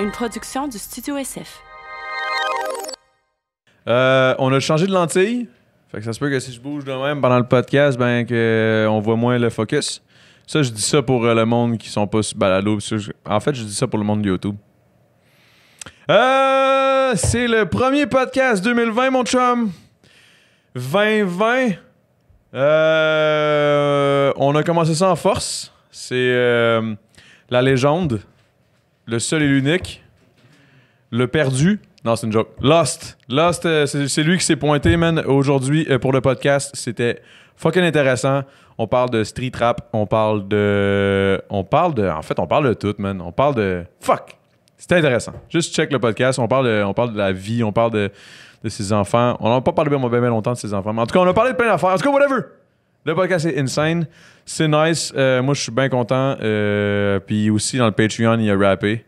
Une production du Studio SF. On a changé de lentille. Fait que ça se peut que si je bouge de même pendant le podcast, ben que on voit moins le focus. Ça, je dis ça pour le monde qui sont pas sur balado. En fait, je dis ça pour le monde de YouTube. C'est le premier podcast 2020, mon chum. 2020. On a commencé ça en force. C'est la légende. Le seul et l'unique. Le perdu. Non, c'est une joke. Lost. Lost, c'est lui qui s'est pointé, man. Aujourd'hui, pour le podcast, c'était fucking intéressant. On parle de street rap. On parle de... En fait, on parle de tout, man. On parle de... Fuck! C'était intéressant. Juste check le podcast. On parle de la vie. On parle de ses enfants. On n'a pas parlé bien longtemps de ses enfants. Mais en tout cas, on a parlé de plein d'affaires. En tout cas, whatever! Le podcast est insane. C'est nice. Moi, je suis bien content. Puis aussi, dans le Patreon, il a rappé.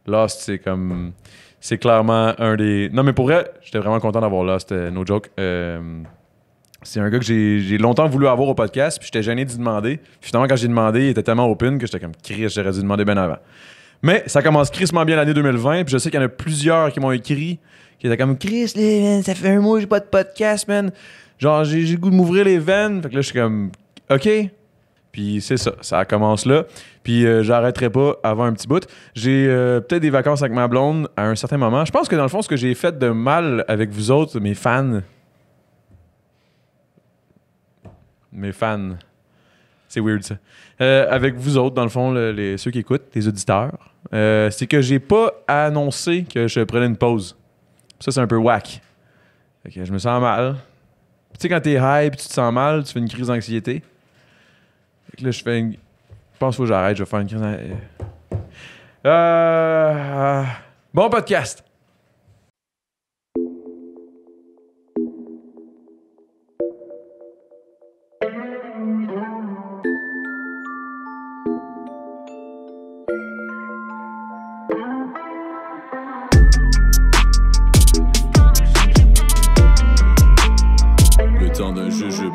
Lost, c'est comme... C'est clairement un des... Non, mais pour vrai, j'étais vraiment content d'avoir Lost, no joke. C'est un gars que j'ai longtemps voulu avoir au podcast, puis j'étais gêné d'y demander. Puis finalement, quand j'ai demandé, il était tellement open que j'étais comme, Chris, j'aurais dû demander bien avant. Mais ça commence crissement bien l'année 2020, puis je sais qu'il y en a plusieurs qui m'ont écrit, qui étaient comme, Chris, man, ça fait un mois que j'ai pas de podcast, man. Genre, j'ai le goût de m'ouvrir les veines. Fait que là, je suis comme, OK. Puis c'est ça, ça commence là. Puis j'arrêterai pas avant un petit bout. J'ai peut-être des vacances avec ma blonde à un certain moment. Je pense que dans le fond, ce que j'ai fait de mal avec vous autres, mes fans... C'est weird, ça. Avec vous autres, dans le fond, ceux qui écoutent, les auditeurs, c'est que j'ai pas annoncé que je prenais une pause. Ça, c'est un peu whack. Fait que je me sens mal. Tu sais, quand t'es high et tu te sens mal, tu fais une crise d'anxiété. Fait que là, je pense qu'il faut que j'arrête, je vais faire une crise d'anxiété. Bon podcast! Le temps d'un jujube.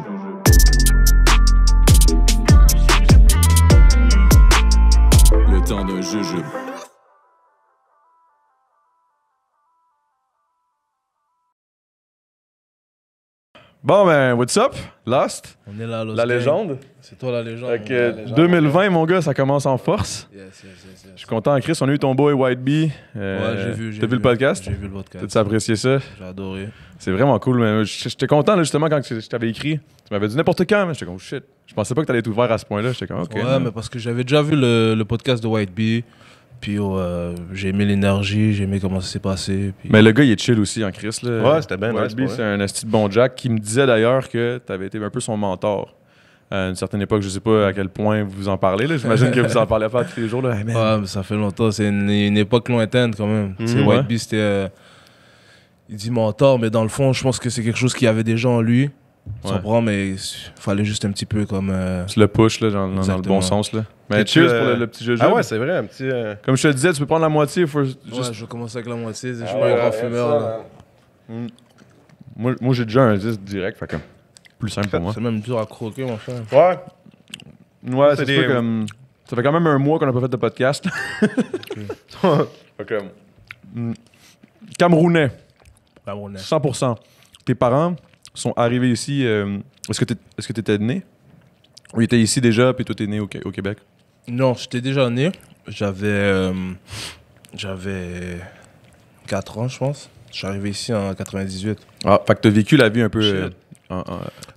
Le temps d'un jujube. Bon, ben, what's up? Lost? On est là, Lost La Gang. légende? C'est toi la légende. Fait que 2020, mon gars, ça commence en force. Yes. Je suis content, Chris. On a eu ton boy White Bee. Ouais, j'ai vu. T'as vu le podcast? J'ai vu le podcast. T'as-tu apprécié ça? J'ai adoré. C'est vraiment cool. Mais j'étais content, là, justement, quand je t'avais écrit. Tu m'avais dit n'importe quand, mais j'étais comme, oh, shit. Je pensais pas que t'allais être ouvert à ce point-là. J'étais comme, OK. Ouais, mais parce que j'avais déjà vu le podcast de White Bee. Puis j'ai aimé l'énergie, j'ai aimé comment ça s'est passé. Puis... Mais le gars, il est chill aussi en Chris. Là. Ouais, c'était bien White nice, Bee, ouais. c'est un esti de bon Jack qui me disait d'ailleurs que t'avais été un peu son mentor. À une certaine époque, je sais pas à quel point vous en parlez. Là. J'imagine que vous en parlez pas tous les jours. Là. Hey, man. Ouais, mais ça fait longtemps. C'est une époque lointaine quand même. Tu sais, White Bee, c'était... il dit mentor, mais dans le fond, je pense que c'est quelque chose qu'il y avait déjà en lui. Ouais. Sans prendre, mais il fallait juste un petit peu comme... Tu le push là, dans le bon sens. Là. Mais Puis cheers pour le petit jeu. Ah ouais, c'est vrai, un petit... Comme je te disais, tu peux prendre la moitié. Faut juste... Ouais, je vais commencer avec la moitié. Je suis pas un grand fumeur. Là. Moi, j'ai déjà un 10 direct. Fait que plus simple pour moi. C'est même dur à croquer, mon frère. Ouais. Ouais, C'est c'est des... comme... Ça fait quand même un mois qu'on n'a pas fait de podcast. Fait que, Camerounais, 100%. Tes parents sont arrivés ici. Est-ce que tu étais né? Ou ils étaient ici déjà, puis toi, t'es né au Québec? Non, j'étais déjà né. J'avais 4 ans, je pense. Je suis arrivé ici en 98. Ah, fait que t'as vécu la vie un peu... Shit.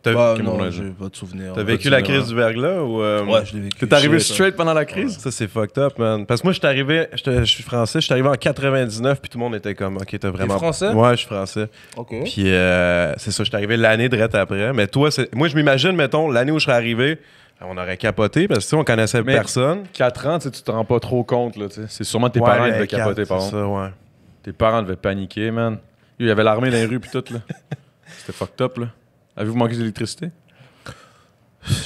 T'as Bah, vécu non, j'ai pas de souvenir. T'as vécu la crise du verglas ou... Ouais, je l'ai vécu. T'es arrivé Shit, straight pendant la crise? Ça, c'est fucked up, man. Parce que moi, je suis français, je suis arrivé en 99, puis tout le monde était comme, OK, t'as vraiment... T'es français? Ouais, je suis français. OK. Puis c'est ça, je suis arrivé l'année direct après. Mais toi, moi, je m'imagine, mettons, l'année où je serais arrivé, on aurait capoté, parce que tu sais, on connaissait Mais personne. 4 ans, tu te rends pas trop compte. Là, c'est sûrement tes Ouais, parents mais devaient 4, capoter, par c'est contre. ça, ouais. Tes parents devaient paniquer, man. Il y avait l'armée dans les rues, puis tout, là. C'était fucked up, là. Avez-vous manqué d'électricité?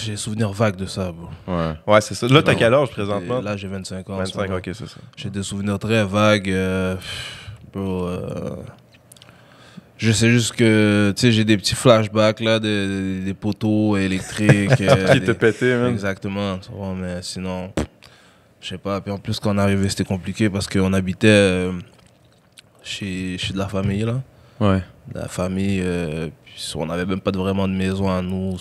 J'ai des souvenirs vagues de ça, bro. Ouais. Ouais, c'est ça. Là, t'as quel âge présentement? Et là, j'ai 25 ans. 25, ok, c'est ça. J'ai des souvenirs très vagues. Bro, je sais juste que, tu sais, j'ai des petits flashbacks, là, des poteaux électriques. Qui te pétait, man. Exactement. Tu vois, mais sinon, Je sais pas. Puis en plus, quand on est arrivé, c'était compliqué parce qu'on habitait chez de la famille, là. Ouais. De la famille, puis on n'avait même pas vraiment de maison à nous.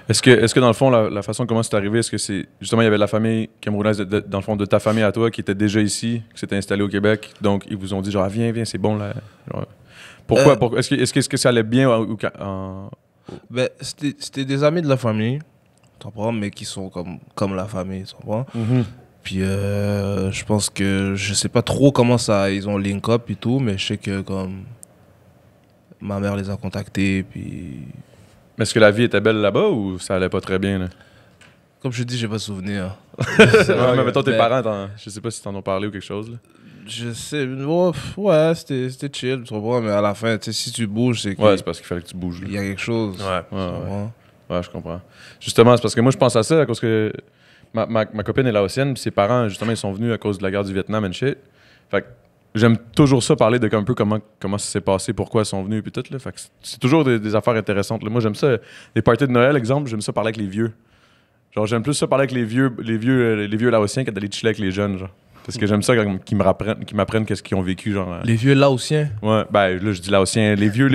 Est-ce que dans le fond, la façon comment c'est arrivé, est-ce que c'est justement il y avait la famille camerounaise, dans le fond, de ta famille à toi qui était déjà ici, qui s'était installée au Québec, donc ils vous ont dit genre viens, c'est bon là. Genre, pourquoi? Est-ce que ça allait bien Ben, c'était des amis de la famille, tu comprends, mais qui sont comme la famille, tu comprends. Puis je pense que je sais pas trop comment ça ils ont link up et tout, mais je sais que comme ma mère les a contactés, puis Mais est-ce que la vie était belle là-bas ou ça allait pas très bien là? comme je dis, j'ai pas de souvenir. Ouais, mais mettons tes Mais- parents, je sais pas si t'en ont parlé ou quelque chose là. Je sais, ouais, c'était chill, tu comprends, mais à la fin, tu sais, si tu bouges, c'est Ouais, qu'il c'est parce qu'il fallait que tu bouges. Là. y a quelque chose. Ouais. tu Ouais, comprends? Ouais, je comprends. Justement, c'est parce que moi, je pense à ça à cause que ma copine est laotienne, puis ses parents, justement, ils sont venus à cause de la guerre du Vietnam and shit. Fait que j'aime toujours ça, parler de un peu comment ça s'est passé, pourquoi ils sont venus, puis tout. Là. Fait que c'est toujours des affaires intéressantes. Là. Moi, j'aime ça. Les parties de Noël, exemple, j'aime ça parler avec les vieux. Genre, j'aime plus ça parler avec les vieux laotiens que d'aller chiller avec les jeunes, genre. Parce que j'aime ça quand qu'ils m'apprennent qu'est-ce qu'ils ont vécu, genre. Les vieux laotiens. Ouais, ben là, je dis laotiens, les vieux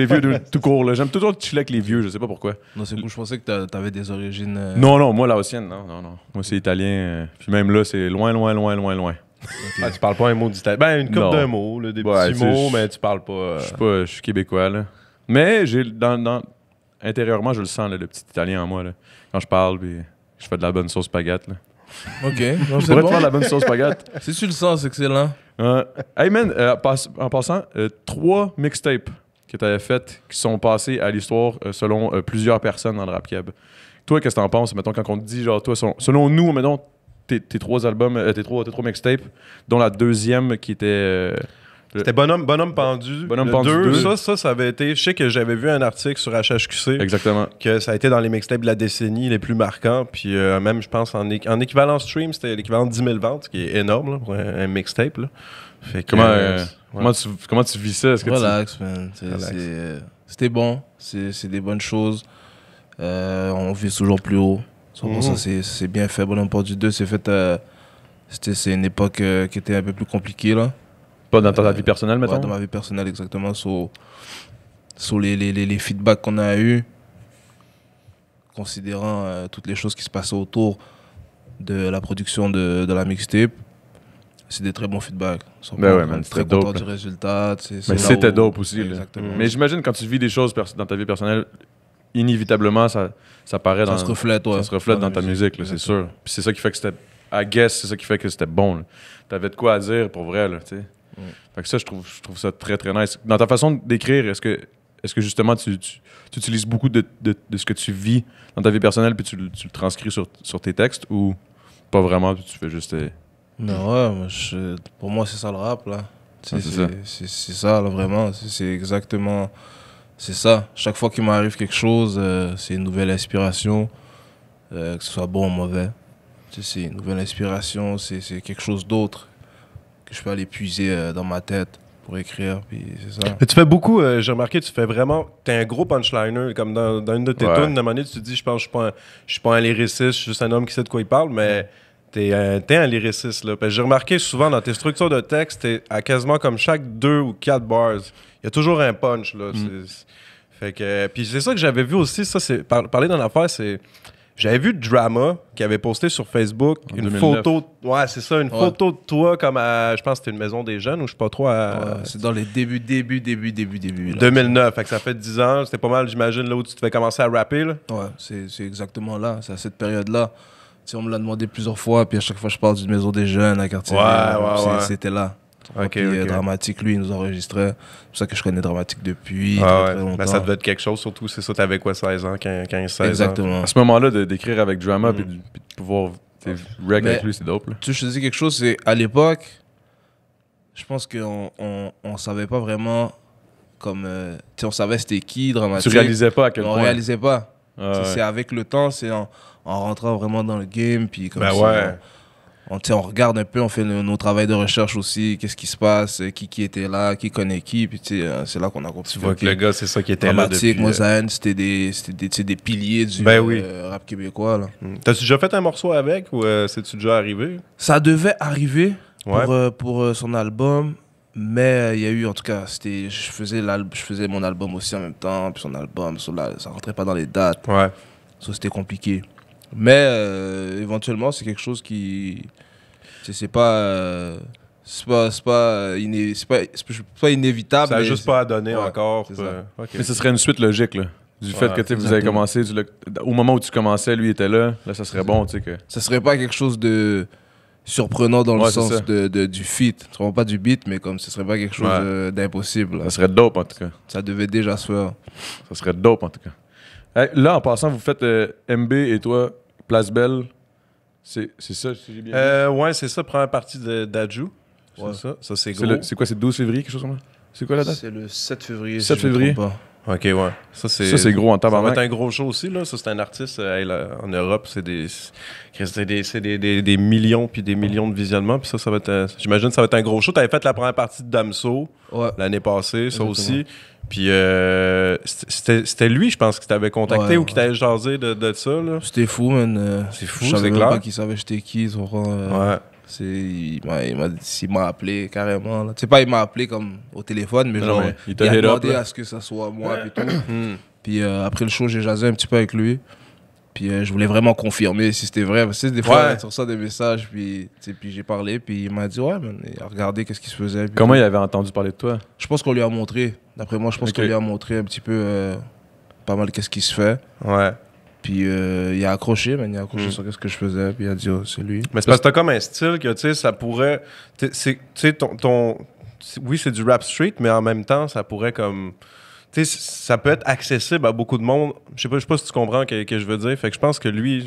tout court, là. J'aime toujours chiller avec les vieux, je sais pas pourquoi. Non, c'est cool, je pensais que t'avais des origines. Non, moi, laotienne, non. Moi, c'est italien. Puis même là, c'est loin. Ah, tu parles pas un mot d'italien. Ben, une couple Non. d'un mot, là, des Ouais, petits tu sais, mots, mais tu parles pas. Je suis québécois, là. Mais intérieurement, je le sens, là, le petit italien en moi, là. Quand je parle, puis je fais de la bonne sauce spaghetti, là. Ok, non, Je c'est pourrais te bon. faire de la bonne sauce spaghetti. Si tu le sens, c'est excellent. Hey, man, en passant, 3 mixtapes que tu avais faites qui sont passés à l'histoire selon plusieurs personnes dans le rap keb. Toi, qu'est-ce que t'en penses, mettons, quand on te dit, genre, toi, selon nous, mettons, tes 3 albums, tes trois mixtapes, dont la deuxième qui était... C'était Bonhomme pendu. Bonhomme Le pendu 2, 2. ça avait été. Je sais que j'avais vu un article sur HHQC Exactement. que ça a été dans les mixtapes de la décennie les plus marquants. Puis même, je pense, en équivalent stream, c'était l'équivalent de 10 000 ventes, ce qui est énorme là, pour un mixtape. Là. Fait que, Comment tu vis ça? Est-ce que Relax, man. Relax. C'était bon. C'est des bonnes choses. On vise toujours plus haut. Ça, c'est bien fait. Bonhomme Pendu 2, c'est fait. C'est une époque qui était un peu plus compliquée, là. Pas dans ta vie personnelle, mettons? Ouais, dans ma vie personnelle, exactement. Sur les feedbacks qu'on a eus, considérant toutes les choses qui se passaient autour de la production de la mixtape, c'est des très bons feedbacks. Ben ouais, On man, est c'était très content dope, du résultat. Mais c'était dope aussi. Là. Exactement. Mais j'imagine quand tu vis des choses dans ta vie personnelle, inévitablement, ça paraît Ça se reflète, ouais. ça se reflète dans la ta musique, là, c'est exactement. sûr. Puis c'est ça qui fait que c'était... I guess, c'est ça qui fait que c'était bon. Là. T'avais de quoi à dire pour vrai, là, tu sais. Fait que ça, je trouve ça très, très nice. Dans ta façon d'écrire, est-ce que justement, tu utilises beaucoup de ce que tu vis dans ta vie personnelle puis tu le transcris sur tes textes ou pas vraiment, puis tu fais juste... Non, ouais, pour moi, c'est ça le rap, là. c'est ça. C'est ça, là, vraiment. C'est exactement... C'est ça. Chaque fois qu'il m'arrive quelque chose, c'est une nouvelle inspiration, que ce soit bon ou mauvais. C'est une nouvelle inspiration, c'est quelque chose d'autre que je peux aller puiser dans ma tête pour écrire, puis c'est ça. Mais tu fais beaucoup, j'ai remarqué, tu fais vraiment. T'es un gros punchliner, comme dans une de tes Ouais. tunes, à un moment donné, tu te dis, je pense que je suis pas un lyriciste, je suis juste un homme qui sait de quoi il parle, mais t'es un lyriciste, là. Parce que j'ai remarqué souvent dans tes structures de texte, t'es à quasiment comme chaque 2 ou 4 bars, il y a toujours un punch, là. Fait que, puis c'est ça que j'avais vu aussi, ça, c'est parler dans l'affaire, c'est. J'avais vu Drama qui avait posté sur Facebook En une 2009. photo. Ouais, c'est ça, une photo de toi comme à. Je pense que c'était une maison des jeunes ou je sais pas trop. Ouais, c'est dans les débuts. Là. 2009, fait que ça fait 10 ans. C'était pas mal, j'imagine, là où tu te fais commencer à rapper. Là. Ouais, c'est exactement là, c'est à cette période-là. Tu sais, on me l'a demandé plusieurs fois, puis à chaque fois, je parle d'une maison des jeunes à quartier. Ouais. C'était là. Ok, Puis ok. Dramatique, lui, il nous enregistrait. C'est pour ça que je connais Dramatique depuis Ah très, ouais. très longtemps. Ben, ça devait être quelque chose, surtout, c'est ça, t'avais quoi, 16 ans, 15, 16 ans? Exactement. À ce moment-là, d'écrire avec Drama puis de pouvoir rec Mais- avec lui, c'est dope. Là. Tu sais, je te dis quelque chose, c'est à l'époque, je pense qu'on on savait pas vraiment comme. Tu sais, on savait c'était qui, Dramatique. Tu réalisais pas à quel mais on point. réalisait pas. Ah, Tu sais, ouais. c'est avec le temps, c'est en rentrant vraiment dans le game, puis comme Ben ça, ouais. on regarde un peu, on fait nos travails de recherche aussi, qu'est-ce qui se passe, qui était là, qui connaît qui, puis c'est là qu'on a compris. Tu vois que le gars, c'est ça qui était là Dramatique, depuis... Mozaïen, c'était des piliers du rap québécois. Là. T'as-tu déjà fait un morceau avec ou c'est-tu déjà arrivé? Ça devait arriver Ouais. pour son album, mais il y a eu, en tout cas, je faisais mon album aussi en même temps, puis son album, ça rentrait pas dans les dates, Ouais. ça c'était compliqué. Mais éventuellement, c'est quelque chose qui... C'est pas inévitable. Ça n'a mais juste pas à donner ouais, encore. c'est ça. Ok. Mais ce serait une suite logique, là. Du fait que vous avez commencé, au moment où tu commençais, lui était là, ça serait bon, tu sais que... Ça serait pas quelque chose de surprenant dans le Ouais, c'est sens ça. du feat. Ce serait pas du beat, mais comme ce serait pas quelque chose d'impossible. là. Ça serait dope, en tout cas. Ça devait déjà se faire. Ça serait dope, en tout cas. Hey, là, en passant, vous faites MB et toi, Place Belle. C'est ça, si j'ai bien dit? Ouais, c'est ça, première partie d'Adju. Ouais. C'est ça. Ça, c'est C'est gros. c'est quoi, c'est 12 février, quelque chose comme ça? C'est quoi la date? C'est le 7 février. 7 si je me février. trompe pas. Ok, ouais. Ça, C'est gros en Ça va tabarnak. être un gros show aussi, là. Ça, c'est un artiste en Europe. C'est des millions puis des millions de visionnements. Puis ça va être... J'imagine que ça va être un gros show. T'avais fait la première partie de Damso Ouais. l'année passée, ça Exactement. aussi. Puis c'était lui, je pense, qui t'avait contacté Ouais, ou qui t'avait jasé de ça, là. C'était fou, man. C'est fou, Je savais c'est même clair. pas qu'il savait j'étais qui. Tu comprends, Ouais. il m'a appelé carrément. Là. Tu sais pas, il m'a appelé comme au téléphone, mais Non, genre, mais il il t'a a hit up, demandé là. à ce que ça soit moi. Puis tout. Hmm. Puis après le show, j'ai jasé un petit peu avec lui. Puis je voulais vraiment confirmer si c'était vrai. Parce que des fois, Ouais. tu reçois des messages, puis, tu sais, puis j'ai parlé, puis il m'a dit, ouais, man, il a regardé qu'est-ce qui se faisait. Puis Comment tout. il avait entendu parler de toi? Je pense qu'on lui a montré. D'après moi, je pense Ok. qu'on lui a montré un petit peu pas mal qu'est-ce qui se fait. Ouais. Puis il a accroché, man. Il a accroché Mm. sur qu'est-ce que je faisais. Puis il a dit, oh, c'est lui. Mais c'est parce que t'as comme un style que, tu sais, ça pourrait... Tu sais, oui, c'est du rap street, mais en même temps, ça pourrait comme... Tu sais, ça peut être accessible à beaucoup de monde. Je sais pas si tu comprends ce que je veux dire. Fait que je pense que lui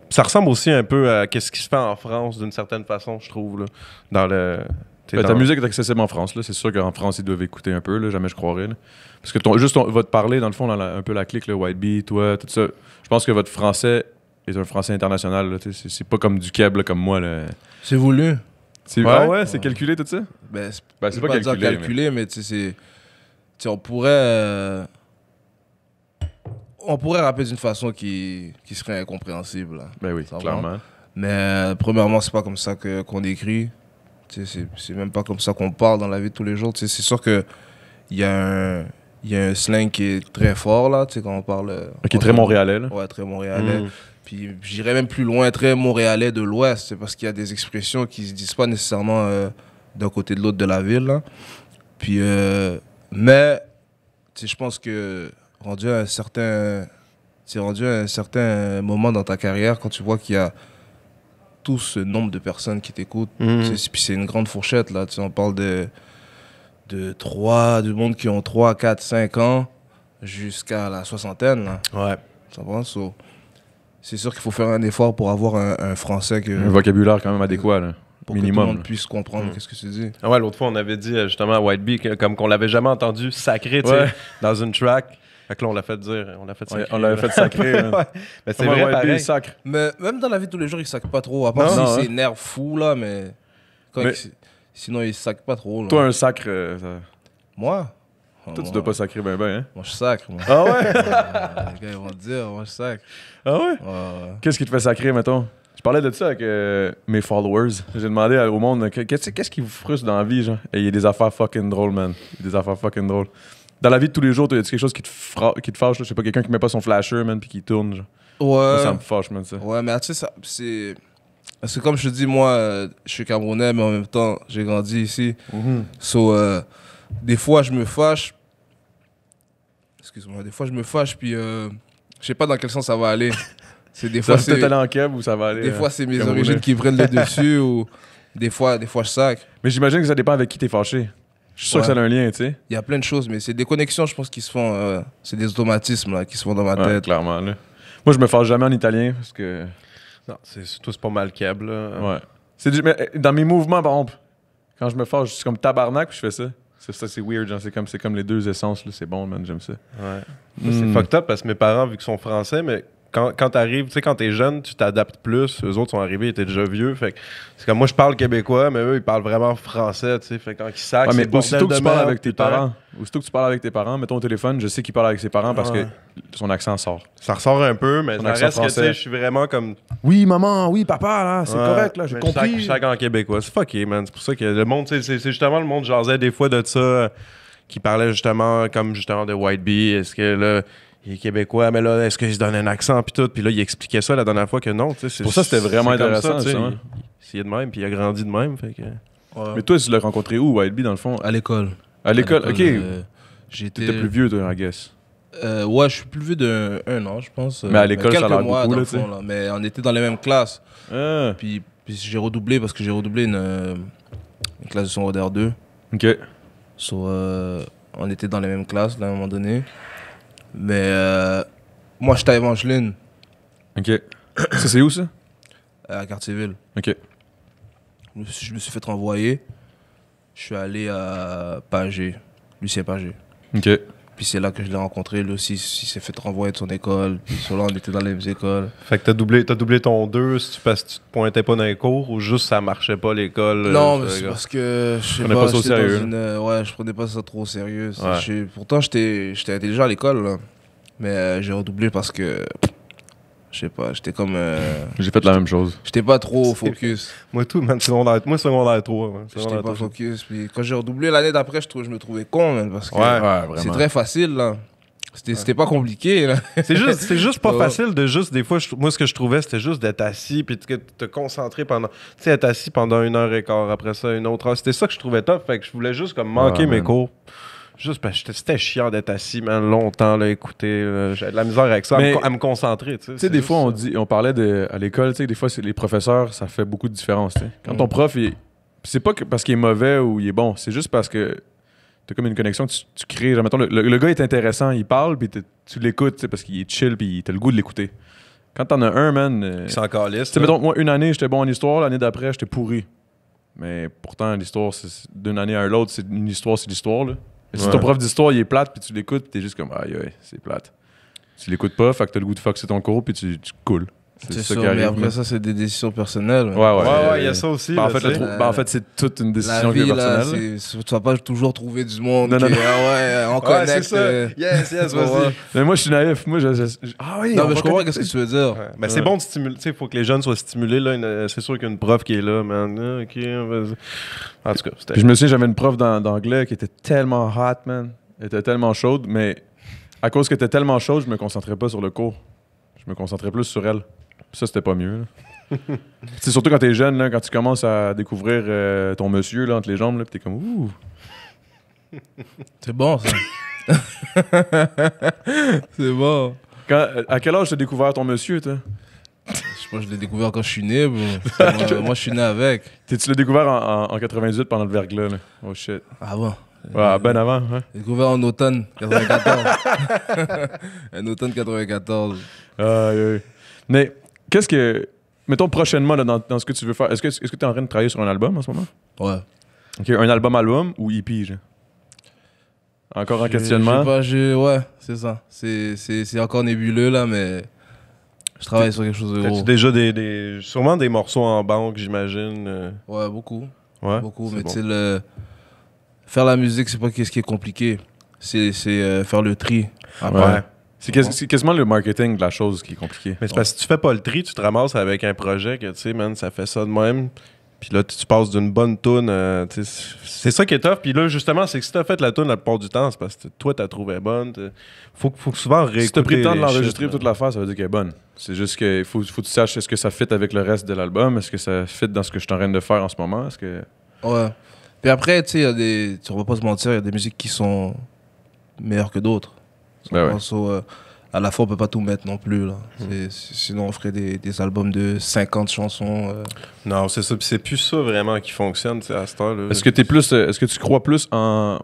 ça ressemble aussi un peu à ce qui se fait en France, d'une certaine façon, je trouve, là. Dans le... tu sais, Ben, ta dans- musique est accessible en France, là. C'est sûr qu'en France, ils doivent écouter un peu, là. Jamais je croirais, là. Parce que votre parler, dans le fond, dans un peu la clique, le White Bee, toi, tout ça, je pense que votre français est un français international, là. Tu sais, c'est pas comme du keb, là, comme moi, là. C'est voulu. C'est calculé, tout ça? Ben, Ben, c'est pas dire calculé, mais tu sais, on pourrait rapper d'une façon qui serait incompréhensible. Là. Ben oui, Ça va. clairement. Mais premièrement, c'est pas comme ça qu'on écrit. Tu sais, c'est même pas comme ça qu'on parle dans la vie de tous les jours. Tu sais, c'est sûr que il y a un slang qui est très fort là, tu sais, quand on parle. Qui est très montréalais, là. Ouais, très montréalais. Mm. Puis j'irais même plus loin, très montréalais de l'Ouest, c'est parce qu'il y a des expressions qui se disent pas nécessairement d'un côté de l'autre de la ville. Là. Puis, mais, tu sais, je pense que rendu à un certain moment dans ta carrière, quand tu vois qu'il y a tout ce nombre de personnes qui t'écoutent, Mhm. tu sais, puis c'est une grande fourchette, là, tu sais, on parle du monde qui ont 3, 4, 5 ans jusqu'à la soixantaine, là. Ouais. Ça va, so, c'est sûr qu'il faut faire un effort pour avoir un français Un vocabulaire quand même adéquat, là. pour que tout le Minimum. monde puisse comprendre qu'est-ce que tu dis. Ah ouais, l'autre fois, on avait dit justement à White Bee comme qu'on l'avait jamais entendu sacré, tu sais, Ouais. dans une track. Fait que là, on l'a fait dire, on l'a fait Ouais, sacré. on l'avait fait sacré, man. Ouais. Mais c'est Comment vrai, White Bee, pareil. sacre. Mais même dans la vie de tous les jours, il sac pas trop. À part Non, si non, c'est hein. nerf fou, là, mais, Mais- sinon, il sac pas trop. Là. Toi, un sacre, Moi? toi, tu dois pas sacrer ben ben, hein? Moi, je sacre, moi. Ah ouais? Les gars, ils vont te dire, moi, je sacre. Ah ouais? Ouais, ouais. Qu'est-ce qui te fait sacrer, mettons? Je parlais de ça avec mes followers. J'ai demandé au monde, qu'est-ce qui vous frustre dans la vie, genre? Et il y a des affaires fucking drôles, man. Il y a des affaires fucking drôles. Dans la vie de tous les jours, y a quelque chose qui te fâche, là? Je sais pas, quelqu'un qui met pas son flasher, man, puis qui tourne, genre. Moi, ça me fâche, man, ça. Ouais, mais tu sais, ça, c'est... Parce que comme je te dis, moi, je suis Camerounais, mais en même temps, j'ai grandi ici. So, des fois, je me fâche. Excuse-moi, des fois, je me fâche, puis je sais pas dans quel sens ça va aller. C'est des Ça fois, va peut-être c'est... aller en keb ou ça va aller. Des fois, c'est mes Camerounais. origines qui prennent le dessus, ou des fois, je sacre. Mais j'imagine que ça dépend avec qui t'es fâché. Je suis sûr Ouais. que ça a un lien, tu sais. Il y a plein de choses, mais c'est des connexions, je pense, qui se font... c'est des automatismes, là, qui se font dans ma Ouais, tête. clairement, là. Moi, je me fâche jamais en italien parce que. Non, toi, c'est pas mal câble, là. Ouais. Mais dans mes mouvements, par exemple, quand je me fâche, je suis comme tabarnak puis je fais ça. C'est weird, genre, c'est comme les deux essences, là. C'est bon, man, j'aime ça. Ouais. Ça, c'est fucked up parce que mes parents, vu qu'ils sont français, mais quand t'arrives, tu sais, quand t'es jeune, tu t'adaptes plus. Eux autres sont arrivés, ils étaient déjà vieux. Fait que c'est comme moi, je parle québécois, mais eux, ils parlent vraiment français, tu sais. Fait que quand ils sacent, Ouais, mais c'est bordel aussitôt que de tu parles merde, avec tes putain. parents, aussitôt que tu parles avec tes parents, mettons au téléphone, je sais qu'il parle avec ses parents parce que son accent sort. Ça ressort un peu, mais Son ça accent reste que, tu sais, français. je suis vraiment comme... Oui, maman, oui, papa, là, c'est Ouais, correct, là, j'ai mais compris. Chaque en québécois. C'est fucké, man. C'est pour ça que le monde, tu sais, c'est justement le monde jasait des fois de ça, qui parlait justement, comme justement de White Bee. Est-ce que là, il est québécois, mais là, est-ce qu'il se donne un accent, puis tout. Puis là, il expliquait ça la dernière fois que non, tu sais. Pour ça, c'était vraiment c'est comme intéressant, tu sais. justement. Il est de même, puis il a grandi de même, fait que... Ouais. Mais toi, tu l'as rencontré où, White Bee, dans le fond? À l'école. À l'école, ok. J'étais T'étais plus vieux, toi, I guess. Ouais, je suis plus vieux d'un an, je pense. Mais à l'école, ça a quelques l'air mois, beaucoup, dans là, le tu sais. fond, là. Mais on était dans les mêmes classes. Ah, Puis j'ai redoublé parce que j'ai redoublé une classe de secondaire 2. ok. So, on était dans les mêmes classes là, à un moment donné. Mais moi, j'étais à Evangeline, Ok. Ça, c'est où, ça? à Cartierville. Ok. Je me suis fait renvoyer. Je suis allé à Pagé, Lucien Pagé. Ok. Puis c'est là que je l'ai rencontré. Lui aussi, il s'est fait renvoyer de son école. Puis sur là, on était dans les mêmes écoles. Fait que t'as doublé ton 2 parce que tu te pointais pas dans les cours ou juste ça marchait pas l'école? Non, mais c'est parce que je sais Prenais pas ça au j'étais dans sérieux. ouais, je prenais pas ça trop au sérieux. Ouais. Pourtant, j'étais intelligent à l'école, là. Mais j'ai redoublé parce que je sais pas, j'étais comme J'ai fait la même chose. j'étais pas trop focus. Moi, tout, man, secondaire 3. Man, J'étais secondaire pas 3. focus. Puis quand j'ai redoublé l'année d'après, je me trouvais con, man, parce que Ouais. c'est très facile, là. C'était pas compliqué, là. C'est juste pas Ouais. facile de juste, des fois, moi, ce que je trouvais, c'était juste d'être assis puis de te concentrer pendant, tu sais, être assis pendant 1h15, après ça, une autre heure. C'était ça que je trouvais top, fait que je voulais juste comme manquer Ouais, mes man. cours. Juste parce que c'était chiant d'être assis, man, longtemps, là, écouter. Là. J'avais de la misère avec ça, Mais- à me concentrer, tu sais. Tu sais, des fois, on parlait à l'école, tu sais, des fois, les professeurs, ça fait beaucoup de différence, tu sais. Quand ton prof, c'est pas parce qu'il est mauvais ou il est bon, c'est juste parce que t'as comme une connexion que tu crées. Genre, mettons, le gars est intéressant, il parle, puis tu l'écoutes, tu sais, parce qu'il est chill, puis t'as le goût de l'écouter. Quand t'en as un, man... Ils s'en calissent. Tu sais, mettons, moi, une année, j'étais bon en histoire, l'année d'après, j'étais pourri. Mais pourtant, l'histoire, d'une année à l'autre, c'est une histoire, c'est l'histoire, là. Mais si Ouais. ton prof d'histoire, il est plate, puis tu l'écoutes, puis t'es juste comme, aïe, aïe, c'est plate. Tu l'écoutes pas, fait que t'as le goût de foxer ton cours, puis tu coules. C'est ça sûr, qui mais arrive. après là. ça, c'est des décisions personnelles. man. Ouais, il y a ça aussi. Ben, en là, fait, tu sais. en fait, c'est toute une La décision qui est vie, là, personnelle. tu vas pas toujours trouver du monde Non, qui, non, non. ah ouais, on Ouais, connecte. c'est ça. Yes, Ouais. vas-y. Mais moi, je suis naïf. Moi, ah oui, Non, on mais va je comprends connecter. ce que tu veux dire. Ouais. Ben, c'est bon de stimuler. Tu sais, il faut que les jeunes soient stimulés. Là. C'est sûr qu'il y a une prof qui est là, man. Ah, ok, vas-y. En tout cas, c'était. Puis je me souviens, j'avais une prof d'anglais qui était tellement hot, man. Elle était tellement chaude, mais à cause qu'elle était tellement chaude, je me concentrais pas sur le cours. Je me concentrais plus sur elle. Puis ça, c'était pas mieux. C'est surtout quand t'es jeune, là, quand tu commences à découvrir ton monsieur là, entre les jambes, là, puis t'es comme ouh. C'est bon, ça. C'est bon. À quel âge t'as découvert ton monsieur, toi? Je sais pas, je l'ai découvert quand je suis né, bro. Moi, je suis né avec. Tu l'as découvert en 98 pendant le verglas, là. Oh shit. Ah bon? Ouais, ben avant, hein? J'ai découvert en automne 94. En automne 94. Aïe, aïe. Mais qu'est-ce que. Mettons prochainement là, dans ce que tu veux faire, est-ce que tu es en train de travailler sur un album en ce moment? Ouais. Ok, un album ou EP, genre? Encore en Je questionnement? sais pas, ouais, c'est ça. C'est encore nébuleux, là, mais je travaille sur quelque chose de T'as-tu gros. déjà sûrement des morceaux en banque, j'imagine. Ouais, beaucoup. Ouais. Beaucoup, c'est mais bon. tu sais, faire la musique, c'est pas ce qui est compliqué. C'est faire le tri. Après. Ouais. C'est quasiment le marketing de la chose qui est compliqué. Mais c'est parce que si tu fais pas le tri, tu te ramasses avec un projet que, tu sais, man, ça fait ça de même. Puis là, tu passes d'une bonne toune. C'est ça qui est tough. Puis là, justement, c'est que si t'as fait la toune la plupart du temps, c'est parce que toi, t'as trouvé bonne. Faut que souvent réécouter. Si t'as pris le temps de les l'enregistrer shit, toute l'affaire, ça veut dire qu'elle est bonne. C'est juste qu'il faut que tu saches est-ce que ça fit avec le reste de l'album, est-ce que ça fit dans ce que je suis en train de faire en ce moment, est-ce que... Ouais. Puis après, tu sais, il y a des. On va pas se mentir, il y a des musiques qui sont meilleures que d'autres. Ben ouais. So, à la fois, on peut pas tout mettre non plus. Là. Sinon, on ferait des albums de 50 chansons. Non, c'est ça. Puis c'est plus ça vraiment qui fonctionne, tu sais, à cette heure-là. Est-ce que t'es plus... est-ce que tu crois plus en...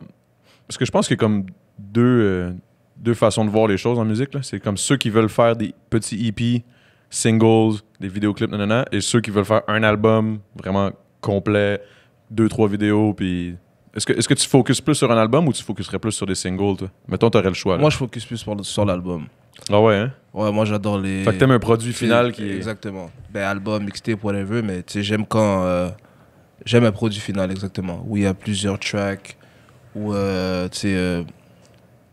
Parce que je pense qu'il y a comme deux façons de voir les choses en musique, là. C'est comme ceux qui veulent faire des petits EP, singles, des vidéoclips, nanana, et ceux qui veulent faire un album vraiment complet, 2-3 vidéos, puis... Est-ce que tu focuses plus sur un album ou tu focuserais plus sur des singles, toi? Mettons, t'aurais le choix, là. Moi, je focus plus sur l'album. Ah ouais, hein? Ouais, moi j'adore les. Fait que t'aimes un produit final qui est... Exactement. Ben, album, mixtape, whatever, mais tu sais, j'aime quand. J'aime un produit final, exactement. Où il y a plusieurs tracks, où tu sais,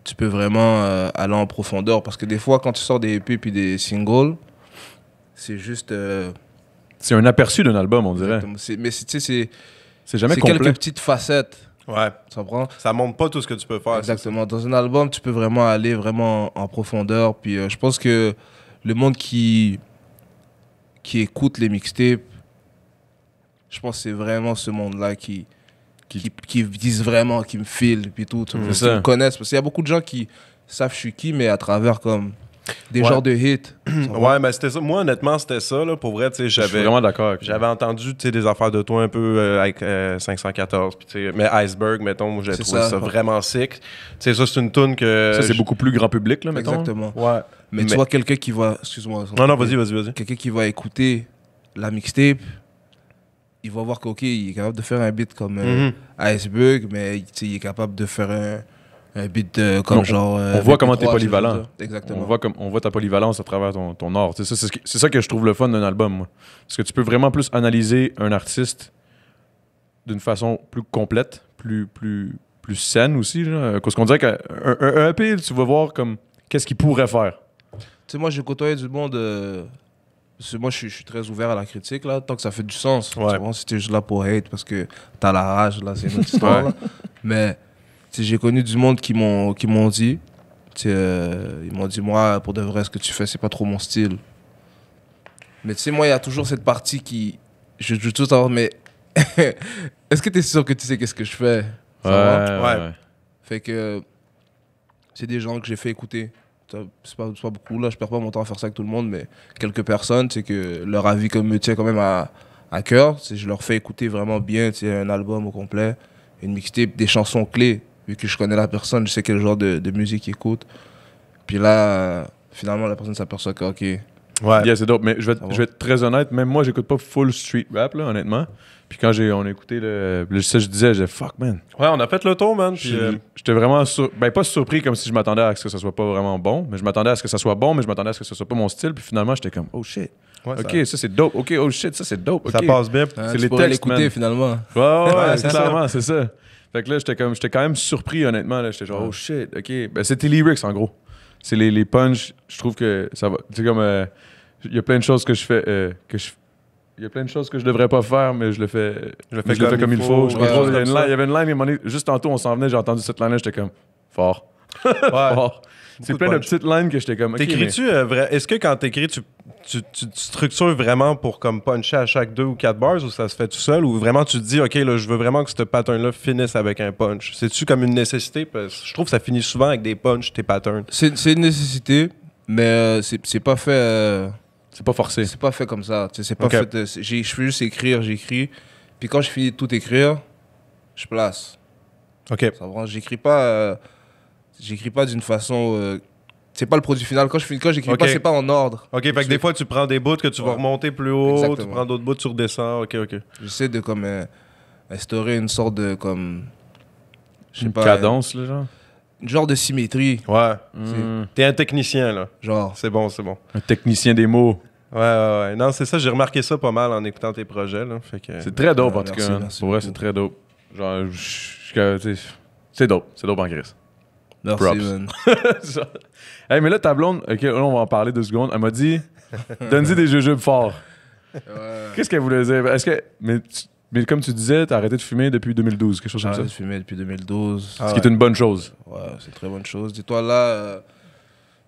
tu peux vraiment aller en profondeur. Parce que des fois, quand tu sors des EP puis des singles, c'est juste. C'est un aperçu d'un album, on dirait. exactement. Mais tu sais, C'est jamais c'est complet. quelques petites facettes. Ouais. Tu comprends? Ça montre pas tout ce que tu peux faire. Exactement. Dans un album, tu peux vraiment aller vraiment en profondeur. Puis je pense que le monde qui écoute les mixtapes, je pense que c'est vraiment ce monde-là qui disent vraiment, qui me file, puis tout. C'est Qui ça. me connaissent. Parce qu'il y a beaucoup de gens qui savent je suis qui, mais à travers comme des Ouais. genres de hits. Ouais, mais c'était ça. Moi, honnêtement, c'était ça. Là. Pour vrai, tu sais, Je suis vraiment d'accord avec toi. J'avais entendu tu sais, des affaires de toi un peu avec 514. Puis, tu sais, mais Iceberg, mettons, moi, j'ai C'est trouvé ça. ça vraiment sick. Tu sais, ça, c'est une tune que. Ça, c'est beaucoup plus grand public, là, mettons. Exactement. Ouais. Mais tu vois, quelqu'un qui va. Excuse-moi. Non, non, vas-y. Quelqu'un qui va écouter la mixtape, il va voir qu'ok, il est capable de faire un beat comme Mhm. Iceberg, mais tu sais, il est capable de faire un beat comme On- genre. on voit comment VP3, t'es polyvalent. je veux dire. Exactement. On voit ta polyvalence à travers ton art. Tu sais, ça, c'est ça que je trouve le fun d'un album, moi. Parce que tu peux vraiment plus analyser un artiste d'une façon plus complète, plus saine aussi. Là. Parce qu'on dirait qu'un EP, tu vas voir comme qu'est-ce qu'il pourrait faire. Tu sais, moi, j'ai côtoyé du monde. Parce que moi, je suis très ouvert à la critique, là, tant que ça fait du sens. Ouais. Tu vois, si t'es juste là pour hate parce que t'as la rage, là, c'est une autre histoire. là. Mais tu sais, j'ai connu du monde qui m'ont dit. Tu sais, ils m'ont dit, moi, pour de vrai, ce que tu fais, c'est pas trop mon style. Mais tu sais, moi, il y a toujours cette partie qui. Je veux tout savoir, mais. Est-ce que t'es sûr que tu sais qu'est-ce que je fais? Ça va? Ouais. Fait que c'est des gens que j'ai fait écouter. C'est pas beaucoup, là, je perds pas mon temps à faire ça avec tout le monde, mais quelques personnes, c'est que leur avis comme me tient quand même à cœur. Je leur fais écouter vraiment bien un album au complet, une mixtape, des chansons clés, vu que je connais la personne, je sais quel genre de musique il écoute. Puis là, finalement, la personne s'aperçoit que, ok, Ouais. Yeah, c'est dope. Mais je vais Ça va. être très honnête, même moi, j'écoute pas full street rap, là, honnêtement. Puis quand on a écouté ça, je disais, fuck, man. Ouais, on a fait le tour, man. Puis, J'étais vraiment pas surpris comme si je m'attendais à ce que ça soit pas vraiment bon, mais je m'attendais à ce que ça soit bon, mais je m'attendais à ce que ça soit pas mon style. Puis finalement, j'étais comme, oh shit. ouais, Ok, ça c'est dope. Ok, oh shit, ça c'est dope. ça ok. passe bien. C'est tu les pourrais textes, l'écouter man. finalement. Ouais, c'est clairement, c'est ça. Fait que là, j'étais quand même surpris, honnêtement. Là. J'étais genre, oh shit, ok. Ben, c'était lyrics, en gros. C'est les punchs, je trouve que ça va. Tu sais, comme. Il y a plein de choses que je fais. Il y a plein de choses que je devrais pas faire, mais je le fais comme il faut. Je Ouais, contrôle. comme ça. Il y avait une line, à un moment donné, juste tantôt, on s'en venait, j'ai entendu cette line-là, j'étais comme, fort. Ouais. Fort. C'est de plein de punch. petites lines que j'étais comme. ok, mais- T'écris-tu est-ce que quand t'écris, tu structures vraiment pour comme puncher à chaque 2 ou 4 bars ou ça se fait tout seul ou vraiment tu te dis ok là je veux vraiment que ce pattern-là finisse avec un punch? C'est-tu comme une nécessité? Parce que je trouve que ça finit souvent avec des punchs, tes patterns. C'est une nécessité, mais c'est pas fait. C'est pas forcé. C'est pas fait comme ça. Tu sais, c'est pas Ok. fait. Je fais juste écrire, j'écris. Puis quand je finis de tout écrire, je place. Ok. Ça va, j'écris pas d'une façon. C'est pas le produit final. Quand j'écris Ok. pas, c'est pas en ordre. Ok, fait que des fois tu prends des bouts que tu vas Ouais. remonter plus haut, tu Exactement. prends d'autres bouts, tu redescends. Ok. J'essaie de comme instaurer une sorte de comme. Je sais Une pas. cadence, là, genre. Une genre de symétrie. Ouais. Hmm. T'es un technicien là. Genre. C'est bon. Un technicien des mots. Ouais. Non, c'est ça, j'ai remarqué ça pas mal en écoutant tes projets là. Fait que. C'est très dope, en tout Merci, cas. merci Pour vrai, beaucoup. c'est très dope. Genre, tu sais, c'est dope. C'est dope en Chris. Merci, Props. man. Ça. Hey, mais là, ta blonde, ok, là, on va en parler 2 secondes. Elle m'a dit, donne-y des jujubes forts. Ouais. Qu'est-ce qu'elle voulait dire? Mais comme tu disais, t'as arrêté de fumer depuis 2012, quelque chose J'ai comme arrêté ça. de fumer depuis 2012. Ah Ce qui est une bonne chose. Ouais, c'est une très bonne chose. Dis-toi là,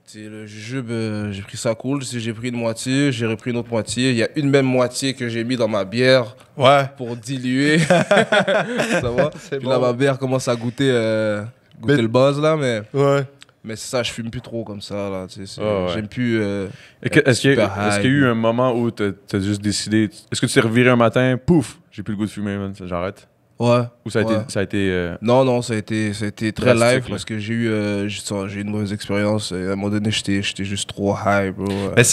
tu sais, le jujube, j'ai pris ça cool. Si j'ai pris une moitié, j'ai repris une autre moitié. Il y a une même moitié que j'ai mis dans ma bière Ouais. pour diluer. Ça va? C'est Puis là, bon. ma bière commence à goûter Mais- le buzz là, Ouais. mais c'est ça, je fume plus trop comme ça là. Tu sais, Ah ouais. J'aime plus. Est-ce qu'il y super a eu un moment où t'as juste décidé... Est-ce que tu t'es reviré un matin, pouf, j'ai plus le goût de fumer, man, j'arrête? Ouais. Ou ça a ouais. été. Ça a été Non, ça a été très drastique, live là. parce que j'ai eu une mauvaise expérience. À un moment donné, j'étais juste trop high, bro. Mais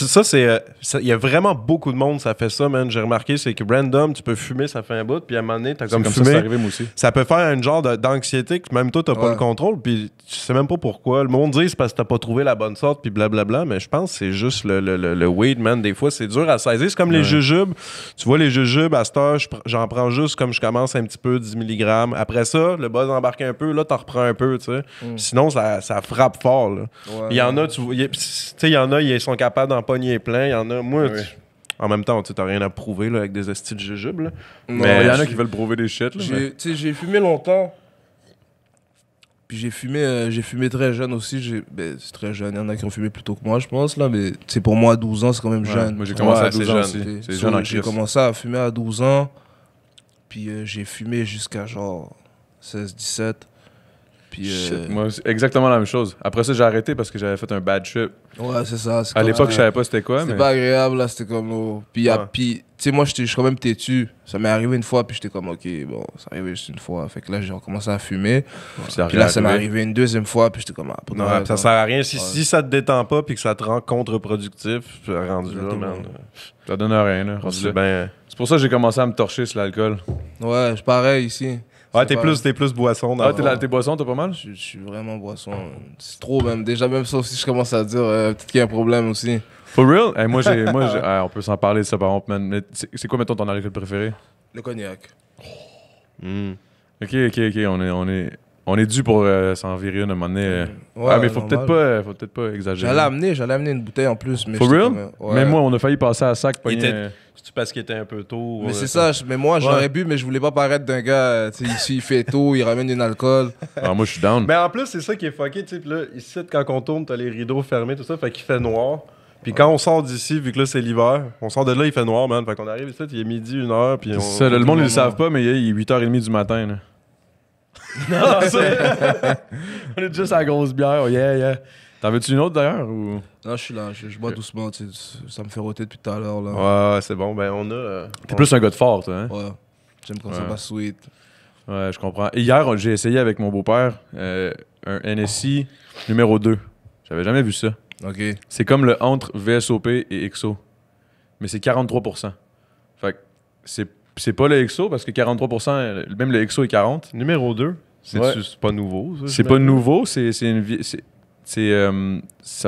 il y a vraiment beaucoup de monde, ça fait ça, man. J'ai remarqué, c'est que random, tu peux fumer, ça fait un bout, puis à un moment donné, t'as c'est comme comme ça, fumé. c'est arrivé, moi aussi. Ça peut faire un genre d'anxiété que même toi, t'as pas Ouais. le contrôle, puis tu sais même pas pourquoi. Le monde dit c'est parce que t'as pas trouvé la bonne sorte, puis blablabla, mais je pense que c'est juste le weed, man. Des fois, c'est dur à saisir. C'est comme les jujubes. Tu vois, les jujubes, à cette heure, j'en prends juste comme je commence un petit peu, 10 mg. Après ça, le buzz embarque un peu, là, t'en reprends un peu, tu sais. Sinon, ça frappe fort, là. Ouais. Il y en a, tu sais, il y en a, ils sont capables d'en pogner plein. Il y en a, moi, Ouais. en même temps, tu t'as rien à prouver là, avec des estis de jujubes, là. Non, Mais il y en a j'ai- qui veulent prouver des shit, là. mais- J'ai fumé longtemps. Puis j'ai fumé très jeune aussi. C'est très jeune. Il y en a qui ont fumé plus tôt que moi, je pense. Là, mais pour moi, à 12 ans, c'est quand même Ouais, jeune. moi, j'ai commencé Ouais, à 12 c'est ans jeune. aussi. C'est So, jeune en j'ai Christ. commencé à fumer à 12 ans. Puis j'ai fumé jusqu'à genre 16-17. Puis Shit, moi, c'est exactement la même chose. Après ça, j'ai arrêté parce que j'avais fait un bad trip. ouais, c'est ça. c'est À comme- l'époque, je savais pas c'était quoi, C'était mais. pas agréable, là, c'était comme... oh. Puis, Ouais. tu sais, moi, je suis quand même têtu. Ça m'est arrivé une fois, puis j'étais comme, OK, bon, ça arrivé juste une fois. Fait que là, j'ai recommencé à fumer. Puis là, ça m'est arrivé une deuxième fois, puis j'étais comme, ah, pour de Non, vrai, ça non. sert à rien. Si, Ouais. si ça te détend pas puis que ça te rend contre-productif, rendu là, Exactement. man. Ça donne rien, là. rendu C'est là. ben... C'est pour ça que j'ai commencé à me torcher sur l'alcool. Ouais, je pareil ici. Ouais, C'est t'es plus boisson. Ah, dans- tes boissons, t'as pas mal? Je suis vraiment boisson. C'est trop, même. Déjà, même ça aussi, je commence à dire, peut-être qu'il y a un problème aussi. For real? Hey, on peut s'en parler de ça, par contre, man. Mais c'est quoi, mettons, ton alcool préféré? Le cognac. Mm. Ok, on est dû pour s'en virer une à un moment donné. Ouais, Ah, mais faut normal. peut-être pas exagérer. J'allais amener une bouteille en plus. Mais For j'étais real? comme, ouais. Même moi, on a failli passer à sac. Il pogner, était- C'est-tu parce qu'il était un peu tôt? Mais c'est ça, mais moi, j'aurais bu, mais je voulais pas paraître d'un gars, tu sais, ici, il fait tôt, il ramène une alcool. Ah, moi, je suis down. Mais en plus, c'est ça qui est fucké, tu sais. Puis là, ici, quand on tourne, t'as les rideaux fermés, tout ça, fait qu'il fait noir. Puis quand on sort d'ici, vu que là, c'est l'hiver, on sort de là, il fait noir, man. Fait qu'on arrive ici, il est midi, 1h, puis on... C'est ça, là, le monde, ils le savent pas, mais il est 8h30 du matin, là. Non, on est juste à la grosse bière, oh, yeah. T'en veux-tu une autre, d'ailleurs, ou... Non, je suis là, je bois doucement, tu sais, ça me fait roter depuis tout à l'heure, là. Ouais, c'est bon. Ben, on a... T'es plus un gars de fort, toi, hein? Ouais. J'aime quand ça Ouais. passe sweet. Ouais, je comprends. Et hier, j'ai essayé avec mon beau-père un NSI numéro 2. J'avais jamais vu ça. Ok. C'est comme le entre VSOP et XO. Mais c'est 43%. Fait que c'est pas le XO parce que 43%, même le XO est 40. Numéro 2. Ouais. C'est pas nouveau, ça? C'est pas nouveau, ça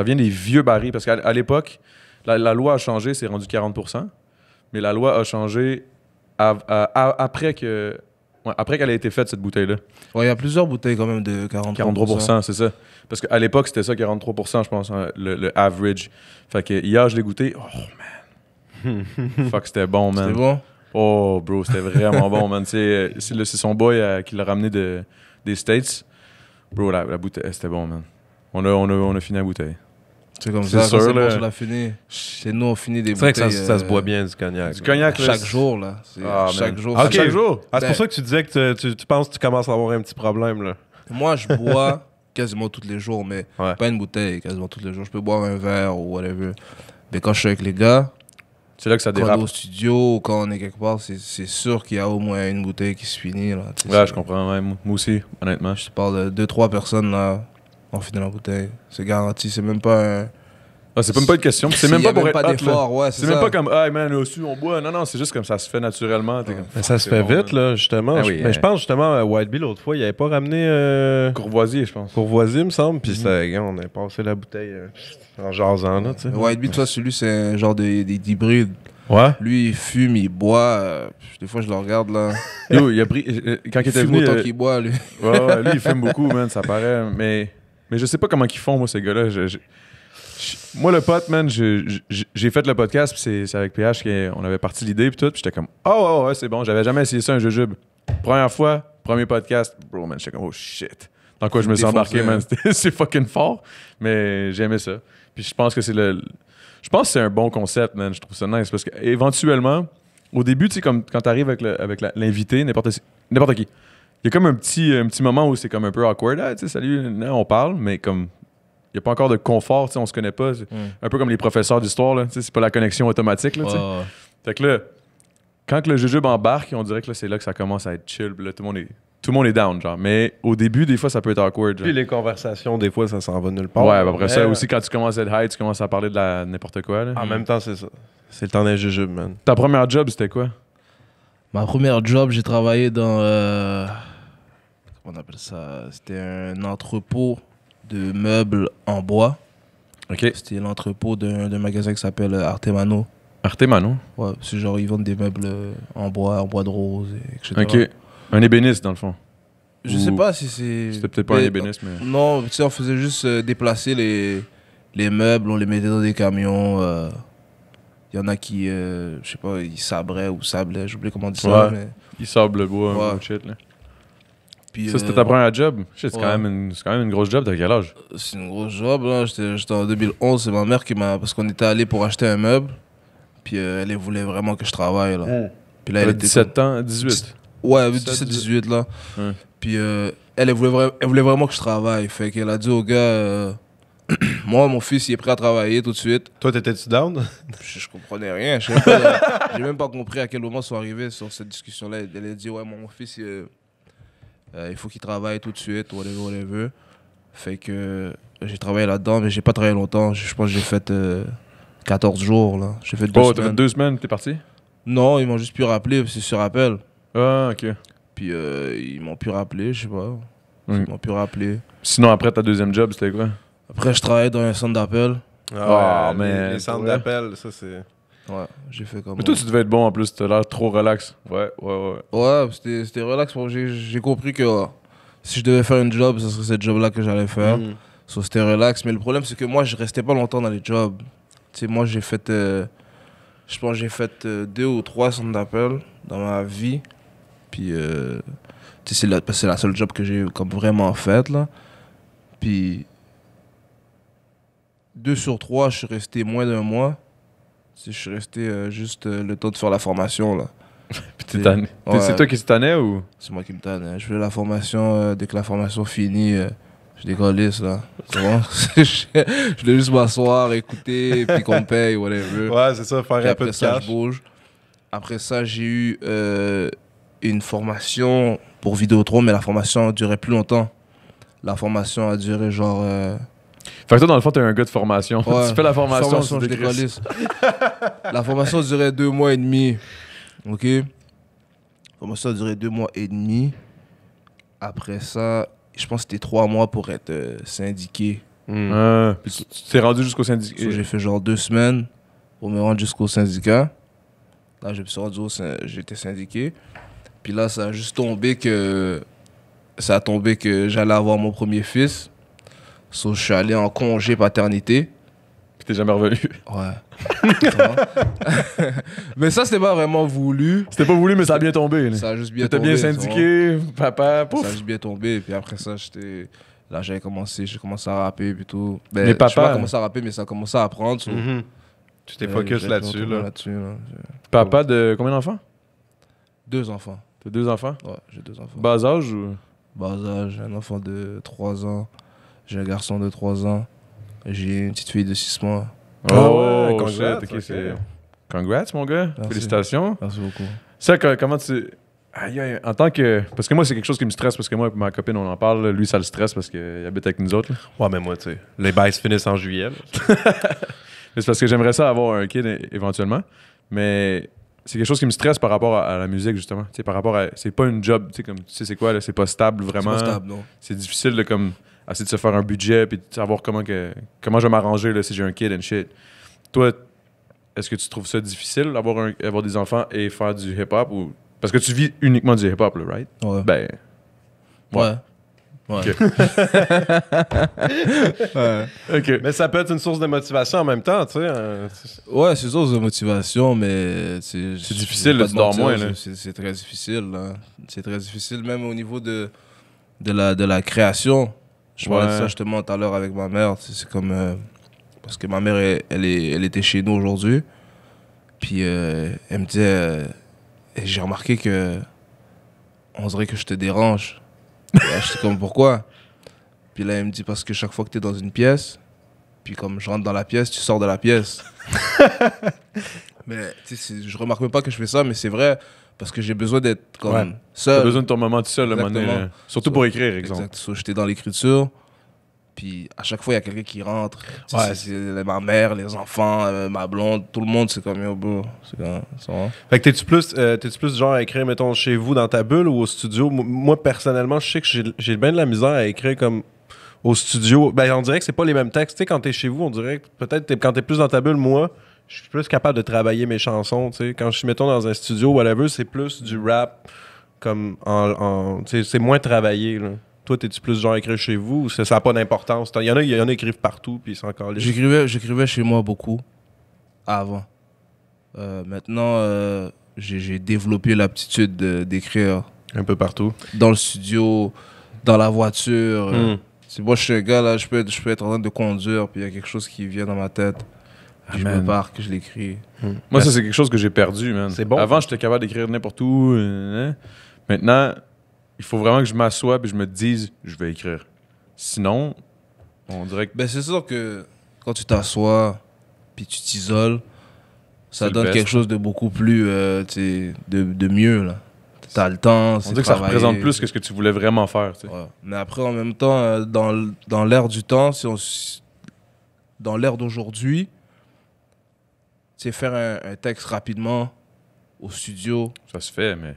vient des vieux barils. Parce qu'à l'époque, la loi a changé, c'est rendu 40%. Mais la loi a changé après qu'elle ait été faite, cette bouteille-là. Ouais, il y a plusieurs bouteilles quand même de 43%. 43%, c'est ça. Parce qu'à l'époque, c'était ça, 43%, je pense, hein, le average. Fait que hier, je l'ai goûté. Oh, man. Fuck, c'était bon, man. C'était bon? Oh, bro, c'était vraiment bon, man. C'est son boy qui l'a ramené des States. Bro, la bouteille, c'était bon, man. On a fini la bouteille. C'est comme C'est ça, sûr, quand c'est là. bon, tu l'as fini. C'est nous, on finit des C'est vrai bouteilles. que ça se boit bien, du cognac. Du là. cognac, là, Chaque jour, là. C'est Ah, chaque man. jour. Ah, Ok. chaque jour? Ah, c'est Ben- pour ça que tu disais que tu penses que tu commences à avoir un petit problème, là. Moi, je bois quasiment tous les jours, mais Ouais. pas une bouteille, quasiment tous les jours. Je peux boire un verre ou whatever. Mais quand je suis avec les gars, C'est là que ça quand on est dérape. au studio ou quand on est quelque part, c'est sûr qu'il y a au moins une bouteille qui se finit. Là. Tu sais, Ouais, c'est- je comprends, ouais, moi aussi, honnêtement. Je te parle de 2-3 personnes, là, on finit la bouteille. C'est garanti, c'est même pas un... Ah, c'est même pas une question. C'est même Il y a pas pour être hot, là. d'effort, ouais, C'est même ça. pas comme, ah, man, au-dessus, on boit. Non, c'est juste comme ça se fait naturellement. T'es comme, Mais ça se fait vite, là, justement. Ah oui, Mais je pense, justement, White Bee, l'autre fois, il avait pas ramené Courvoisier, je pense. Courvoisier, me semble. Puis gars, on a passé la bouteille en jasant, là, tu sais. White Bee, toi, celui, c'est un genre d'hybride. Ouais. Lui, il fume, il boit. Des fois, je le regarde, là. Yo, il a pris. Quand il Il était fume venu. autant qu'il boit, lui. Ouais, lui, il fume beaucoup, man, ça paraît. Mais je sais pas comment ils font, moi, ces gars-là. Moi, le pote, man, j'ai fait le podcast, puis c'est avec PH qu'on avait parti l'idée, puis tout, puis j'étais comme, oh, ouais, c'est bon, j'avais jamais essayé ça, un jujube. Première fois, premier podcast, bro, man, j'étais comme, oh shit. Dans quoi je me suis Défoncé, embarqué, man, hein. c'est fucking fort, mais j'aimais ça. Puis je pense que je pense que c'est un bon concept, man, je trouve ça nice, parce qu'éventuellement, au début, tu sais, comme quand t'arrives avec l'invité, n'importe qui, il y a comme un petit moment où c'est comme un peu awkward, ah, tu sais, salut, là, on parle, mais comme il n'y a pas encore de confort, tu sais, on se connaît pas. C'est un peu comme les professeurs d'histoire, là, tu sais, c'est pas la connexion automatique. Là, tu sais. Fait que là, quand que le jujube embarque, on dirait que là, c'est là que ça commence à être chill. Puis là, tout le monde est down, genre. Mais au début, des fois, ça peut être awkward. Genre. Puis les conversations, des fois, ça s'en va nulle part. Ouais, après ça, Mais, aussi, quand tu commences à être high, tu commences à parler de n'importe quoi. Là. En même temps, c'est ça. C'est le temps d'un jujube, man. Ta première job, c'était quoi? Ma première job, j'ai travaillé dans... comment on appelle ça? C'était un entrepôt de meubles en bois. OK. C'était l'entrepôt d'un magasin qui s'appelle Artemano. Artemano. Ouais, c'est genre, ils vendent des meubles en bois de rose, etc. OK. Un ébéniste, dans le fond. Je Ou- sais pas si c'est... C'était peut-être pas un ébéniste, mais... Non, tu sais, on faisait juste déplacer les meubles, on les mettait dans des camions. Il y en a qui, je sais pas, ils sabraient ou sablaient, j'oublie comment on dit ça. Ouais. Mais... Il sable le bois, Ouais. un gros shit, là. Puis, Ça, c'était ta première job? Shit, c'est ouais. quand même une grosse job. T'as quel âge? C'est une grosse job, là. J'étais en 2011, c'est ma mère qui m'a... Parce qu'on était allé pour acheter un meuble, puis elle voulait vraiment que je travaille, là. Puis là, elle T'avais était 17 ans, 18. Ouais, 17, 17-18 là. Ouais. Puis elle voulait vraiment que je travaille. Fait qu'elle a dit au gars, moi, mon fils, il est prêt à travailler tout de suite. Toi, t'étais-tu down? Je comprenais rien. J'ai même pas compris à quel moment ils sont arrivés sur cette discussion-là. Elle a dit, ouais, mon fils, il faut qu'il travaille tout de suite, whatever. Fait que j'ai travaillé là-dedans, mais j'ai pas travaillé longtemps. Je pense que j'ai fait 14 jours, là. J'ai fait 2 Oh, t'as fait semaines. 2 semaines, t'es parti? Non, ils m'ont juste pu rappeler, c'est sur appel. Ah, OK. Puis ils m'ont pu rappeler, je sais pas. Mm. Ils m'ont pu rappeler. Sinon, après ta deuxième job, c'était quoi? Après, je travaillais dans un centre d'appel. Ah, ouais, mais les centres pour vrai. d'appel, ça, c'est... Ouais, j'ai fait comme... Mais toi, tu devais être bon en plus. T'as l'air trop relax. Ouais. Ouais, c'était relax. J'ai compris que si je devais faire une job, ce serait cette job-là que j'allais faire. Mm. So, c'était relax. Mais le problème, c'est que moi, je restais pas longtemps dans les jobs. Tu sais, moi, j'ai fait... je pense que j'ai fait 2 ou 3 centres d'appel dans ma vie. Puis, tu sais, c'est la seule job que j'ai comme vraiment faite, là. Puis, 2 sur 3, je suis resté moins d'un mois. Je suis resté juste le temps de faire la formation, là. Puis t'es tanné. Ouais. C'est toi qui t'es tanné ou? C'est moi qui me tanne. Hein. Je fais la formation, dès que la formation finit, je décollisse, là. C'est bon? Je voulais juste m'asseoir, écouter, puis qu'on me paye, whatever. Ouais, c'est ça, faire Puis un peu après de ça, cash. je bouge. Après ça, j'ai eu une formation pour Vidéotron, mais la formation a duré plus longtemps. La formation a duré genre... Fait que toi, dans le fond, t'es un gars de formation. ouais, Tu fais la formation, tu je décrisses. décollisse. La formation a duré 2 mois et demi. Ok? La formation a duré 2 mois et demi. Après ça, je pense que c'était 3 mois pour être syndiqué. Mm. Ah, puis tu t'es rendu jusqu'au syndicat. So, j'ai fait genre 2 semaines pour me rendre jusqu'au syndicat. Là, je me suis rendu j'étais syndiqué. Puis là, ça a juste tombé que... Ça a tombé que j'allais avoir mon premier fils. So, je suis allé en congé paternité. Puis t'es jamais revenu. Ouais. Mais ça, c'était pas vraiment voulu. C'était pas voulu, mais ça a bien tombé. là. Ça a juste bien T'étais tombé. bien syndiqué, papa, Ça pouf. a juste bien tombé. Puis après ça, là, j'ai commencé à rapper puis tout. Ben, Mais je sais papa- pas commencé à rapper, mais ça a commencé à apprendre. So, Mhm. Tu t'es j'ai focus fait là-dessus, un tour là. là-dessus, là. Papa de combien d'enfants? 2 enfants. T'as 2 enfants? Ouais, j'ai 2 enfants. Bas âge ou? Bas âge, un enfant de 3 ans. J'ai un garçon de 3 ans. J'ai une petite fille de 6 mois. Oh, ouais, shit, congrats, ok, ok. c'est... Congrats, mon gars. Merci. Félicitations. Merci beaucoup. Ça, comment tu... Aïe, aïe, en tant que... Parce que moi, c'est quelque chose qui me stresse, parce que moi et ma copine, on en parle. Lui, ça le stresse parce qu'il habite avec nous autres. Là. Ouais, mais moi, tu sais, les bails se finissent en juillet. là. Mais c'est parce que j'aimerais ça avoir un kid éventuellement. Mais c'est quelque chose qui me stresse par rapport à la musique, justement. Tu sais, par rapport à... C'est pas une job, tu sais, comme... Tu sais, c'est quoi, là? C'est pas stable, vraiment. C'est pas stable, non. C'est difficile de, comme... essayer de se faire un budget puis de savoir comment je vais m'arranger là, si j'ai un kid and shit. Toi, est-ce que tu trouves ça difficile avoir des enfants et faire du hip-hop ou... Parce que tu vis uniquement du hip-hop, là, right? Ouais. Ben, Ouais. Ouais. Ok. Ouais. OK. Mais ça peut être une source de motivation en même temps, tu sais. Ouais, c'est source de motivation, mais c'est difficile, je vais là, pas tu te dors mentir, moins, là. C'est très difficile, là. C'est très difficile, même au niveau de la création. Je parlais de Ouais. ça justement tout à l'heure avec ma mère. C'est comme... parce que ma mère, elle était chez nous aujourd'hui. Puis elle me disait... j'ai remarqué que... On dirait que je te dérange. Là, j'étais comme, pourquoi? Puis là, elle me dit, parce que chaque fois que tu es dans une pièce, puis comme je rentre dans la pièce, tu sors de la pièce. Mais je remarque même pas que je fais ça, mais c'est vrai, parce que j'ai besoin d'être comme Ouais. T'as seul. besoin de ton moment tout seul, le moment donné, Exactement. là. Surtout pour écrire, exemple. Exact. So, j'étais dans l'écriture, puis à chaque fois, il y a quelqu'un qui rentre. Tu sais, Ouais. c'est ma mère, les enfants, ma blonde, tout le monde, c'est comme yo, bro. C'est comme ça. Va. Fait que t'es-tu plus genre à écrire, mettons, chez vous, dans ta bulle ou au studio? Moi, personnellement, je sais que j'ai bien de la misère à écrire comme au studio. Ben, on dirait que c'est pas les mêmes textes. Tu sais, quand t'es chez vous, on dirait que peut-être quand t'es plus dans ta bulle, moi, je suis plus capable de travailler mes chansons, tu sais. Quand je suis, mettons, dans un studio, whatever, c'est plus du rap, comme tu sais, c'est moins travaillé, là. Toi, t'es-tu plus genre à écrire chez vous ou ça n'a pas d'importance? Il y en a qui écrivent partout, puis ils sont encore libres. J'écrivais chez moi beaucoup avant. Maintenant, j'ai développé l'aptitude d'écrire Un peu partout. dans le studio, dans la voiture. Mm. Moi, je suis un gars, là, je peux être en train de conduire, puis il y a quelque chose qui vient dans ma tête. Puis je me man. barre, que je l'écris. Moi, ça, c'est quelque chose que j'ai perdu, man. C'est bon. Avant, j'étais capable d'écrire n'importe où. Maintenant, il faut vraiment que je m'assoie et je me dise, je vais écrire. Sinon, on dirait que Ben, c'est sûr que quand tu t'assois, puis tu t'isoles, C'est ça le donne best. quelque chose de beaucoup plus, tu sais, de mieux, là. T'as le temps, on c'est dirait que ça travailler. représente plus que ce que tu voulais vraiment faire. Tu sais. Ouais. Mais après, en même temps, dans l'air du temps, dans l'air d'aujourd'hui, c'est faire un texte rapidement au studio. Ça se fait, mais.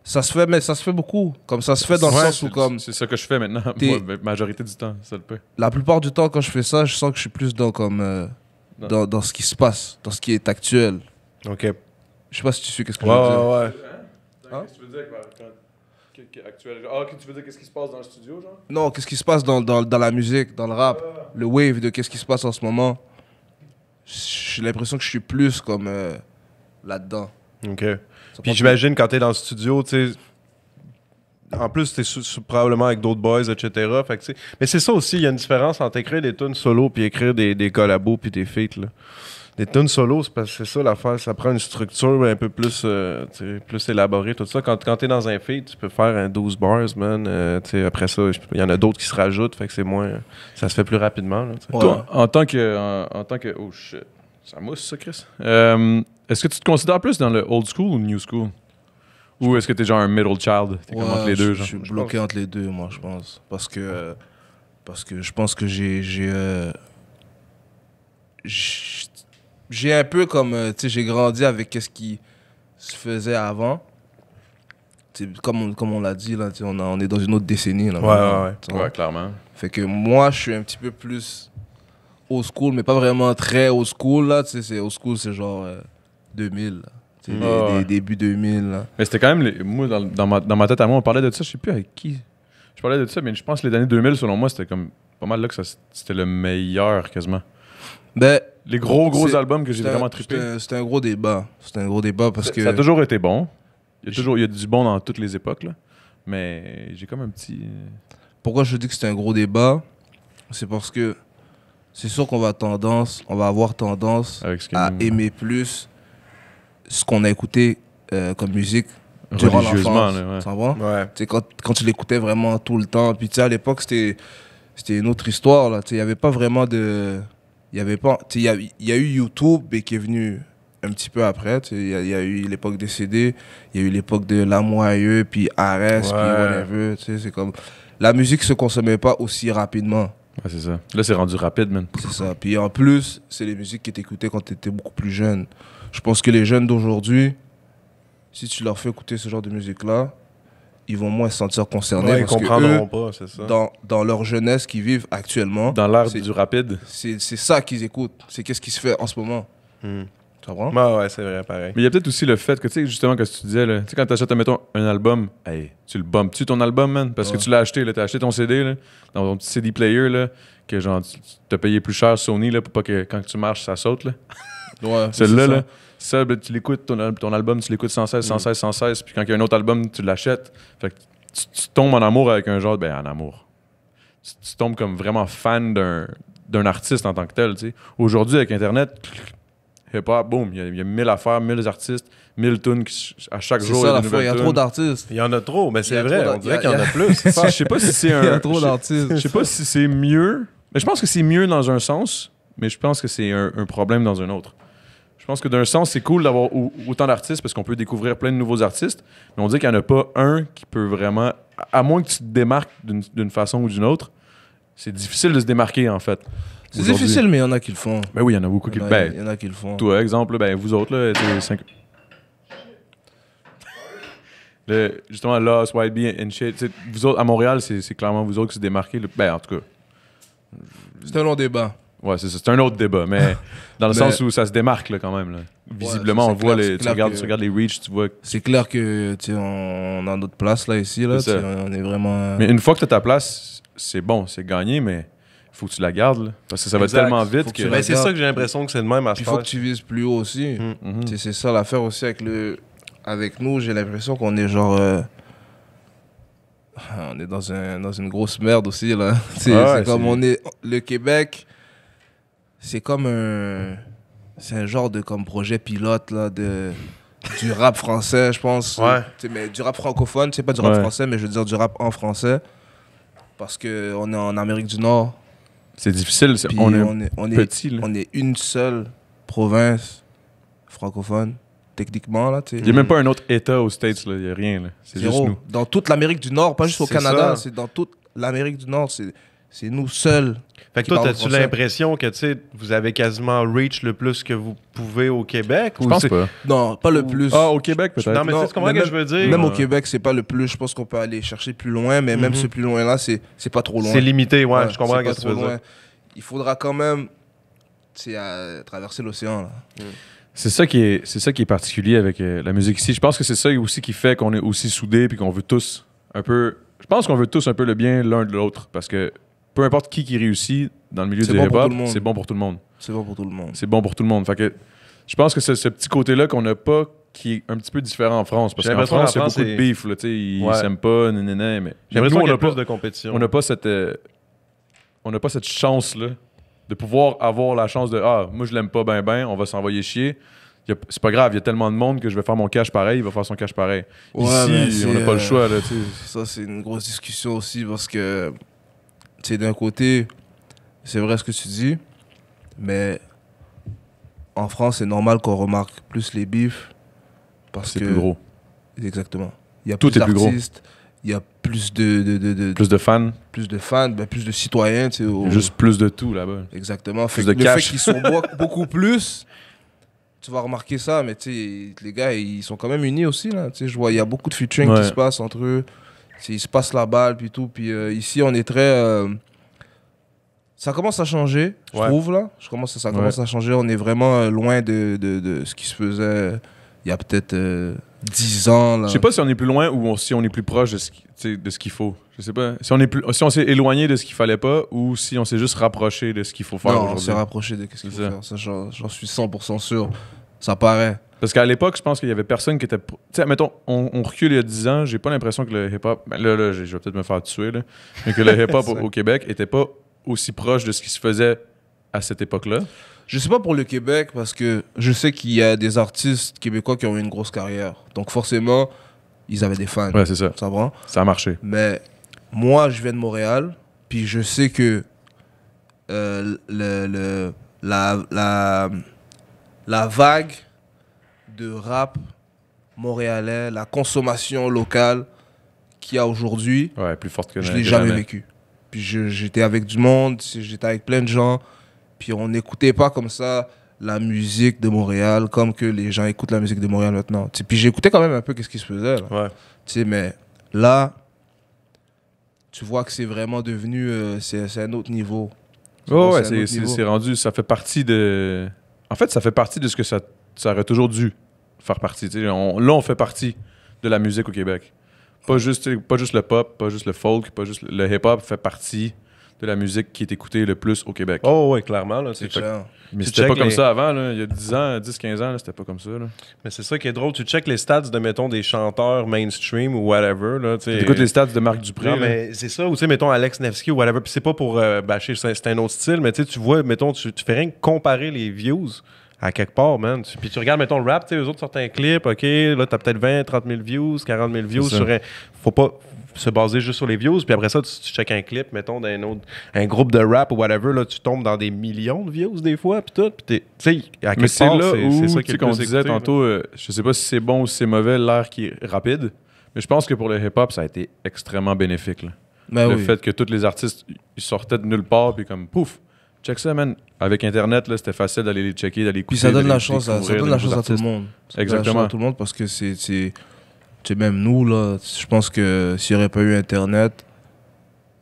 Ça se fait, mais ça se fait beaucoup. Comme ça se fait dans le Ouais, sens où, comme, C'est ça que je fais maintenant. T'es- Moi, la majorité du temps, ça le peut. la plupart du temps, quand je fais ça, je sens que je suis plus dans, comme, Non. dans ce qui se passe, dans ce qui est actuel. OK. Je sais pas si tu sais qu'est-ce que Ouais, je veux dire. ouais, ouais. Hein? Qu'est-ce que tu veux dire actuel? Ah, ok, tu veux dire qu'est-ce qui se passe dans le studio, genre? Non, qu'est-ce qui se passe dans la musique, dans le rap, le wave de qu'est-ce qui se passe en ce moment. J'ai l'impression que je suis plus comme là-dedans. OK. Ça Puis prend- j'imagine quand t'es dans le studio, tu sais. En plus, t'es probablement avec d'autres boys, etc. Fait que, tu sais, mais c'est ça aussi, il y a une différence entre écrire des tunes solo puis écrire des collabos puis des feats. Là. Des tunes solo, c'est parce que c'est ça l'affaire, ça prend une structure un peu plus, tu sais, plus élaborée, tout ça. Quand t'es dans un feat, tu peux faire un 12 bars, man. Tu sais, après ça, il y en a d'autres qui se rajoutent, fait que c'est moins. Ça se fait plus rapidement. Là, tu sais. Ouais. Toi, en tant que. Oh shit. Ça mousse, ça, Chris. Est-ce que tu te considères plus dans le old school ou le new school? Ou est-ce que t'es genre un middle child? T'es comme entre les deux, je genre? suis bloqué entre les deux, moi, je pense. Parce que je pense que j'ai un peu comme, tu sais, j'ai grandi avec ce qui se faisait avant. Tu sais, comme on l'a dit, là, tu sais, on est dans une autre décennie. Là, Ouais, maintenant, ouais, ouais. tu vois. Ouais, clairement. Fait que moi, je suis un petit peu plus old school, mais pas vraiment très old school, là. Tu sais, c'est old school, c'est genre 2000, là. Tu sais, Ouais. des débuts 2000, là. Mais c'était quand même. Moi, dans ma tête à moi, on parlait de ça. Je sais plus avec qui. Je parlais de ça, mais je pense que les années 2000, selon moi, c'était comme pas mal là que c'était le meilleur, quasiment. Ben, Les gros c'est- albums que j'ai c'est un- vraiment trippé. C'était un gros débat. C'était un gros débat parce que... Ça a toujours été bon. Il y a du bon dans toutes les époques, là. Mais j'ai comme un petit. Pourquoi je dis que c'est un gros débat? C'est parce que c'est sûr qu'on va avoir tendance Avec ce que à aimer plus ce qu'on a écouté comme musique durant religieusement, l'enfance. là, ouais. Tu comprends? Ouais. Tu sais, quand tu l'écoutais vraiment tout le temps. Puis tu sais, à l'époque, c'était une autre histoire. Là. Tu sais, il n'y avait pas vraiment de... Il y avait pas... Tu sais, il y a eu YouTube mais qui est venu un petit peu après. Tu sais, il y a eu l'époque des CD, il y a eu l'époque de Lamoyeux, puis Ares, puis whatever. Tu sais, c'est comme... La musique se consommait pas aussi rapidement. Ouais, c'est ça. Là, c'est rendu rapide, man. C'est ça. Puis en plus, c'est les musiques que tu écoutais quand tu étais beaucoup plus jeune. Je pense que les jeunes d'aujourd'hui, si tu leur fais écouter ce genre de musique-là, ils vont moins se sentir concernés. Ouais, ils parce que comprendront eux, pas, c'est ça. dans leur jeunesse qu'ils vivent actuellement, Dans l'ère c'est- du rapide. c'est ça qu'ils écoutent. C'est qu'est-ce qui se fait en ce moment. Hmm. Tu comprends? Ouais, c'est vrai, pareil. Mais il y a peut-être aussi le fait que, tu sais, justement, que tu disais, là, tu sais, quand t'achètes, mettons, un album, hey, tu le bumpes-tu ton album, man? Parce que Ouais. tu l'as acheté, là, t'as acheté ton CD, là, dans ton petit CD player, là, que genre, tu t'as payé plus cher Sony, là, pour pas que quand tu marches, ça saute, là. Ouais, Celle-là, c'est là, ça. ça, ben, tu l'écoutes, ton album, tu l'écoutes sans cesse, puis quand il y a un autre album, tu l'achètes. Fait que tu tombes en amour avec un genre, ben, en amour. Tu tombes comme vraiment fan d'un artiste en tant que tel, tu sais. Aujourd'hui, avec Internet, hip-hop, boum, il y a 1000 affaires, 1000 artistes, 1000 tunes à chaque C'est jour. ça il y a la des fois. Il y a nouvelles trop tunes. d'artistes. Il y en a trop, mais Il y c'est a vrai, trop on dirait il qu'il y y a- en a plus. Je sais pas si c'est un. Il y a trop d'artistes. Je sais pas si c'est mieux. Mais je pense que c'est mieux dans un sens, mais je pense que c'est un problème dans un autre. Je pense que d'un sens, c'est cool d'avoir autant d'artistes parce qu'on peut découvrir plein de nouveaux artistes, mais on dit qu'il n'y en a pas un qui peut vraiment, à moins que tu te démarques d'une façon ou d'une autre, c'est difficile de se démarquer en fait. C'est Aujourd'hui. difficile, mais il y en a qui le font. Ben oui, il y en a beaucoup qui le font. Il y en a qui le font. Toi, exemple, là, ben, vous autres, là, justement, Lost, White Bee and shit, vous autres, à Montréal, c'est clairement vous autres qui se démarquez. Ben, en tout cas. C'est un long débat. Ouais, c'est ça. C'est un autre débat, mais dans le sens où ça se démarque, là, quand même. Là. Visiblement, c'est on voit clair, tu regardes les reach, tu vois. C'est clair que, tu sais, on a notre place, là, ici, là. C'est ça. On est vraiment... Mais une fois que tu as ta place, c'est bon, c'est gagné, mais il faut que tu la gardes, là, parce que ça va Exact. tellement vite Faut que que... tu Ben, la c'est gardes. ça que j'ai l'impression que c'est le même à ce Il faut que tu vises plus haut aussi. Tu sais, c'est ça l'affaire aussi avec nous. J'ai l'impression qu'on est genre... on est dans une grosse merde aussi, là. C'est comme on est... Le Québec, c'est comme un... C'est un genre de comme projet pilote, là, du rap français, je pense. Ouais. Tu sais, mais du rap francophone, c'est pas du rap Ouais. français, mais je veux dire du rap en français. Parce qu'on est en Amérique du Nord. C'est difficile, Puis on on est est petit, là. on est une seule province francophone, techniquement, là, tu sais. Il n'y a même pas un autre État aux States, là. Il n'y a rien, là. C'est juste Zéro. nous. Dans toute l'Amérique du Nord, pas juste au C'est Canada, ça. c'est dans toute l'Amérique du Nord, c'est nous seuls. Fait que qui toi, parlent as-tu français. l'impression que, tu sais, vous avez quasiment reach le plus que vous pouvez au Québec? Je ou pense c'est- pas. Non, pas le plus. Ah, au Québec, peut-être. Non, mais tu sais, tu comprends mais ce que je veux dire? Même au Ouais. Québec, c'est pas le plus. Je pense qu'on peut aller chercher plus loin, mais même ce plus loin-là, c'est pas trop loin. C'est limité, ouais, je comprends c'est ce pas que tu trop veux loin. dire. Il faudra quand même, tu sais, traverser l'océan, là. C'est ça qui est particulier avec la musique ici. Je pense que c'est ça aussi qui fait qu'on est aussi soudés puis qu'on veut tous un peu... Je pense qu'on veut tous un peu le bien l'un de l'autre parce que peu importe qui réussit dans le milieu C'est du bon pour hip-hop, tout le monde. c'est bon pour tout le monde. C'est bon pour tout le monde. C'est bon pour tout le monde. Fait que je pense que c'est ce petit côté-là qu'on n'a pas qui est un petit peu différent en France. Parce J'ai qu'en l'impression France, il y a qu'en beaucoup France, de beef. Là, tu sais, ils Ouais. s'aiment pas, nanana, mais J'ai l'impression nous, qu'il y a on plus n'a de compétition. on n'a pas cette... on n'a pas cette chance-là de pouvoir avoir la chance de « Ah, moi, je l'aime pas ben, on va s'envoyer chier. » C'est pas grave, il y a tellement de monde que je vais faire mon cash pareil, il va faire son cash pareil. Ouais, mais Ici, c'est, on n'a pas le choix. Là, tu sais. Ça, c'est une grosse discussion aussi parce que, tu sais, d'un côté, c'est vrai ce que tu dis, mais en France, c'est normal qu'on remarque plus les bifs parce C'est que... plus gros. Exactement. Il y a Tout plus est plus gros. d'artistes, il y a plus de Plus de fans, plus de fans, ben, plus de citoyens, tu sais. il y a juste plus de tout là-bas. Exactement. plus Fait de que le cash. fait qu'ils sont beaucoup plus, tu vas remarquer ça, mais tu sais, les gars, ils sont quand même unis aussi, là. Tu sais, je vois, il y a beaucoup de featuring Ouais. qui se passe entre eux. Tu sais, ils se passent la balle, puis tout. Puis ici, on est très... ça commence à changer, je Ouais. trouve, là. Ça commence à changer. On est vraiment loin de ce qui se faisait il y a peut-être 10 ans, là. Je sais pas si on est plus loin ou si on est plus proche de ce qu'il faut. Je sais pas. Si on s'est éloigné de ce qu'il fallait pas ou si on s'est juste rapproché de ce qu'il faut faire Non, on aujourd'hui. s'est rapproché de ce qu'il faut C'est ça. faire. Ça, j'en suis 100% sûr. Ça paraît. Parce qu'à l'époque, je pense qu'il y avait personne qui était... Tu sais, mettons, on recule il y a 10 ans, j'ai pas l'impression que le hip-hop... Ben là, je vais peut-être me faire tuer, là. Mais que le hip-hop au Québec était pas aussi proche de ce qui se faisait à cette époque-là. Je sais pas pour le Québec, parce que je sais qu'il y a des artistes québécois qui ont eu une grosse carrière. Donc forcément, ils avaient des fans. Ouais, c'est ça. Ça va? Ça a marché. Mais moi, je viens de Montréal, puis je sais que la vague de rap montréalais, la consommation locale qu'il y a aujourd'hui, Ouais, plus forte que je l'ai jamais vécu. Puis j'étais avec du monde, j'étais avec plein de gens, puis on n'écoutait pas comme ça la musique de Montréal, comme que les gens écoutent la musique de Montréal maintenant. Tu sais, puis j'écoutais quand même un peu qu'est-ce qui se faisait, là. Ouais. Tu sais, mais là, tu vois que c'est vraiment devenu, c'est un autre niveau. Oh, ouais, C'est un autre niveau. c'est rendu... Ça fait partie de... En fait, ça fait partie de ce que ça aurait toujours dû faire partie. Tu sais, là, on fait partie de la musique au Québec. Pas juste le pop, pas juste le folk, pas juste le hip-hop fait partie de la musique qui est écoutée le plus au Québec. Oh, ouais, clairement. Là, C'est fait- clair. Mais tu c'était pas check comme les- ça avant, là. Il y a 10 ans, 10-15 ans, là, c'était pas comme ça. Là. Mais c'est ça qui est drôle. Tu check les stats de, mettons, des chanteurs mainstream ou whatever. Là, tu sais. T'écoutes les stats de Marc Dupré. Non, là. mais c'est ça. Ou tu sais, mettons Alex Nevsky ou whatever. Puis c'est pas pour bâcher, c'est un autre style. Mais tu sais, tu vois, mettons, tu fais rien que comparer les views à quelque part, man. Puis tu regardes, mettons, le rap, tu sais, eux autres sortent un clip, OK, là, t'as peut-être 20, 30 000 views, 40 000 views C'est ça. sur un... Faut pas se baser juste sur les views, puis après ça, tu checkes un clip, mettons, un groupe de rap ou whatever, là, tu tombes dans des millions de views des fois, puis tout. Puis tu sais, à Mais quelque c'est part, là où, c'est ça tu qui est sais, le comme on plus disait écouté, tantôt, je sais pas si c'est bon ou si c'est mauvais, l'air qui est rapide, mais je pense que pour le hip-hop, ça a été extrêmement bénéfique. Là. Ben Le oui. fait que tous les artistes, ils sortaient de nulle part, puis comme, pouf, check ça, man. Avec Internet, là, c'était facile d'aller les checker, d'aller écouter. Puis ça donne d'aller la chance, ça découvrir donne de la nouveaux chance à tout le artistes. monde. Ça donne la Exactement. chance à tout le monde parce que c'est même nous, là, je pense que s'il n'y aurait pas eu Internet,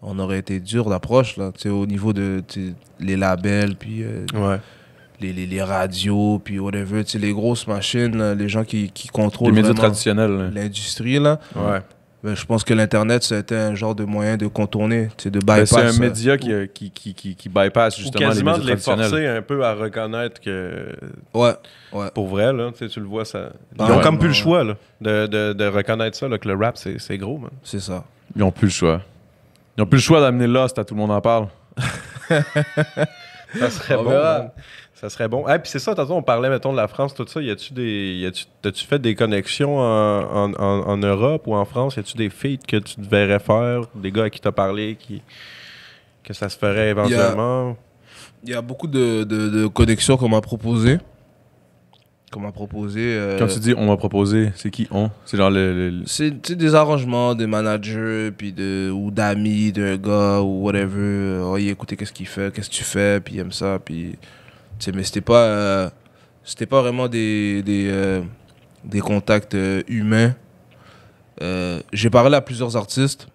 on aurait été dur d'approche, là, tu sais, au niveau de les labels, puis Ouais. les radios, puis whatever, tu sais, les grosses machines, là, les gens qui Les contrôlent médias vraiment traditionnels. là. l'industrie, là. Ouais. Ben, je pense que l'Internet, ça a été un genre de moyen de contourner, tu sais, de Ben, bypass. c'est un média qui bypass Ou justement les quasiment médias de les traditionnels. forcer un peu à reconnaître que, Ouais. pour vrai, là, tu sais, tu le vois, ça... Ils Ah ont ouais, comme plus le ouais. choix, là, de reconnaître ça, là, que le rap, c'est gros, man. C'est ça. Ils n'ont plus le choix. Ils n'ont plus le choix d'amener Lost à tout le monde en parle. Ça serait On bon, verra. man. Ça serait bon. Ah, puis c'est ça, tantôt, on parlait, mettons, de la France, tout ça. T'as-tu fait des connexions en Europe ou en France? Y a-tu des feats que tu te verrais faire? Des gars à qui t'as parlé, que ça se ferait éventuellement? Il y a beaucoup de connexions qu'on m'a proposées. Quand tu dis on m'a proposé, c'est qui on? C'est genre C'est tu sais, des arrangements de managers puis ou d'amis d'un gars ou whatever. Oh, écoutez, qu'est-ce qu'il fait, qu'est-ce que tu fais, puis il aime ça. Puis, tu sais, mais c'était pas vraiment des contacts humains. J'ai parlé à plusieurs artistes,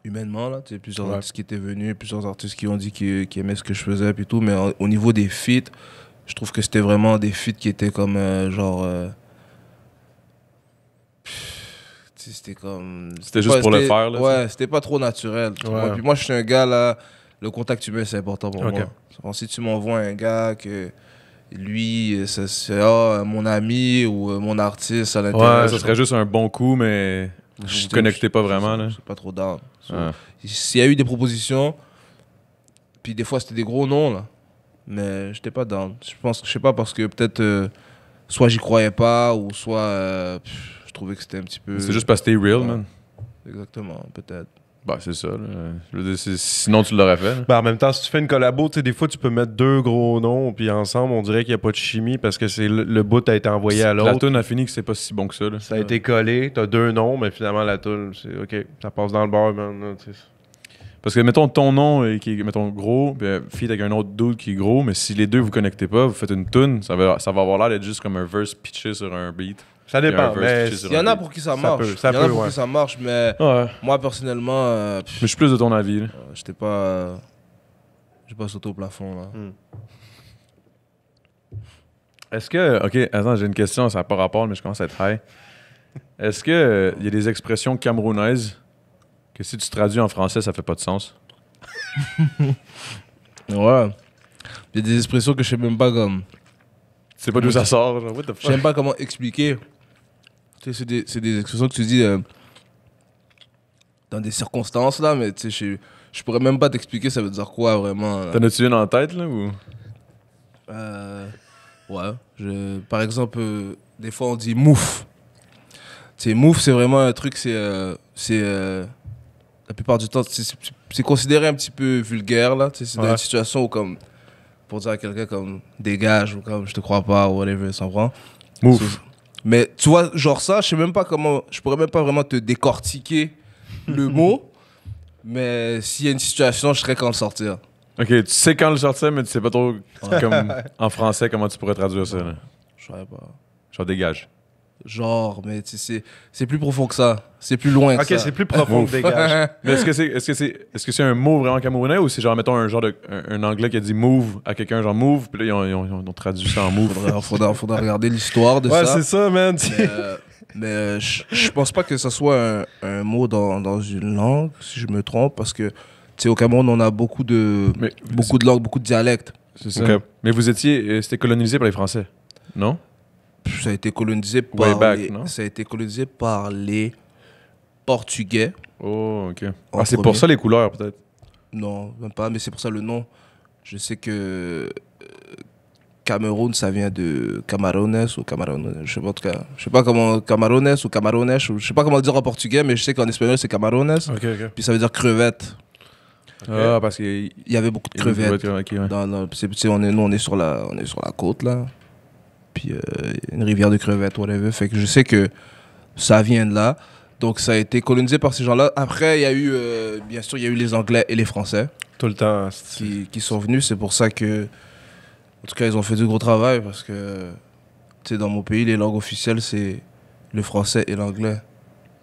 humainement, là, tu sais, plusieurs artistes qui étaient venus, plusieurs artistes qui ont dit qu'ils aimaient ce que je faisais, puis tout. Mais au niveau des feats, je trouve que c'était vraiment des feats qui étaient comme c'était comme... C'était juste pour le faire, là, Ouais, c'était pas trop naturel. tu vois. Ouais. Puis moi, je suis un gars, là, le contact humain, c'est important pour Ok. moi. Donc, si tu m'envoies un gars que lui, c'est mon ami ou mon artiste à l'intérieur, Ouais, ça serait juste un bon coup, mais vous je vous connectez pas vraiment. je Là. suis pas trop down. So, Ouais. S'il y a eu des propositions, puis des fois, c'était des gros noms, là. Mais j'étais pas down. Je sais pas, parce que peut-être soit j'y croyais pas, ou soit je trouvais que c'était un petit peu... C'est juste parce que t'es real, Ouais. man. Exactement, peut-être. Bah, c'est ça. Là. Je veux dire, sinon, tu l'aurais fait. là. Ben, en même temps, si tu fais une collabo, tu sais, des fois, tu peux mettre deux gros noms, puis ensemble, on dirait qu'il n'y a pas de chimie parce que c'est le bout a été envoyé à La l'autre. tune a fini que c'est pas si bon que ça. Là. Ça a été collé, t'as deux noms, mais finalement, la tune, c'est OK, ça passe dans le bar, man. Là, tu sais. Parce que, mettons, ton nom qui est, mettons, gros, puis feat avec un autre dude qui est gros, mais si les deux vous connectez pas, vous faites une tune, ça va avoir l'air d'être juste comme un verse pitché sur un beat. Ça Il y a un dépend, verse mais pitché sur Il y en un a beat. pour qui ça Ça marche. peut, ça Il y en a peut, pour ouais. qui ça marche, mais Ouais. moi, personnellement, Mais je suis plus de ton avis. Là. j'étais pas... j'ai pas sauté au plafond, là. Est-ce que. Ok, attends, j'ai une question, ça n'a pas rapport, mais je commence à être high. Est-ce que il y a des expressions camerounaises que si tu traduis en français, ça fait pas de sens? Ouais. Il y a des expressions que je sais même pas comme... Tu sais pas d'où ça sort, genre, what the Je fuck? sais même pas comment expliquer. Tu sais, c'est des expressions que tu dis dans des circonstances, là, mais tu sais, je pourrais même pas t'expliquer ça veut dire quoi, vraiment. là. T'en as-tu une en tête, là, ou? Ouais. Par exemple, des fois, on dit mouf. Tu sais, mouf, c'est vraiment un truc, la plupart du temps, c'est considéré un petit peu vulgaire, là. Tu sais, c'est dans une situation où, comme, pour dire à quelqu'un, comme, dégage, ou comme, je te crois pas, ou whatever, ça prend. Mouf. Mais tu vois, genre ça, je sais même pas comment, je pourrais même pas vraiment te décortiquer le mot, mais s'il y a une situation, je serais quand le sortir. Ok, tu sais quand le sortir, mais tu sais pas trop, comme en français, comment tu pourrais traduire ça, là. Je saurais pas. Genre, dégage. Genre, mais tu sais, c'est plus profond que ça. C'est plus loin que OK, ça. c'est plus profond que dégage. Mais est-ce que c'est un mot vraiment camerounais ou c'est genre, mettons, un anglais qui a dit move à quelqu'un, genre move, puis là, ils ont traduit ça en move? Faudra regarder l'histoire de Ouais, ça. c'est ça, man. Mais je pense pas que ce soit un mot dans une langue, si je me trompe, parce que, tu sais, au Cameroun, on a beaucoup de langues, beaucoup de dialectes. C'est ça. Ok. Mais c'était colonisé par les Français, non? Ça a été colonisé Way par back, non? ça a été colonisé par les Portugais. Oh, ok. En C'est pour premier. ça les couleurs, peut-être. Non, même pas, mais c'est pour ça le nom. Je sais que Cameroun, ça vient de Camarones ou Camarones. Je sais pas en tout cas. Je sais pas comment Camarones ou Camarones. Je sais pas comment le dire en portugais, mais je sais qu'en espagnol c'est Camarones. Ok. Puis ça veut dire crevette. Ah, parce qu'il Il y avait beaucoup de crevettes. Ok, ouais. Nous on est sur la côte là. Puis une rivière de crevettes, whatever. Fait que je sais que ça vient de là. Donc ça a été colonisé par ces gens-là. Après, il y a eu, bien sûr, il y a eu les Anglais et les Français Tout le temps. qui sont venus. C'est pour ça que, en tout cas, ils ont fait du gros travail parce que, tu sais, dans mon pays, les langues officielles, c'est le français et l'anglais.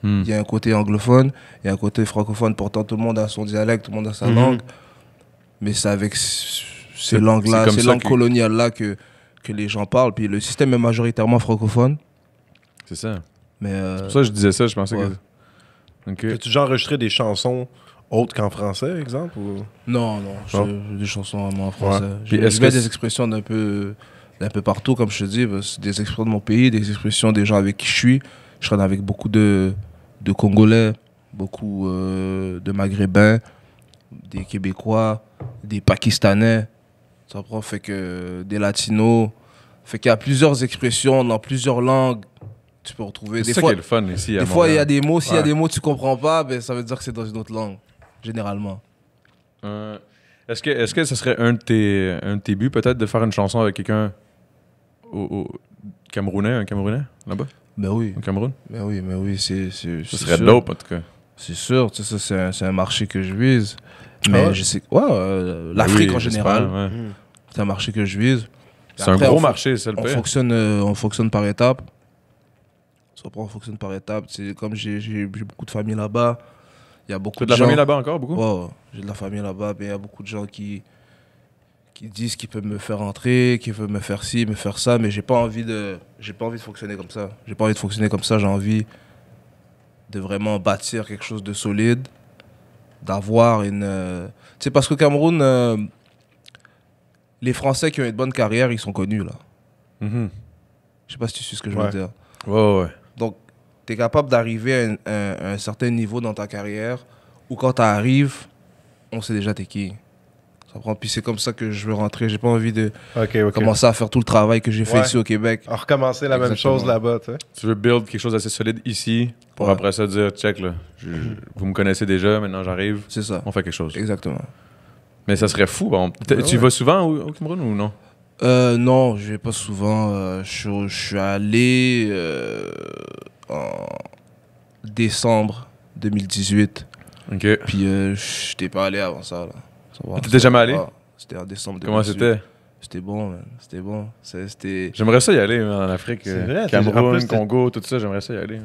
Il y a un côté anglophone, il y a un côté francophone. Pourtant, tout le monde a son dialecte, tout le monde a sa langue. Mais c'est avec ces langues-là, c'est comme ces ça langues que- coloniales-là que les gens parlent. Puis le système est majoritairement francophone. C'est ça. Mais C'est pour ça que je disais ça, je pensais ouais. que. Ok. As-tu déjà enregistré des chansons autres qu'en français, exemple ou... non, Non. j'ai des chansons vraiment en français. Puis J'ai est-ce mets que des c'est- expressions d'un peu partout, comme je te dis. C'est des expressions de mon pays, des expressions des gens avec qui je suis. Je traîne avec beaucoup de Congolais, beaucoup de Maghrébins, des Québécois, des Pakistanais. Ça prend, fait que des Latinos. Fait qu'il y a plusieurs expressions dans plusieurs langues. Tu peux retrouver. C'est Des ça fois, qui est le fun ici. des fois, il y a des mots, s'il y a Ouais. des mots que tu comprends pas, ben, ça veut dire que c'est dans une autre langue, généralement. Est-ce que ce serait un de tes buts, peut-être, de faire une chanson avec quelqu'un au Camerounais, un Camerounais, là-bas, Ben oui, au Cameroun? mais oui, c'est Ce serait sûr. dope, en tout cas. C'est sûr, tu sais, ça, c'est un marché que je vise. Mais ouais? je sais, l'Afrique Oui, en général, j'espère, ouais. c'est un marché que je vise. C'est un Après, gros on marché, c'est le On pire. fonctionne par étapes. On fonctionne par étapes. C'est comme j'ai beaucoup de familles là-bas. Il y a beaucoup Tu as de de la gens. famille là-bas encore, beaucoup? Ouais, j'ai de la famille là-bas, mais il y a beaucoup de gens qui disent qu'ils peuvent me faire entrer, qu'ils peuvent me faire ci, me faire ça, mais j'ai pas envie de fonctionner comme ça. J'ai pas envie de fonctionner comme ça, j'ai envie de vraiment bâtir quelque chose de solide, d'avoir une... Tu sais, parce qu'au Cameroun, les Français qui ont une bonne carrière, ils sont connus, là. Mhm. Je sais pas si tu sais ce que je veux Ouais. dire. Ouais. Donc, tu es capable d'arriver à un certain niveau dans ta carrière où quand tu arrives, on sait déjà t'es qui. Ça prend. Puis c'est comme ça que je veux rentrer. J'ai pas envie de Ok. commencer à faire tout le travail que j'ai fait Ouais. ici au Québec. À recommencer la même Exactement. chose là-bas, tu sais. Tu veux build quelque chose d'assez solide ici, pour Ouais. après ça dire, check, là, vous me connaissez déjà, maintenant j'arrive, C'est ça. on fait quelque chose. Exactement. Mais ça serait fou. Bon. Tu vas souvent au Cameroun ou non? Non, je vais pas souvent. Je suis allé en décembre 2018. Ok. Puis je t'ai pas allé avant ça. Là. Ça va, T'étais jamais allé? ouais, c'était en décembre 2018. Comment c'était? C'était bon, man. C'était bon. C'était... J'aimerais ça y aller en Afrique. C'est vrai, en Cameroun, plus, Congo, tout ça, j'aimerais ça y aller.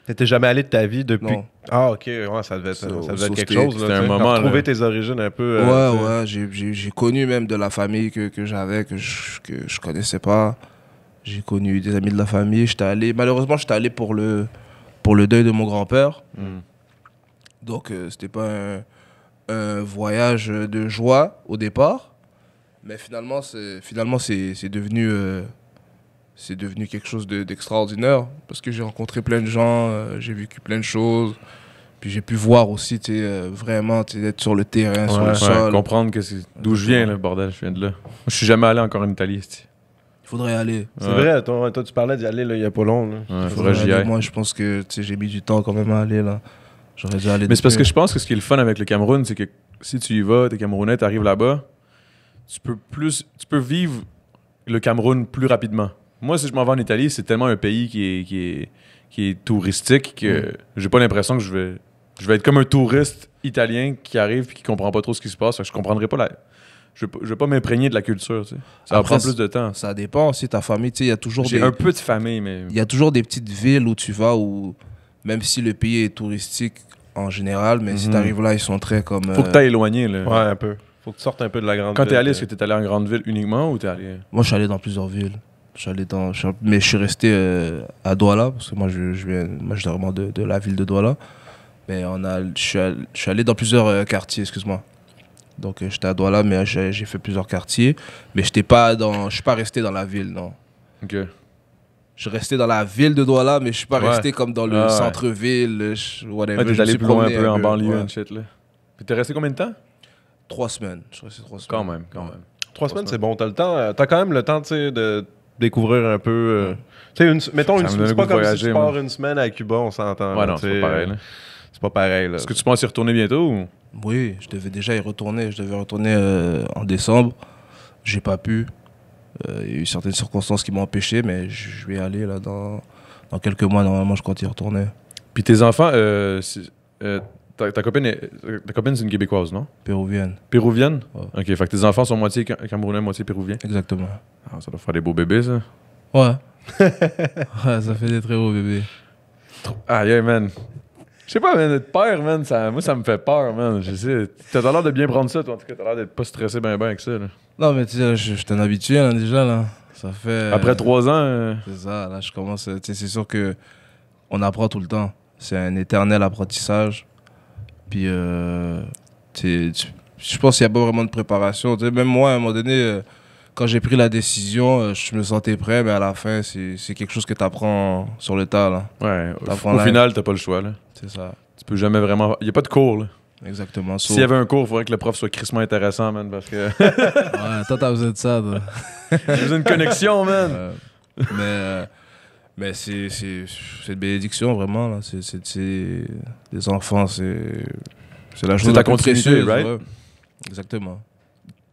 T'étais jamais allé de ta vie depuis. Non. Ah, ok, ouais, ça devait être, Ça, ça devait ça, être quelque c'était- chose. c'était Là, un tu sais. moment, Retrouver là. tes origines un peu. tu sais. Ouais, j'ai connu même de la famille que j'avais, que je connaissais pas. J'ai connu des amis de la famille. Malheureusement, j'étais allé pour le deuil de mon grand-père. Mm. Donc, c'était pas un voyage de joie au départ. Mais finalement, c'est devenu, c'est devenu quelque chose d'extraordinaire. Parce que j'ai rencontré plein de gens, j'ai vécu plein de choses. Puis j'ai pu voir aussi, vraiment, être sur le terrain, sur le Ouais, sol. comprendre que c'est d'où je viens, là, bordel, je viens de là. Moi, je suis jamais allé encore en Italie. c'ti. Il faudrait aller. C'est Ouais. vrai, toi, tu parlais d'y aller là, il y a pas long. Là. Ouais, Il faudrait que j'y aller. aille. Moi, je pense que j'ai mis du temps quand même à aller là. J'aurais dû aller. Mais c'est parce que depuis- je pense que ce qui est le fun avec le Cameroun, c'est que si tu y vas, t'es Camerounais, t'arrives là-bas, tu peux vivre le Cameroun plus rapidement. Moi, si je m'en vais en Italie, c'est tellement un pays qui est touristique que j'ai pas l'impression que je vais être comme un touriste italien qui arrive et qui comprend pas trop ce qui se passe. Fait que je comprendrai pas je vais pas m'imprégner de la culture. Tu sais. Ça va Après, prendre plus de temps. Ça dépend aussi ta famille. Tu sais, il y a toujours J'ai un peu de famille, mais il y a toujours des petites villes où tu vas où même si le pays est touristique en général, mais si Mhm. tu arrives là, ils sont très comme. faut que t'ailles éloigné. Là. Ouais, un peu. Faut que tu sortes un peu de la grande Quand t'es ville, allé, est-ce que t'es allé en grande ville uniquement ou t'es allé... Moi, je suis allé dans plusieurs villes. Mais je suis resté à Douala parce que moi, je viens vraiment de la ville de Douala. Mais je suis allé dans plusieurs quartiers, excuse-moi. Donc, j'étais à Douala, mais j'ai fait plusieurs quartiers. Mais je suis pas resté dans la ville, non. Ok. Je suis resté dans la ville de Douala, mais je suis pas Ouais. resté comme dans le Ah ouais. centre-ville, whatever. Ouais, t'es Je me allé suis plus loin un promené peu en banlieue, ouais. and shit, là. Puis t'es resté combien de temps? 3 semaines. Je suis resté 3 semaines. Quand même. 3 semaines, c'est bon. T'as le temps. T'as quand même le temps, tu sais, de découvrir un peu. Tu sais, mettons, Ça me donne le c'est goût pas de comme voyager, si tu moi. pars une semaine à Cuba, on s'entend. Ouais, là, non, c'est pas pareil. Là. C'est pas pareil, là. Est-ce que tu penses y retourner bientôt ou? Oui, je devais déjà y retourner. Je devais retourner en décembre. J'ai pas pu. Il y a eu certaines circonstances qui m'ont empêché, mais je vais y aller là dans quelques mois. Normalement, je compte y retourner. Puis tes enfants, ta copine, c'est une Québécoise, non? Péruvienne. Péruvienne? Ouais. Ok, fait que tes enfants sont moitié camerounais, moitié péruviens. Exactement. Ah, ça doit faire des beaux bébés, ça. Ouais. Ouais, ça fait des très beaux bébés. Ah, yeah, man. Je sais pas, man, être père, man, moi, ça me fait peur, man. Je sais. T'as l'air de bien prendre ça, toi. En tout cas, t'as l'air d'être pas stressé ben avec ça, là. Non, mais tu sais, je suis un habitué là, déjà. Là. Ça fait. Après 3 ans, C'est ça, là, je commence. Tu sais, c'est sûr que on apprend tout le temps. C'est un éternel apprentissage. Puis, je pense qu'il n'y a pas vraiment de préparation. Tu sais, même moi, à un moment donné, quand j'ai pris la décision, je me sentais prêt, mais à la fin, c'est quelque chose que tu apprends sur le tas. Là. ouais, T'apprends au live. final, t'as pas le choix, là. C'est ça, Tu peux jamais vraiment. Il y a pas de cours, là. exactement. S'il y avait un cours, il faudrait que le prof soit crissement intéressant, man, parce que. Ouais, toi, t'as besoin de ça. Toi. J'ai besoin d'une connexion, man. Mais c'est une bénédiction, vraiment. Là. Les enfants, c'est la chose ta la plus continuité, précieuse, right? ouais. Exactement.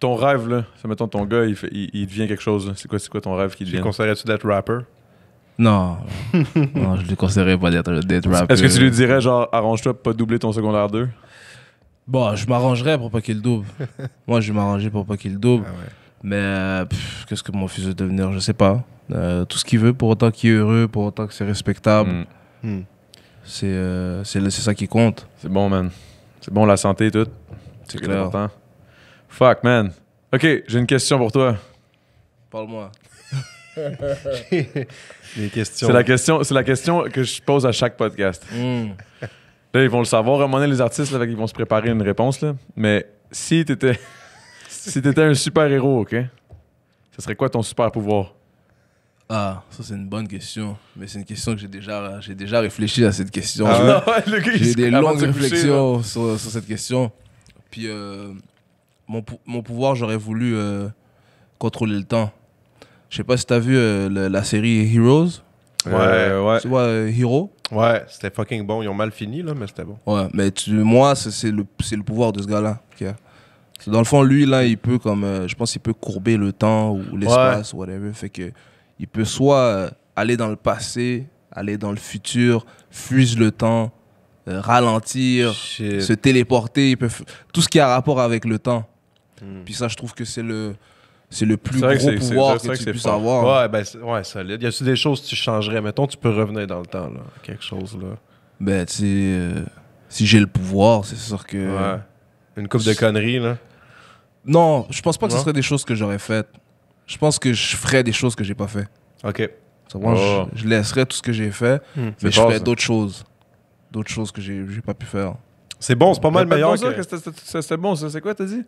Ton rêve, là, ça mettons ton gars, il devient quelque chose, là. C'est quoi ton rêve qu'il Tu devient? considères-tu d'être rapper? Non, non, je ne le considérais pas d'être rappeur. Est-ce que tu lui dirais, genre, arrange-toi pour pas doubler ton secondaire 2? Bon, je m'arrangerais pour pas qu'il le double. Moi, je vais m'arranger pour pas qu'il le double. Ah ouais. Mais qu'est-ce que mon fils veut devenir? Je sais pas. Tout ce qu'il veut, pour autant qu'il est heureux, pour autant que c'est respectable, Mm. c'est ça qui compte. C'est bon, man. C'est bon, la santé et tout. C'est C'est clair. important. Fuck, man. Ok, j'ai une question pour toi. Parle-moi. Les questions. C'est la question que je pose à chaque podcast. Là, ils vont le savoir. À un moment donné, les artistes, là, fait qu'ils vont se préparer une réponse. Là. Mais si t'étais un super-héros, OK? Ce serait quoi ton super-pouvoir? Ah, ça c'est une bonne question. Mais c'est une question que j'ai déjà réfléchi à cette question. Ah ouais? Ouais, le gars, il J'ai se- des avant longues de se coucher, réflexions sur cette question. Puis mon pouvoir, j'aurais voulu contrôler le temps. Je sais pas si t'as vu la série Heroes. Ouais. Tu vois Hero. Ouais, c'était fucking bon. Ils ont mal fini, là, mais c'était bon. Ouais, mais moi, c'est le pouvoir de ce gars-là. Dans le fond, lui, là, il peut, je pense qu'il peut courber le temps ou l'espace, whatever. Fait que il peut soit aller dans le passé, aller dans le futur, freeze le temps, ralentir, Shit. se téléporter. Tout ce qui a rapport avec le temps. Puis ça, je trouve que c'est le plus C'est vrai que gros c'est pouvoir vrai que que tu c'est puisses fort. avoir. Ouais, ben, ouais, solide. Y a-tu des choses que tu changerais? Mettons, tu peux revenir dans le temps, là. Quelque chose, là. Ben, tu sais, si j'ai le pouvoir, c'est sûr que... Ouais. Une coupe de conneries, là. Non, je pense pas que ce Non? serait des choses que j'aurais faites. Je pense que je ferais des choses que j'ai pas fait. OK. Moi, Oh. je laisserais tout ce que j'ai fait, mais C'est je fort, ferais ça. d'autres choses. D'autres choses que j'ai pas pu faire. C'est bon, c'est pas mal meilleur ça, que... c'était bon, ça. C'est quoi, t'as dit?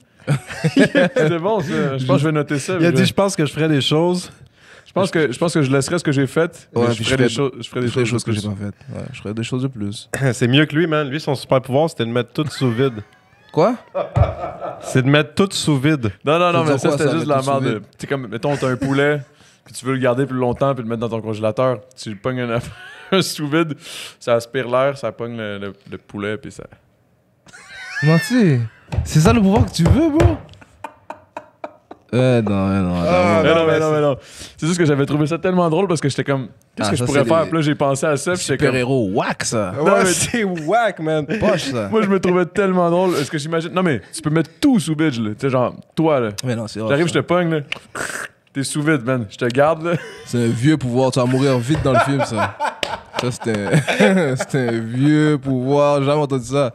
C'était bon, ça. Je pense que je vais noter ça. Il a mais dit, je pense que je ferais des choses. je pense que je laisserais ce que j'ai fait. Ouais, Mais puis je ferais des choses que de j'ai plus. pas faites. Ouais, je ferais des choses de plus. C'est mieux que lui, man. Lui, son super pouvoir, c'était de mettre tout sous vide. Quoi? C'est de mettre tout sous vide. Non, Ça mais veut dire ça, quoi, c'était ça, juste de la mettre tout sous merde. vide? Tu sais, comme, mettons, t'as un poulet, puis tu veux le garder plus longtemps, puis le mettre dans ton congélateur. Tu le pognes un sous vide, ça aspire l'air, ça pogne le poulet, puis ça. Menti. C'est ça le pouvoir que tu veux, bro? Non. Ah, Mais non. C'est juste que j'avais trouvé ça tellement drôle parce que j'étais comme, qu'est-ce que je ça, pourrais c'est faire? les- Puis là, j'ai pensé à ça, puis j'étais comme. Super-héros, whack ça. Non, Ouais, mais- c'est whack, man. Poche ça. Moi, je me trouvais tellement drôle. Est-ce que j'imagine. Non, mais tu peux mettre tout sous vide, là. Tu sais, genre, toi, là. Mais non, c'est off, J'arrive, ça. je te pogne, là. T'es sous vide, man. Je te garde, là. C'est un vieux pouvoir, tu vas mourir vite dans le film, ça. Ça, c'était un vieux pouvoir, j'ai jamais entendu ça.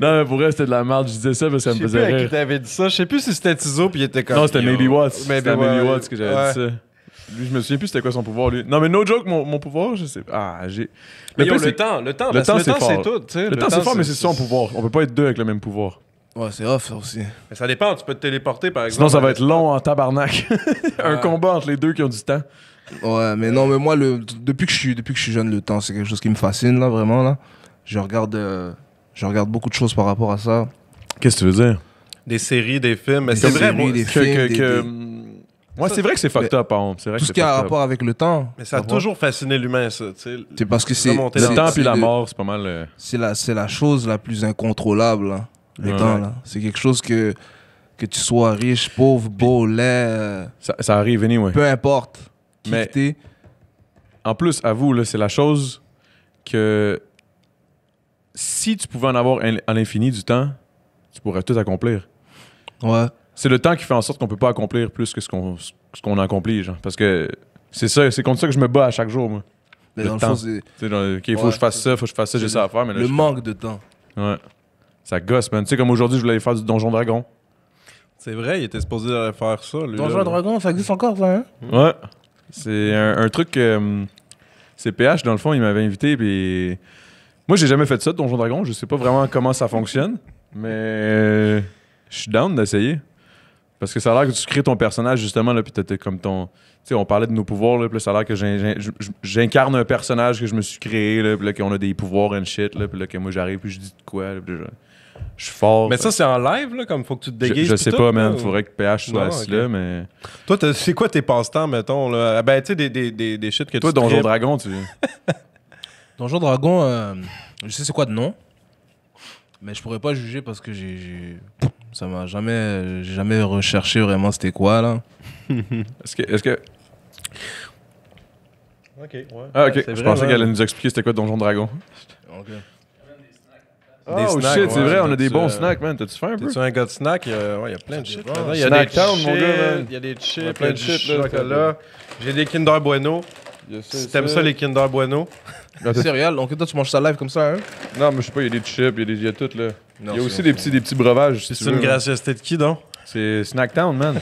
Non, mais pour vrai, c'était de la merde. Je disais ça parce que ça Je me sais plus faisait à qui rire. t'avais dit ça. Je sais plus si c'était Tizo puis il était comme... Non, c'était Yo. Maybe Watts. C'était à Maybe Watts. Watts que j'avais Ouais. dit ça. Lui, je me souviens plus c'était quoi son pouvoir, lui. Non, mais no joke, mon pouvoir, je sais. Ah, j'ai. Mais pire, yo, c'est- le temps, le parce que temps, le c'est temps, c'est fort. tout, tu sais. Le temps, c'est fort, mais c'est son pouvoir. On peut pas être deux avec le même pouvoir. Ouais, c'est off, ça aussi. Mais ça dépend, tu peux te téléporter, par exemple. Sinon, ça va être long en tabarnak. Un Ouais. combat entre les deux qui ont du temps. Ouais, mais non, mais moi, depuis que je suis jeune, le temps, c'est quelque chose qui me fascine, là, vraiment, là. Je regarde beaucoup de choses par rapport à ça. Qu'est-ce que tu veux dire? Des séries, des films. Mais Des c'est vrai, séries, moi, des films, Ouais, c'est vrai que c'est fucked up, par contre. C'est vrai tout que ce c'est qui a fucked up. rapport avec le temps. mais ça a Comprends? toujours fasciné l'humain, ça. Tu sais. C'est parce que c'est Remonter Le dans temps c'est puis la mort, c'est pas mal. c'est la chose la plus incontrôlable, là, le Ouais. temps. Là. C'est quelque chose que tu sois riche, pauvre, beau, laid, Ça arrive, anyway. peu importe qui Mais- que t'es. En plus, à vous, là, c'est la chose que si tu pouvais en avoir à l'infini du temps, tu pourrais tout accomplir. Ouais. C'est le temps qui fait en sorte qu'on peut pas accomplir plus que ce qu'on accomplit, genre. Parce que c'est ça, c'est contre ça que je me bats à chaque jour, moi. Mais Le dans le temps. fond, c'est Tu sais, genre, OK, faut que Ouais, je fasse ça, faut que je fasse ça, j'ai c'est ça à faire, mais là, le manque de temps. Ouais. Ça gosse, man. Tu sais, comme aujourd'hui, je voulais aller faire du Donjon Dragon. C'est vrai, il était supposé aller faire ça, lui. Donjon là. Dragon, ça existe encore, ça, hein? Ouais. C'est un truc que... c'est PH, dans le fond, il m'avait invité, puis... Moi, j'ai jamais fait ça, Donjon Dragon. Je sais pas vraiment comment ça fonctionne, mais... je suis down d'essayer. Parce que ça a l'air que tu crées ton personnage, justement, là, puis t'as comme ton... Tu sais, on parlait de nos pouvoirs, là, puis là, ça a l'air que j'incarne un personnage que je me suis créé, là, puis là, qu'on a des pouvoirs and shit, là, puis là, que moi, j'arrive, puis je dis de quoi, là, puis là, je suis fort. Mais ça, c'est en live, là, comme faut que tu te déguises. je pis sais tout, pas, là, man. ou- Faudrait que PH soit Non, assis ok. là, mais... Toi, c'est quoi tes passe-temps, mettons, là? Ah, ben, tu sais, des shit que Toi, tu Donjon tripes. Dragon, tu... Donjon Dragon, je sais c'est quoi de nom, mais je pourrais pas juger parce que ça m'a jamais, j'ai jamais recherché vraiment c'était quoi là. Est-ce que... Ok, ouais. Ah, ok. C'est Je vrai, pensais ouais. qu'elle allait nous expliquer c'était quoi Donjon Dragon. Des Oh snacks, shit, c'est ouais, vrai, on a t'as-tu, des bons euh, snacks, man. T'as-tu faim un peu? T'es-tu un gars de snack? Ouais, il y a plein de shit. bon. là-dedans. Il y a Snack des Town, chips, mon gars, man. il y a des chips, Il y a il y a plein de du shit, là, chocolat. J'ai des Kinder Bueno. Si t'aimes ça, les Kinder Bueno. Céréales, donc toi tu manges ça live comme ça, hein? Non, mais je sais pas, il y a des chips, il y a tout, là. Non, Il y a aussi des petits breuvages, si C'est tu une veux. gracieuseté de qui, donc? C'est Snack Town, man.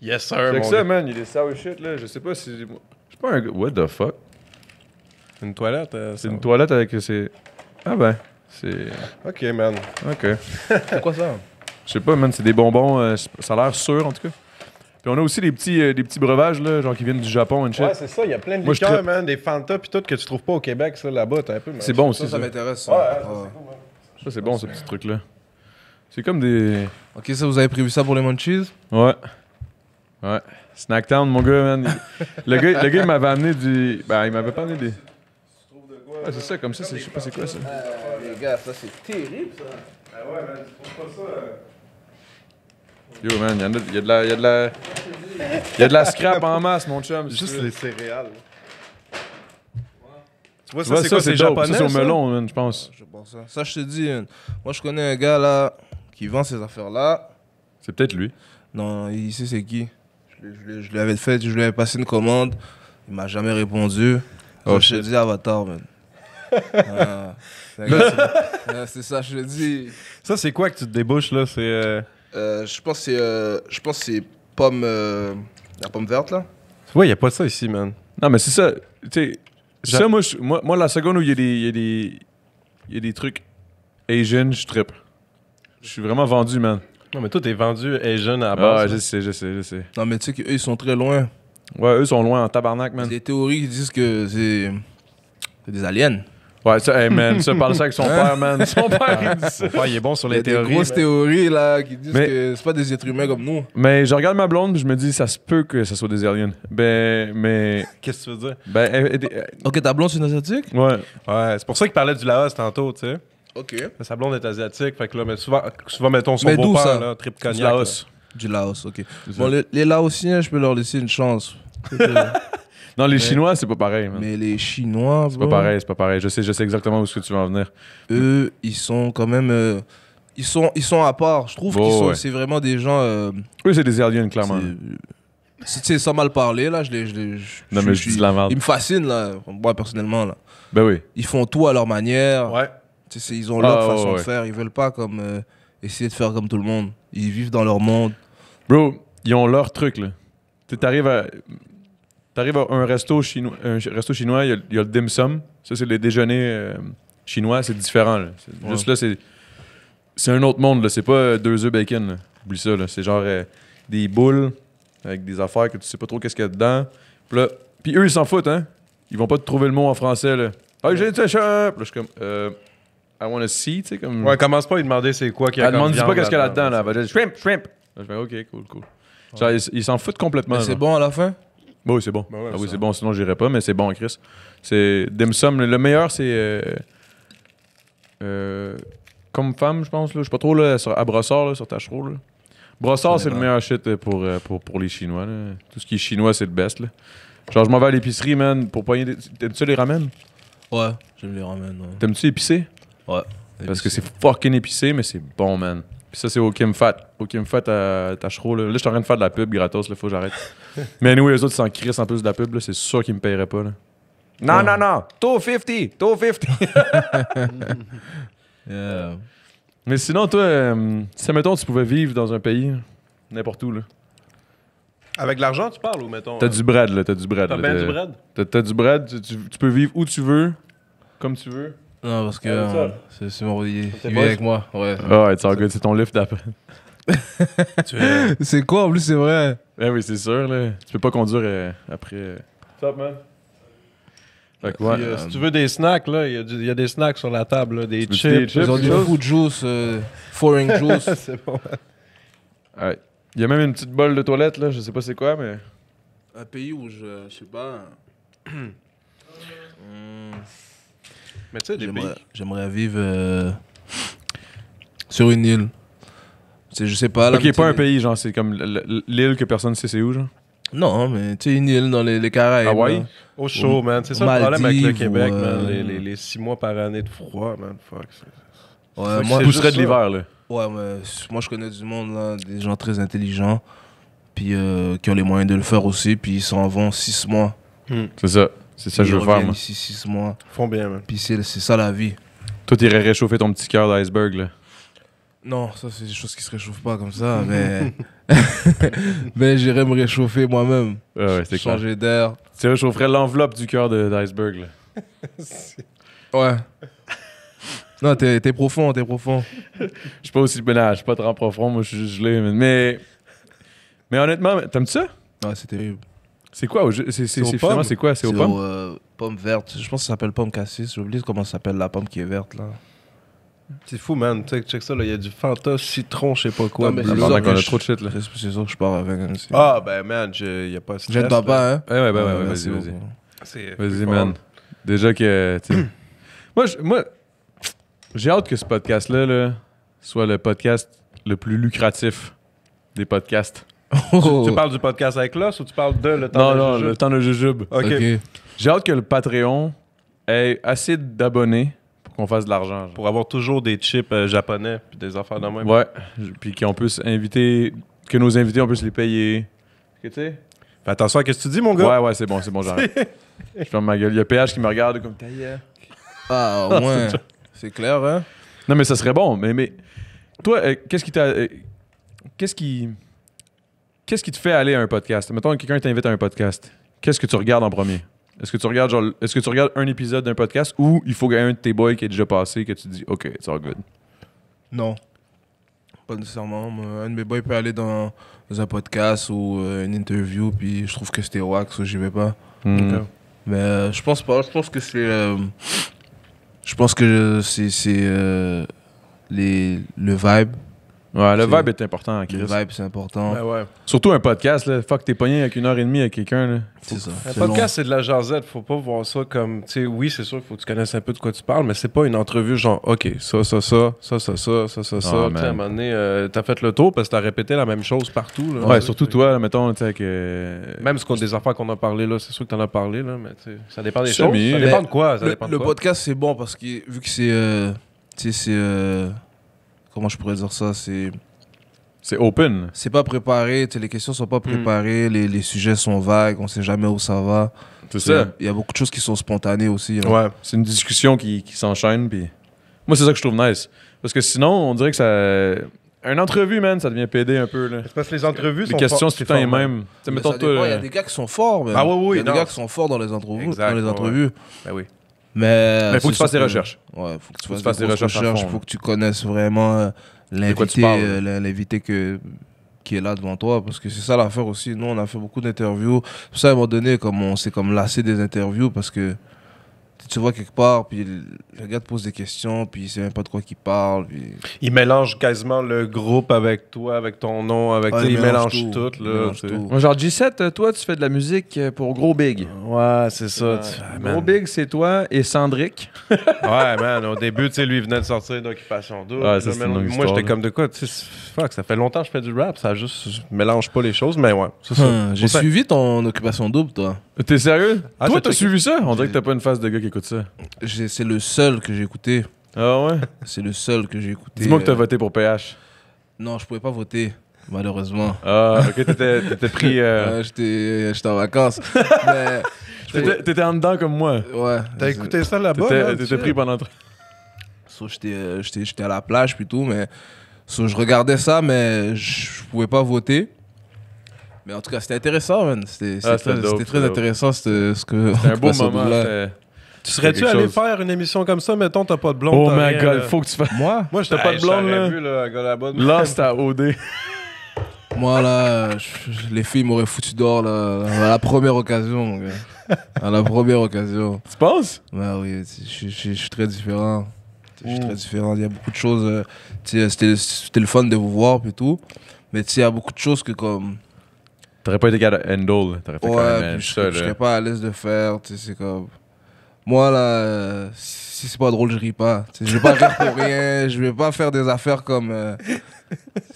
Yes, sir, C'est mon que ça, gars. man. Il y a des sour shit, là. Je sais pas si... Je suis pas un gars... What the fuck? Une toilette? C'est une toilette avec... Ah ben, c'est... Ok, man. OK. C'est quoi ça? Je sais pas, man, c'est des bonbons. Ça a l'air sûr, en tout cas. Puis on a aussi des petits breuvages, là, genre qui viennent du Japon and shit. Ouais, c'est ça. Il y a plein de Moi, je liqueurs, trippe. man. Des Fanta pis tout que tu trouves pas au Québec, ça, là-bas. T'as un peu. C'est bon aussi, Ça ça. m'intéresse. Ouais, Ça. ça, Ouais. Ça, c'est bon, ce petit truc-là. C'est comme des... Ok, ça vous avez prévu ça pour les munchies? Ouais. Ouais. Snacktown, mon gars, man. Le gars, il m'avait amené du... Ben, il m'avait pas amené des... Ouais, c'est ça, comme ça, je sais pas c'est quoi, ça. Les gars, ça c'est terrible ça. Yo, man, il y a de la scrap en masse, mon chum. si Juste tu veux. les céréales. Tu vois, Tu vois, ça, c'est quoi? C'est dope. japonais, Ça, c'est au ça? melon, man, je pense. Je pense ça. Ça, je te dis, moi je connais un gars là qui vend ces affaires-là. C'est peut-être lui. Non, il sait c'est qui. Je lui avais fait, je lui avais passé une commande. Il m'a jamais répondu. Oh, Je te shit. dis Avatar, man. Ah, c'est ça, je te dis. Ça, c'est quoi que tu te débouches, là? C'est. Je pense que c'est pomme, la pomme verte là. Ouais, y a pas ça ici, man. Non, mais c'est ça. Tu sais, ça, moi, la seconde où il y a des trucs Asian, je trippe. Je suis vraiment vendu, man. Non, mais toi, t'es vendu Asian à la Ah, base. je sais. Non mais tu sais qu'eux ils sont très loin. Ouais, eux sont loin en tabarnak, Il y a man. des théories qui disent que c'est des aliens. Ouais, ça, hey, man, ça parle ça avec son père, man. Son père, il dit ça. Ouais, il est bon sur Il y les a des théories. grosses mais- théories là qui disent Mais- que c'est pas des êtres humains comme nous. Mais je regarde ma blonde, puis je me dis, ça se peut que ce soit des aliens. Mais. Qu'est-ce que tu veux dire? Ben, Ok, ta blonde c'est une asiatique? ouais. Ouais, c'est pour ça qu'il parlait du Laos tantôt, tu sais. Ok. Sa blonde est asiatique, fait que là, mais souvent mettons son Mais d'où beau-père, ça? là, trip Du cognac. Laos. Du Laos, ok. C'est Bon, ça. les Laotiens, je peux leur laisser une chance. Non, les Chinois, c'est pas pareil, man. Mais les Chinois, C'est pas pareil. Je sais exactement où est-ce que tu vas en venir. eux, ils sont quand même. Ils sont à part. Je trouve Oh, qu'ils sont. ouais. C'est vraiment des gens. Eux, c'est des aliens, clairement. C'est sans mal parler, là. Non, mais je dis de la merde. Ils me fascinent, là. Moi, personnellement, là. Ben oui. Ils font tout à leur manière. Ouais. Tu sais, ils ont leur Ah, façon ouais, de ouais. faire. Ils veulent pas comme essayer de faire comme tout le monde. Ils vivent dans leur monde. Bro, ils ont leur truc, là. Tu t'arrives à un resto chinois, il y a le dim sum. Ça, c'est les déjeuners chinois, c'est différent, là. Juste là, c'est un autre monde, là. C'est pas 2 œufs bacon, là. Oublie ça, là. C'est genre des boules avec des affaires que tu sais pas trop qu'est-ce qu'il y a dedans. Puis eux, ils s'en foutent, hein. Ils vont pas te trouver le mot en français, là. Ah, j'ai été chef! Là, je suis comme, I wanna see, tu sais, comme. Ouais, commence pas à lui demander c'est quoi qu'il y a. Elle demande comme pas viande qu'est-ce qu'il y a là-dedans, là. là. Elle va dire shrimp, shrimp. Je fais, ok, cool. Genre, ils s'en foutent complètement. Mais c'est genre. bon à la fin? Oui, c'est bon. Ben ouais, Ah oui, ça. c'est bon, sinon j'irais pas, mais c'est bon, Chris. C'est dim sum. Le meilleur, c'est. Comme femme, je pense. Là. Je sais pas trop, là, à Brossard, là, sur Tachereau. Là. Brossard, c'est le meilleur shit pour les Chinois. Là. Tout ce qui est chinois, c'est le best. Là. Genre, je m'en vais à l'épicerie, man, pour pogner des. T'aimes-tu les ramen? Ouais, je me les ramène. Ouais. T'aimes-tu épicé? Ouais. Parce que c'est fucking épicé, mais c'est bon, man. Puis ça, c'est au Kim Fat. Au Kim Fat à Tachereau. Là, je suis en train de faire de la pub gratos, là, faut que j'arrête. Mais anyway, les autres s'en crissent en plus de la pub, là, c'est sûr qu'ils me paieraient pas. Là. Non. 250. Yeah. Mais sinon, toi, si, mettons, tu pouvais vivre dans un pays, n'importe où, là. Avec de l'argent, tu parles ou mettons. T'as du bread, là. T'as du bread. T'as là, bien du bread? T'as du bread, tu peux vivre où tu veux, comme tu veux. Non, parce que c'est mon. Il tes vit boys? avec moi. Ouais. Ah, it's all good, c'est ton lift d'après. C'est quoi en plus, c'est vrai? Eh oui, c'est sûr, là. Tu peux pas conduire après. What's up, man? Fait que, ouais. Puis, si tu veux des snacks, là, il y a des snacks sur la table, là, des veux-tu chips. des chips? Ils ont du chose? fruit juice, foreign juice. C'est bon. Ouais. Il y a même une petite bolle de toilette, là. Je sais pas c'est quoi, mais. Un pays où je sais pas. Mais tu sais, des pays. J'aimerais vivre sur une île. Je sais pas. Là, mais Ok, pas tu un sais, pays, genre, c'est comme l'île que personne sait c'est où, genre. Non, mais tu sais, une île dans les Caraïbes. Hawaï? là. Au chaud, man. C'est ça le problème avec le Maldives Québec, ou, man. Les 6 mois par année de froid, man. Fuck. Ouais, C'est moi, juste Pousserait de ça. l'hiver, là. ouais, mais moi, je connais du monde, là, des gens très intelligents, puis qui ont les moyens de le faire aussi, puis ils s'en vont 6 mois. C'est ça. C'est ça que je veux faire, moi. Ici 6 mois. Ils font bien, man. Puis c'est ça la vie. Toi, t'irais réchauffer ton petit cœur d'iceberg, là. Non, ça, c'est des choses qui se réchauffent pas comme ça, mais. Mais j'irais me réchauffer moi-même. Ouais, c'est clair. Changer d'air. Tu réchaufferais l'enveloppe du cœur d'iceberg, là. Ouais. Non, t'es profond, t'es profond. Je suis pas aussi. Ben, non, je suis pas trop profond, moi, je suis juste gelé. Mais honnêtement, t'aimes ça? Ouais, c'est terrible. C'est quoi? C'est aux finalement, pommes? c'est quoi? C'est aux pommes? Pommes vertes. Je pense que ça s'appelle pomme cassis. J'oublie comment ça s'appelle la pomme qui est verte, là. C'est fou, man. Check ça, là. Il y a du Fanta, citron, je sais pas quoi. Non, mais bleu. c'est Pendant ça qu'on a que trop de shit, là. C'est ça que je pars avec. Aussi. Ah, ben, man, il y a pas de stress. J'aide là. papa, hein? Ouais, merci vas-y. beaucoup. C'est Vas-y, plus man. fort. Déjà que. tu sais, moi, j'ai hâte que ce podcast-là là, soit le podcast le plus lucratif des podcasts. Oh. Tu parles du podcast avec Loss ou tu parles de le temps Non, de Jujube? le temps de jujube. Ok. Ok. J'ai hâte que le Patreon ait assez d'abonnés pour qu'on fasse de l'argent. genre. Pour avoir toujours des chips japonais puis des affaires de même. Ouais. Puis qu'on puisse inviter. Que nos invités, on puisse les payer. Tu sais? Fais attention à ce que tu dis, mon gars. Ouais, c'est bon, j'arrête. Je ferme ma gueule. Il y a PH qui me regarde comme ta gueule. Ah, au moins. C'est clair, hein? Non, mais ça serait bon. Mais toi, qu'est-ce qui t'a. Qu'est-ce qui te fait aller à un podcast? Mettons que quelqu'un t'invite à un podcast. Qu'est-ce que tu regardes en premier? Est-ce que tu regardes un épisode d'un podcast ou il faut qu'il y ait un de tes boys qui est déjà passé que tu dis OK, it's all good? Non. Pas nécessairement. Un de mes boys peut aller dans un podcast ou une interview, puis je trouve que c'était wax, ou j'y vais pas. Hmm. Ok. Mais je pense pas. Je pense que c'est. Je pense que c'est le vibe. Ouais, le C'est- vibe est important, Chris. Le vibe, c'est important. Ben ouais. Surtout un podcast, là. Fuck, t'es pogné avec 1h30 avec quelqu'un, là. C'est ça. Un C'est podcast, c'est de la jasette. Faut pas voir ça comme. Tu sais, oui, c'est sûr qu'il faut que tu connaisses un peu de quoi tu parles, mais c'est pas une entrevue genre, OK, ça. Tu sais, à un man. moment donné, t'as fait le tour parce que t'as répété la même chose partout. Là. Ouais, surtout toi, là, mettons, tu sais, avec. Même des affaires qu'on a parlé là, c'est sûr que t'en as parlé, là, mais tu sais, ça dépend des Semi. choses. Ça Mais dépend de quoi. Ça Le, dépend de le quoi. podcast, c'est bon parce que vu que c'est. Tu sais, c'est. Comment je pourrais dire ça? C'est open. C'est pas préparé, tu sais, les questions sont pas préparées, les sujets sont vagues, on sait jamais où ça va. C'est ça. Il y a beaucoup de choses qui sont spontanées aussi. là. Ouais. C'est une discussion qui s'enchaîne, puis. Moi, c'est ça que je trouve nice. Parce que sinon, on dirait que ça. Une entrevue, man, ça devient pédé un peu, là. C'est parce que les entrevues Les sont questions, for- c'est tout le temps les fort, mêmes. Tu sais, Mais mettons, ça dépend, toi. il y a des gars qui sont forts, même. Ah oui, Il y a des non. gars qui sont forts dans les entrevues. Exact, dans les ouais, entrevues. Ben oui. Mais Mais faut que tu c'est fasses sûr tes recherches. Ouais, faut que tu Faut que fasses, tu fasses des tes grosses recherches à fond, Faut là. que tu connaisses vraiment quoi tu l'invité, parles. l'invité qui est là devant toi, parce que c'est ça l'affaire aussi. Nous, on a fait beaucoup d'interviews. Pour ça, à un moment donné, on s'est comme lassé des interviews parce que Tu vois quelque part, puis le gars te pose des questions, puis il sait même pas de quoi qu'il parle. Puis... Il mélange quasiment le groupe avec toi, avec ton nom, avec. Ouais, Il mélange Il tout, là. mélange tu sais. tout. Moi, genre G7, toi, tu fais de la musique pour Gros Big. Ouais, c'est ça. Gros Big, c'est toi et Cendric. Ouais, man, au début, tu sais, lui, il venait de sortir d'Occupation Double. Ouais, ça, Là, c'est mais une longue moi, histoire, j'étais là. comme de quoi, tu sais, fuck, ça fait longtemps que je fais du rap, ça juste, je mélange pas les choses, mais ouais, c'est ça. J'ai Pour ça- suivi ton Occupation Double, toi. T'es sérieux? Ah, Toi, t'as t'as checké. suivi ça? On dirait que t'as pas une face de gars qui écoute ça. C'est le seul que j'ai écouté. Ah ouais? C'est le seul que j'ai écouté. Dis-moi que t'as voté pour PH. Non, je pouvais pas voter, malheureusement. Ah, ok, t'étais pris... J'étais en vacances. Mais, T'étais en dedans comme moi. ouais. T'as écouté ça là-bas? là, T'étais pris pendant... So, j'étais à la plage puis tout, mais so, je regardais ça, mais je pouvais pas voter. Mais en tout cas, c'était intéressant, man. C'était c'était dope, très c'était dope. intéressant, ce que. C'était un beau ce moment. double-là. c'était- Tu serais-tu quelque allé chose. faire une émission comme ça, mettons, t'as pas de blonde? Oh t'as my rien, god, là. faut que tu fasses... Moi, Moi, T'as pas de blonde, là? vu, là, un gars là-bas. Lost à OD. moi là, les filles m'auraient foutu dehors là, à la première occasion, mon gars. À la première occasion. Tu penses? Ouais, oui, je suis très différent. Je suis très différent. Il y a beaucoup de choses. Tu sais, c'était le fun de vous voir et tout. Mais tu sais, il y a beaucoup de choses que comme. T'aurais pas été capable de handle. Là. T'aurais fait quand Ouais, même puis ça, je serais là. pas à l'aise de faire. Tu sais, c'est comme. Moi, là, si c'est pas drôle, je ris pas. Tu sais, je vais pas rire pour rien. Je vais pas faire des affaires comme.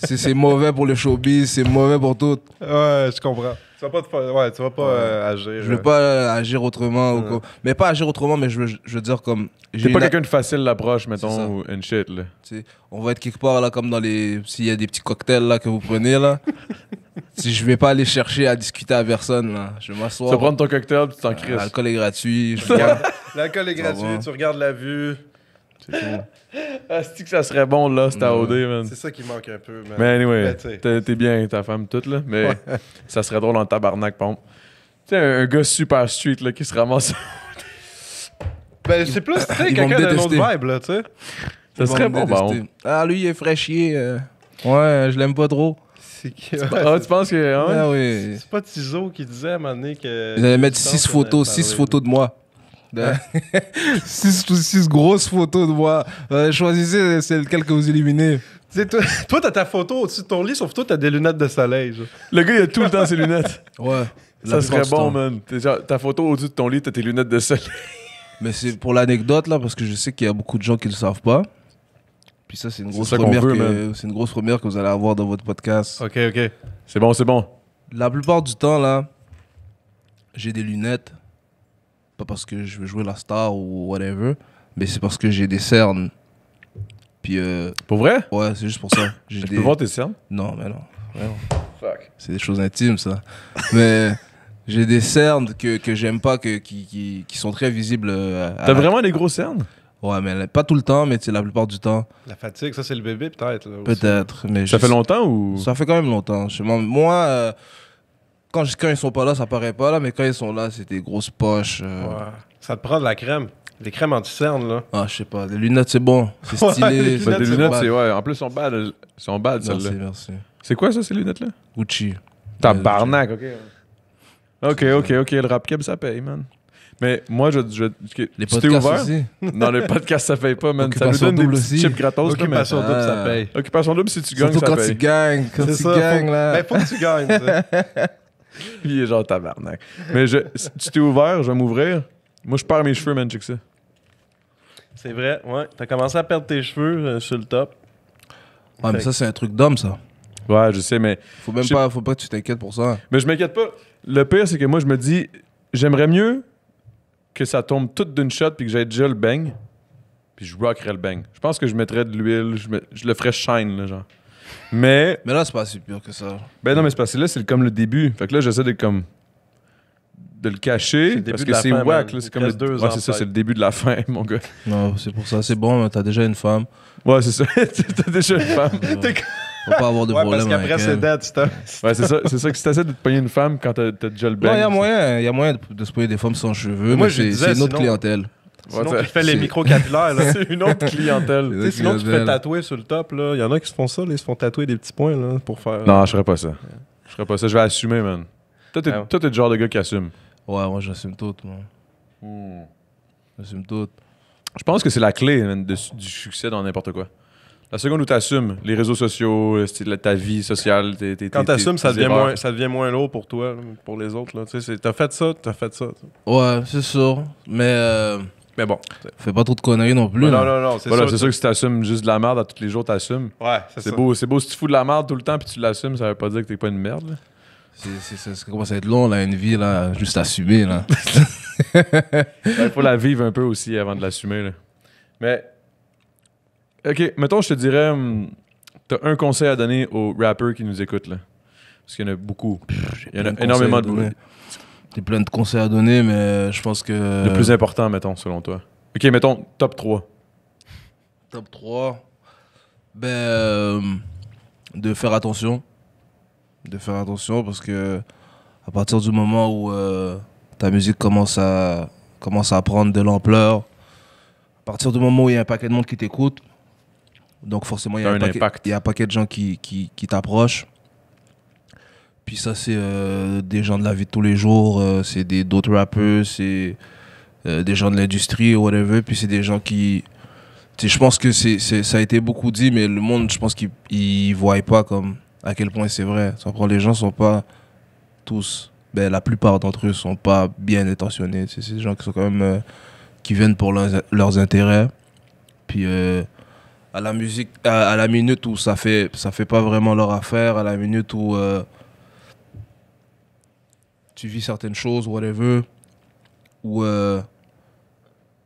C'est mauvais pour le showbiz, c'est mauvais pour tout. Ouais, je comprends. Tu vas pas, tu vas pas agir. Je veux pas agir autrement. Ou quoi. Mais pas agir autrement, mais je veux dire comme. T'es pas quelqu'un de facile l'approche, C'est mettons, ça. ou une shit, là. Tu sais, on va être quelque part là comme dans les s'il y a des petits cocktails là que vous prenez là. Si je vais pas aller chercher à discuter à personne là, je vais Tu vas m'asseoir. prendre ton cocktail puis tu t'en crises. L'alcool est gratuit, je bois. L'alcool est gratuit, va. tu regardes la vue. C'est tout. Ah, c'est que ça serait bon, là, c'était à OD, man. C'est ça qui manque un peu. Mais anyway, Mais tu sais. t'es bien, ta femme, toute, là. Mais ça serait drôle en tabarnak, par exemple. Tu sais, un gars super street, là, qui se ramasse. Ben, c'est plus, tu sais, Ils vont me quelqu'un d'un autre détester. vibe, là, tu sais. Ça serait bon, bah, Détester. Ah lui il est fraîchier. Ouais, je l'aime pas trop. C'est Ah, tu penses que. Ah ouais? Ah oui. C'est pas Tizo qui disait à un moment donné que. Ils allaient mettre 6 photos de moi. 6 grosses photos de moi. Choisissez celle que vous éliminez. Tu sais, toi, t'as ta photo au-dessus de ton lit, sauf toi, t'as des lunettes de soleil. Genre. Le gars, il a tout le temps ses lunettes. Ouais. Ça serait bon, man. Genre, ta photo au-dessus de ton lit, t'as tes lunettes de soleil. Mais c'est pour l'anecdote là, parce que je sais qu'il y a beaucoup de gens qui le savent pas. Puis ça, c'est une grosse ça qu'on première veut, man. c'est une grosse première que vous allez avoir dans votre podcast. Ok, ok. C'est bon, c'est bon. La plupart du temps là, j'ai des lunettes. Pas parce que je veux jouer la star ou whatever, mais c'est parce que j'ai des cernes. Puis Pour vrai? ouais, c'est juste pour ça. J'ai Je des... peux voir tes cernes? Non, mais non. Vraiment. Fuck. C'est des choses intimes, ça. Mais j'ai des cernes que j'aime pas, qui sont très visibles. T'as vraiment des gros cernes? Ouais, mais pas tout le temps, mais la plupart du temps. La fatigue, ça, c'est le bébé, peut-être. là, aussi. Peut-être. Mais Ça je- fait longtemps ou. Ça fait quand même longtemps. Moi, quand ils sont pas là, ça paraît pas là, mais quand ils sont là, c'est des grosses poches. Ouais. Ça te prend de la crème. Des crèmes anti-cernes, là. Ah, je sais pas. Les lunettes, c'est bon. C'est Ouais, stylé. les Bah, des c'est lunettes, bad. c'est. Ouais, en plus, elles sont bad, Merci, celles-là. merci. C'est quoi ça, ces lunettes-là? Gucci. Tabarnak, ok. Ok, le rap keb, ça paye, man. Mais moi, Les tu t'es podcasts ouvert? aussi. Dans les podcasts, ça paye pas, man. Ça nous Occupation donne des double petites aussi. chips gratos, là, mais... Occupation double, ça Ah. paye. Occupation double, si tu gagnes, Surtout ça quand tu paye. gagnes. Quand C'est tu ça, gagnes, faut... là. Ben, faut que tu gagnes, tu sais. Puis il est genre tabarnak. Mais tu t'es ouvert, je vais m'ouvrir. Moi, je perds mes cheveux, man, check ça. C'est vrai, ouais. T'as commencé à perdre tes cheveux sur le top. Ah, mais ça, c'est un truc d'homme, ça. Ouais, je sais, mais Faut pas que tu t'inquiètes pour ça. je m'inquiète pas. Le pire, c'est que moi, je me dis, j'aimerais mieux que ça tombe tout d'une shot puis que j'aille déjà le bang, puis je rockerais le bang. Je pense que je mettrais de l'huile, je le ferais shine, là, genre. Mais, Mais là, c'est pas si pire que ça. ben non, mais c'est parce que là, c'est comme le début. Fait que là, j'essaie de le cacher, C'est le début parce de que la c'est fin, whack, man. là. C'est Il comme te reste 2 ouais, ans, c'est ça, c'est peut-être. le début de la fin, mon gars. Non, c'est pour ça. C'est bon, mais t'as déjà une femme. Ouais, c'est ça. T'as déjà une femme. Faut pas avoir de Ouais, problème parce qu'après, avec c'est elle. dead, c'est Ouais, c'est ça. C'est ça que si t'essaies de te pogner une femme quand t'as déjà le bang. Non, il y a moyen de se payer des femmes sans cheveux, Moi, mais je c'est disais, une autre sinon- clientèle. Sinon, Ouais, tu fais les c'est- micro-capillaires, là. c'est une autre clientèle. Tu sais, sinon, tu te fais tatouer sur le top, là. Il y en a qui se font ça, là. Ils se font tatouer des petits points, là, pour faire... Non, je ferais pas ça. Je ferais pas ça. Je vais assumer, man. Toi, t'es Ah ouais. toi, t'es le genre de gars qui assume. Ouais, moi, j'assume tout, moi. J'assume tout. Je pense que c'est la clé man, du succès dans n'importe quoi. La seconde où tu assumes les réseaux sociaux, ta vie sociale, Quand tu assumes, ça tes erreurs. devient moins lourd pour toi, là, pour les autres. Là. Tu sais, t'as fait ça, t'as fait ça. Ouais, c'est sûr. Mais bon. Fais pas trop de conneries non plus. Non, là. non, c'est Voilà, ça. c'est sûr que si t'assumes juste de la merde à tous les jours, t'assumes. Ouais, C'est beau, c'est beau. Si tu fous de la merde tout le temps puis tu l'assumes, ça veut pas dire que t'es pas une merde. Là. Ça commence à être long, là, une vie, là, juste assumer, là. Il faut la vivre un peu aussi avant de l'assumer. Là. Mais Ok, mettons, je te dirais, t'as un conseil à donner aux rappers qui nous écoutent. Là. Parce qu'il y en a beaucoup. Il y en a énormément de. J'ai plein de conseils à donner, mais je pense que... Le plus important, mettons, selon toi. Ok, mettons, top 3. Top 3, de faire attention. De faire attention parce que à partir du moment où ta musique commence à prendre de l'ampleur, à partir du moment où il y a un paquet de monde qui t'écoute, donc forcément il y a un paquet de gens qui t'approchent. Puis ça, c'est des gens de la vie de tous les jours, c'est d'autres rappeurs, c'est des gens de l'industrie, whatever. Puis c'est des gens qui... Je pense que ça a été beaucoup dit, mais le monde, je pense qu'ils ne voient pas comme à quel point c'est vrai. Les gens sont pas tous... la plupart d'entre eux sont pas bien intentionnés. C'est des gens qui sont quand même... qui viennent pour leurs intérêts. Puis à la musique, à la minute où ça fait pas vraiment leur affaire, à la minute où... tu vis certaines choses, whatever, ou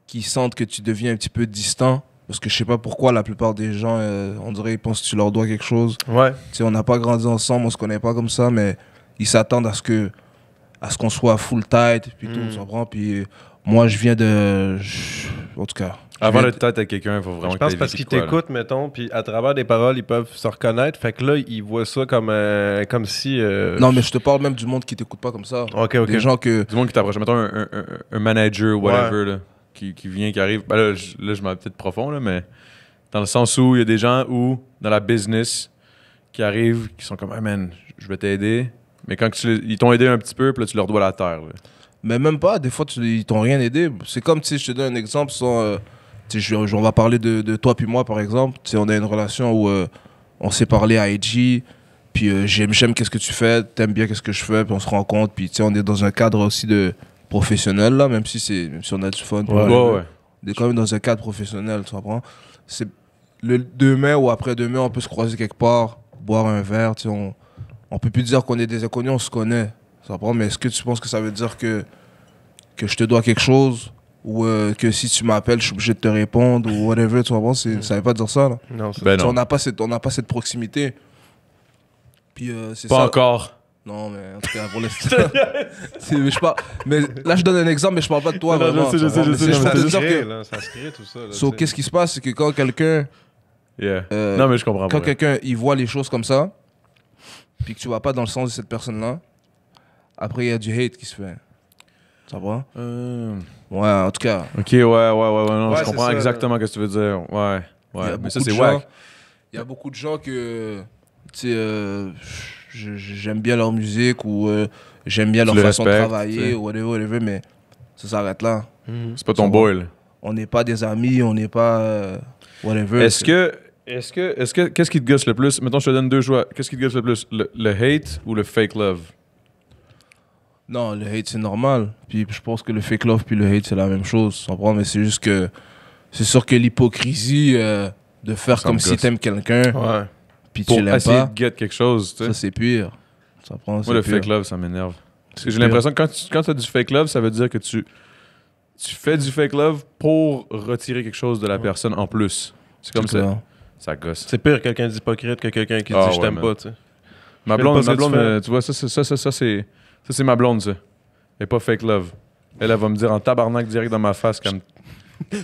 qui sentent que tu deviens un petit peu distant, parce que je sais pas pourquoi la plupart des gens, on dirait ils pensent que tu leur dois quelque chose. ouais. Tu sais, on n'a pas grandi ensemble, on se connaît pas comme ça, mais ils s'attendent à ce qu'on soit full tight, puis tout, tu comprends? Puis moi, je viens de... en tout cas... Avant d'être tête avec quelqu'un, il faut vraiment Je pense parce qu'ils t'écoutent, mettons, puis à travers des paroles, ils peuvent se reconnaître. Fait que là, ils voient ça comme si... Non, mais je te parle même du monde qui t'écoute pas comme ça. Ok. Des gens que... Du monde qui t'approche. Mettons un manager, whatever, là, qui vient, qui arrive. Ben là, je m'en peut-être profond, là, mais dans le sens où il y a des gens dans la business qui arrivent, qui sont comme, hey man, je vais t'aider. Mais quand ils t'ont aidé un petit peu, puis là, tu leur dois la terre. Là. Mais même pas, des fois, ils t'ont rien aidé. C'est comme, si je te donne un exemple, on va parler de toi puis moi, par exemple. On a une relation où on s'est parlé à IG, puis j'aime qu'est-ce que tu fais, t'aimes bien qu'est-ce que je fais, puis on se rencontre, puis on est dans un cadre aussi de professionnel, là, même si on a du fun. Ouais. On est quand même dans un cadre professionnel, tu comprends? C'est le demain ou après-demain, on peut se croiser quelque part, boire un verre, on peut plus dire qu'on est des inconnus, on se connaît. Tu comprends? Mais est-ce que tu penses que ça veut dire que je te dois quelque chose? Ou que si tu m'appelles, je suis obligé de te répondre ou whatever, tu vois, ça veut pas dire ça, là. Non, c'est Ben non. On n'a pas cette proximité. Puis c'est Pas ça. encore. Non, mais en tout cas, pour l'instant. mais là, je donne un exemple, mais je parle pas de toi, Non, vraiment. je sais, tu vois. Mais c'est juste ça pour te se dire crée, que... là, ça se crée, tout ça. Là, So, qu'est-ce qui se passe, c'est que quand quelqu'un... Yeah. Non, mais je comprends Quand pas. quelqu'un, il voit les choses comme ça, puis que tu vas pas dans le sens de cette personne-là, après, il y a du hate qui se fait. Ça va? Ouais, en tout cas. Ok, ouais, non, Ouais, je comprends c'est ça, exactement ce que tu veux dire. Ouais, Il y a mais ça, beaucoup c'est de gens- wack. Il y a beaucoup de gens que, tu sais, j'aime bien leur musique ou j'aime bien Tu leur les façon de respectes, travailler, tu sais. ou whatever, mais ça s'arrête là. C'est pas ton Ça boy, là. On n'est pas des amis, on n'est pas whatever. Qu'est-ce qui te gosse le plus? Mettons, je te donne deux choix. Qu'est-ce qui te gosse le plus? Le hate ou le fake love? Non, le hate, c'est normal. Puis je pense que le fake love puis le hate, c'est la même chose. Tu comprends? Mais c'est juste que c'est sûr que l'hypocrisie de faire Ça comme me si gosse. t'aimes quelqu'un, Ouais. puis Pour tu l'aimes essayer pas, de get quelque chose, tu sais. ça c'est pire. Ça prend, Moi, c'est le pire. fake love, ça m'énerve. Parce que j'ai pire. l'impression que quand tu as du fake love, ça veut dire que tu fais du fake love pour retirer quelque chose de la personne en plus. C'est comme C'est clair. ça gosse. C'est pire quelqu'un d'hypocrite que quelqu'un qui Ah, dit je ouais, t'aime man. pas, tu sais. Ma Je fais pas blonde, ce que tu fais. tu vois, ça, c'est ma blonde, ça. Elle est pas fake love. Elle va me dire en tabarnak direct dans ma face comme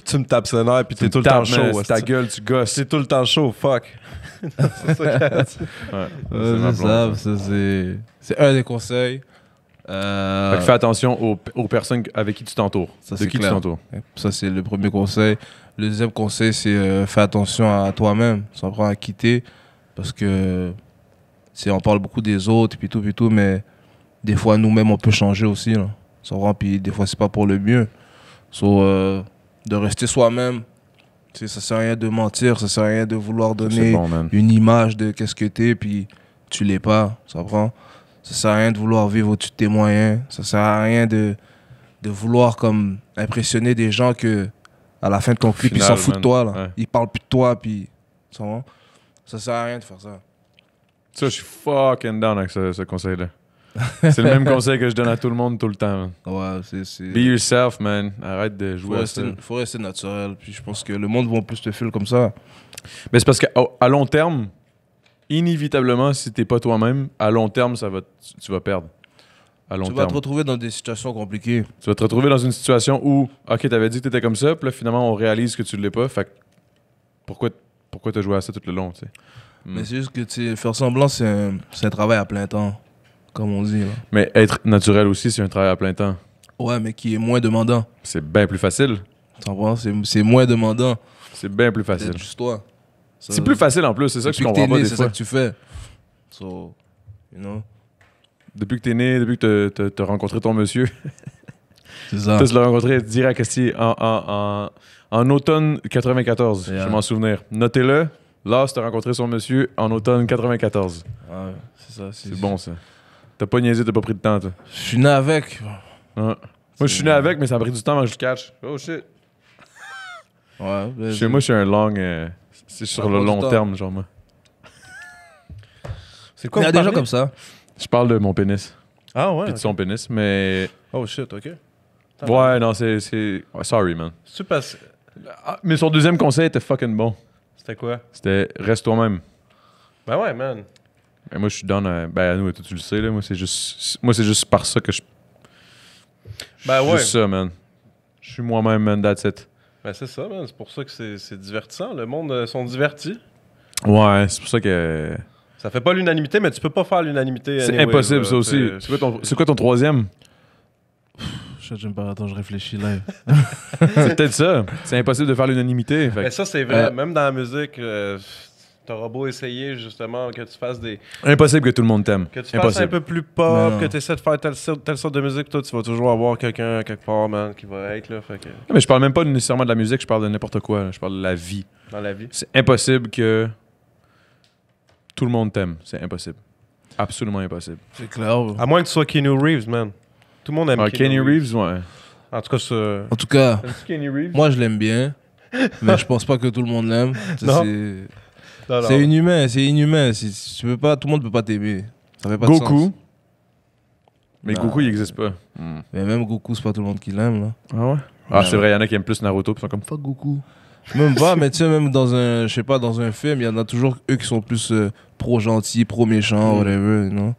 Tu me tapes ses nerfs, puis tu t'es tout me le temps tapes, chaud. man, c'est ta gueule, tu gosses. C'est tout le temps chaud, fuck. C'est ça qu'elle dit. Ouais, Ouais, ma c'est blonde, ça, c'est un des conseils. Fait que fais attention aux personnes avec qui tu t'entoures. Ça, De c'est qui clair. tu t'entoures. Ça, c'est le premier conseil. Le deuxième conseil, c'est fais attention à toi-même, sans prendre à quitter. Parce que, on parle beaucoup des autres, puis tout, mais des fois, nous-mêmes, on peut changer aussi. Là. Ça va, puis des fois, c'est pas pour le mieux. So, de rester soi-même. Tu sais, ça sert à rien de mentir, ça sert à rien de vouloir C'est donner bon, man. une image de qu'est-ce que t'es, puis tu l'es pas, ça prend. Ça sert à rien de vouloir vivre au-dessus de tes moyens. Ça sert à rien de vouloir comme impressionner des gens que à la fin de ton clip, ils Final, s'en foutent de man. toi. Là. Ouais. Ils parlent plus de toi, puis ça va. Ça sert à rien de faire ça. Ça, je suis fucking down avec ce conseil-là. C'est le même conseil que je donne à tout le monde tout le temps, man. Ouais, c'est... Be yourself, man. Arrête de Faut jouer à ça. rester, faut rester naturel. Puis je pense que le monde va plus te filer comme ça. Mais c'est parce qu'à long terme, inévitablement, si t'es pas toi-même, à long terme, tu vas perdre. À long Tu vas terme. te retrouver dans des situations compliquées. Tu vas te retrouver dans une situation où, ok, t'avais dit que t'étais comme ça, puis là, finalement, on réalise que tu l'es pas. Fait que pourquoi t'as joué à ça tout le long, tu sais? Mais c'est juste que tu sais, faire semblant, c'est un travail à plein temps, comme on dit. Là. Mais être naturel aussi, c'est un travail à plein temps. Ouais, mais qui est moins demandant. C'est bien plus facile. Tu comprends? C'est moins demandant. C'est bien plus facile. C'est juste toi. Ça- C'est plus facile en plus, c'est ça que je Depuis que comprends t'es pas né, des c'est fois. ça que tu fais. So, you know? Depuis que t'es né, depuis que t'as rencontré ton monsieur, C'est ça. tu l'as rencontré direct ici en automne 94, Yeah. je m'en souvenir. Notez-le, Lars t'as rencontré son monsieur en automne 94. Ouais, c'est ça. C'est bon ça. T'as pas niaisé, t'as pas pris de temps, toi. Je suis né avec. Ouais. Moi, je suis né avec, mais ça a pris du temps avant que je le catch. Oh shit. Ouais. ben, Chez moi, je suis un long. C'est sur Ça le prend long du temps. terme, genre moi. C'est il y a des gens comme ça. Je parle de mon pénis. Ah ouais? Puis de ok. son pénis, mais. Oh shit, ok. Ouais, non, c'est. Ouais, sorry, man. Tu passes. Ah, mais son deuxième conseil était fucking bon. C'était quoi? C'était reste toi-même. Ben ouais, man. Mais moi, je suis dans. Ben, à nous, toi, tu le sais, là. Moi, c'est juste par ça que je. Ben ouais. Juste ça, man. Je suis moi-même, man, that's it. Ben c'est ça, man. C'est pour ça que c'est divertissant. Le monde sont divertis. Ouais, c'est pour ça que. Ça fait pas l'unanimité, mais tu peux pas faire l'unanimité. C'est anyway, impossible, là. ça aussi. C'est quoi ton troisième? J'aime pas, attends, je réfléchis live. C'est peut-être ça. C'est impossible de faire l'unanimité. Fait Mais que- ça, c'est vrai. Même dans la musique, t'auras beau essayer, justement, que tu fasses des. Impossible que tout le monde t'aime. Que tu fasses Impossible. un peu plus Mais pop, non. que tu essaies de faire telle sorte de musique, toi, tu vas toujours avoir quelqu'un quelque part, man, qui va être là. Fait que, Mais je parle même pas nécessairement de la musique, je parle de n'importe quoi. là. Je parle de la vie. dans la vie. C'est impossible que tout le monde t'aime. C'est impossible. Absolument impossible. C'est clair. À moins que tu sois Keanu Reeves, man. Tout le monde aime Ah, Kenny Reeves, ouais. En tout cas, ça. En tout cas, Kenny Reeves? moi je l'aime bien, mais je pense pas que tout le monde l'aime. Ça, Non. c'est inhumain, c'est inhumain. Tu peux pas, tout le monde peut pas t'aimer. Ça fait pas de Goku. sens. Mais Nah. Goku, il existe pas. Mais même Goku, c'est pas tout le monde qui l'aime là. Ah ouais? Ah, c'est vrai, il y en a qui aiment plus Naruto, puis ils sont comme fuck Goku. Même pas, mais tu sais, même dans un, je sais pas, dans un film, il y en a toujours eux qui sont plus pro-gentils, pro-méchants, whatever, you know.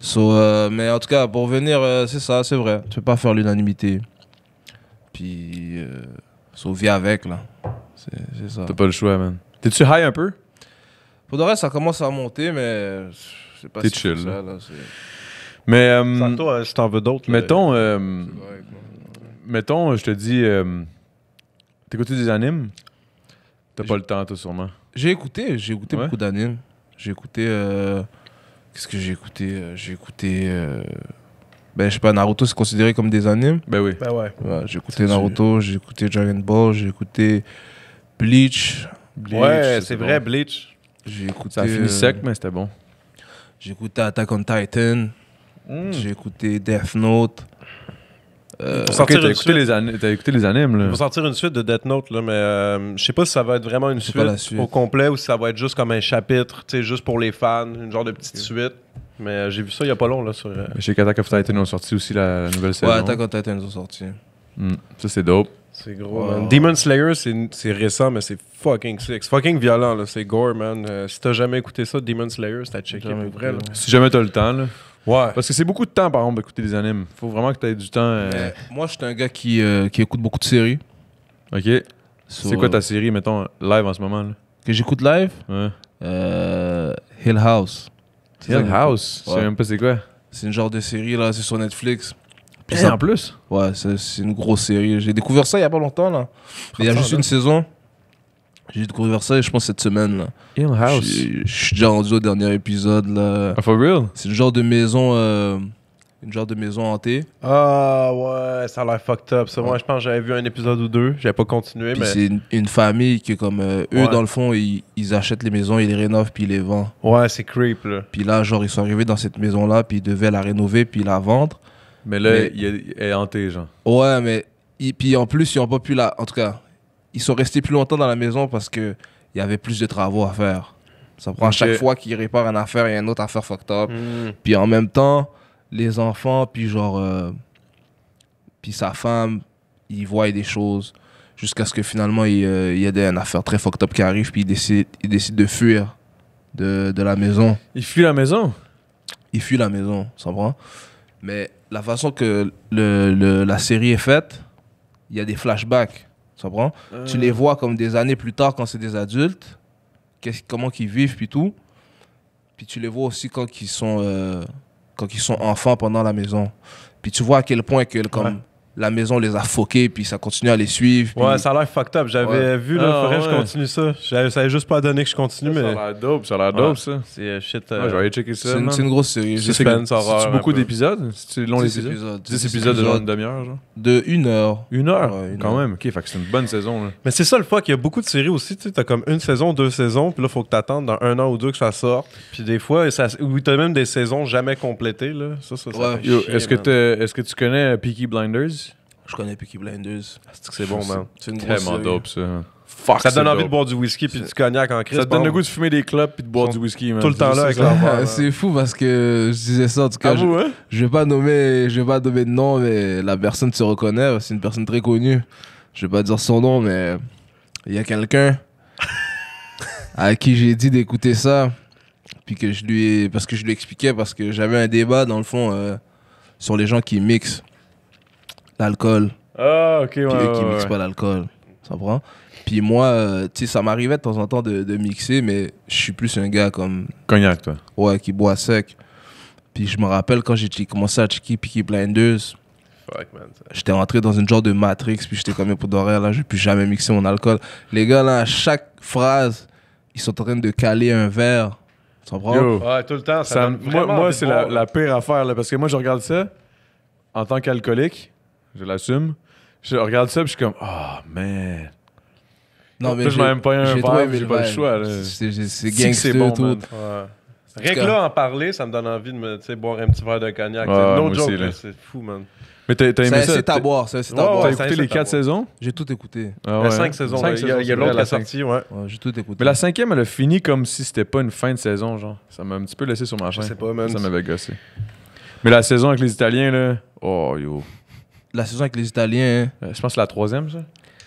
So, mais en tout cas, pour venir, c'est ça, c'est vrai. Tu peux pas faire l'unanimité. Puis, vis avec, là. C'est ça. T'as pas le choix, man. T'es-tu high un peu? Pour le reste, ça commence à monter, mais je sais pas T'es si chill, c'est là. ça, là. Mais, Toi, si t'en veux d'autres. là. mettons, je te dis, t'écoutes des animes? T'as pas le temps, toi, sûrement. J'ai écouté Ouais. beaucoup d'animes. J'ai écouté. Qu'est-ce que j'ai écouté J'ai écouté. Ben, je sais pas, Naruto, c'est considéré comme des animes. Ben oui. Ben ouais. Ouais, j'ai écouté Naruto, j'ai écouté Dragon Ball, j'ai écouté Bleach. Ouais, c'est vrai, Bleach. J'ai écouté. Ça a fini sec, mais c'était bon. J'ai écouté Attack on Titan. J'ai écouté Death Note. Faut Ok, sortir t'as une écouté, suite. t'as écouté les animes, Il là. va sortir une suite de Death Note, là, mais je sais pas si ça va être vraiment une C'est pas la suite, suite. au complet ou si ça va être juste comme un chapitre, tu sais, juste pour les fans, une genre de petite suite. Mais j'ai vu ça il y a pas long, là, sur... Chez Attack of Titan, ils ont sorti aussi la nouvelle saison. Ouais, Attack on Titan, ils ont sorti. Ça, c'est dope. C'est gros, Wow. man. Demon Slayer, c'est récent, mais c'est fucking sick. C'est fucking violent, là. C'est gore, man. Si t'as jamais écouté ça, Demon Slayer, c'est à checker Jamais pour vrai, là. écouté. Si jamais t'as le temps, là. Ouais. Parce que c'est beaucoup de temps, par exemple, d'écouter des animes. Faut vraiment que t'aies du temps. Mais moi, je suis un gars qui écoute beaucoup de séries. Ok. So, C'est quoi ta série, mettons, live en ce moment, là? Que j'écoute live Ouais. Hill House. C'est ça Hill que- House. Je sais Ouais. même pas c'est quoi. C'est une genre de série, là, c'est sur Netflix. Puis Et ça- en plus. Ouais, c'est une grosse série. J'ai découvert ça il y a pas longtemps, là. Il y a ça, juste là. une saison. J'ai découvert ça, je pense, cette semaine, là. Hill Je suis déjà rendu au dernier épisode, là. Ah, for real? C'est le genre de maison une genre de maison hantée. Ah ouais, ça a l'air fucked up. Ça, moi, je pense que j'avais vu un épisode ou deux. J'avais pas continué, Puis mais. c'est une famille qui est comme eux, Ouais. dans le fond, ils achètent les maisons, ils les rénovent, puis ils les vendent. Ouais, c'est creep, là. Puis là, genre, ils sont arrivés dans cette maison-là, puis ils devaient la rénover, puis la vendre. Mais là, Mais- il est hanté, genre. Ouais, mais puis en plus, ils ont pas pu la. En tout cas, ils sont restés plus longtemps dans la maison parce que il y avait plus de travaux à faire. Ça prend à Ok. chaque fois qu'ils réparent une affaire, il y a une autre affaire fucked up. Hmm. Puis en même temps, les enfants, puis genre. Puis sa femme, ils voient des choses jusqu'à ce que finalement, il y ait une affaire très fucked up qui arrive, puis ils décident de fuir de la maison. Il fuit la maison. Il fuit la maison, ça prend. Mais la façon que la série est faite, il y a des flashbacks, ça prend. Tu les vois comme des années plus tard quand c'est des adultes, comment ils vivent puis tout. Puis tu les vois aussi quand ils sont enfants pendant la maison. Puis tu vois à quel point que comme Ouais. la maison les a foqués, puis ça continue à les suivre. Puis Ouais, ça a l'air fucked up. J'avais Ouais. vu, là, Ah, faudrait que je ouais. continue ça. Ça avait juste pas donné que je continue, Ça mais. a l'air dope, ça a l'air dope, Ouais. ça. C'est shit. Ouais, je vais aller checker ça. c'est man. une grosse série. C'est Suspense, horreur, C'est beaucoup un peu. d'épisodes? C'est long 10 l'épisode? épisodes. 10 épisodes de genre une demi-heure, genre? De 1 heure. 1 heure? Ouais, une Quand heure. même. Ok, fait que c'est une bonne saison, là. Mais c'est ça le fuck, il y a beaucoup de séries aussi, tu sais, t'as comme une saison, 2 saisons, puis là, faut que t'attendes dans 1 an ou 2 que ça sorte. Puis des fois, ou t'as même des saisons jamais complétées, là. Ça Ouais. fait Yo, chier, est-ce man. que tu connais Peaky Blinders? Je connais Peaky Blinders. C'est bon, man. C'est une grosse Tellement série. dope, ça. Fuck, Ça te donne c'est envie dope. de boire du whisky puis du cognac en crise. Ça te donne le goût de fumer des clopes puis de boire Ils du sont whisky, man. tout le temps là avec ça. leur verre. C'est fou parce que je disais ça en tout cas. Avoue, hein? Je vais pas nommer de nom, mais la personne se reconnaît. C'est une personne très connue. Je vais pas dire son nom, mais il y a quelqu'un à qui j'ai dit d'écouter ça, puis que parce que je lui expliquais parce que j'avais un débat dans le fond sur les gens qui mixent l'alcool, Ah, ok, ouais. puis eux qui ouais, mixent ouais. pas l'alcool. Ça prend. Puis moi, tu sais, ça m'arrivait de temps en temps de mixer, mais je suis plus un gars comme Cognac, toi. ouais, qui boit sec. Puis je me rappelle quand j'ai commencé à checker Peaky Blinders, Fuck, man. j'étais rentré dans une genre de Matrix, puis j'étais comme pour d'horaire, là, je vais plus jamais mixer mon alcool. Les gars, là, à chaque phrase, ils sont en train de caler un verre. Tu comprends? Yo, Ouais, tout le temps. ça donne moi, vraiment moi envie c'est de boire, la pire affaire, là, parce que moi, je regarde ça en tant qu'alcoolique, je l'assume. Je regarde ça, puis je suis comme, oh, man. Non, Là, je m'en aime pas un j'ai trop verre, aimé j'ai le pas le vibe. choix, là. C'est C'est gangster, bon, tout. man. Ouais. Rien que cas- là, en parler, ça me donne envie de me, tu sais, boire un petit verre de cognac. Ouais, tu sais. moi No aussi, joke, là. là, c'est fou, man. Mais t'as aimé ça? C'est à boire, c'est à Ouais, boire. T'as ouais, écouté ça, les c'est 4 à saisons? J'ai tout écouté. Ah Il y ouais, a 5 hein? saisons. Cinq là. Il y a saisons, l'autre qui la est cinq. sorti, ouais. Ouais, j'ai tout écouté. Mais la 5e, elle a fini comme si c'était pas une fin de saison, genre. Ça m'a un petit peu laissé sur ma Je faim. sais pas, man. Ça m'avait gossé. Mais la saison avec les Italiens, là, oh, yo. La saison avec les Italiens, hein, Je pense que c'est la 3e, ça.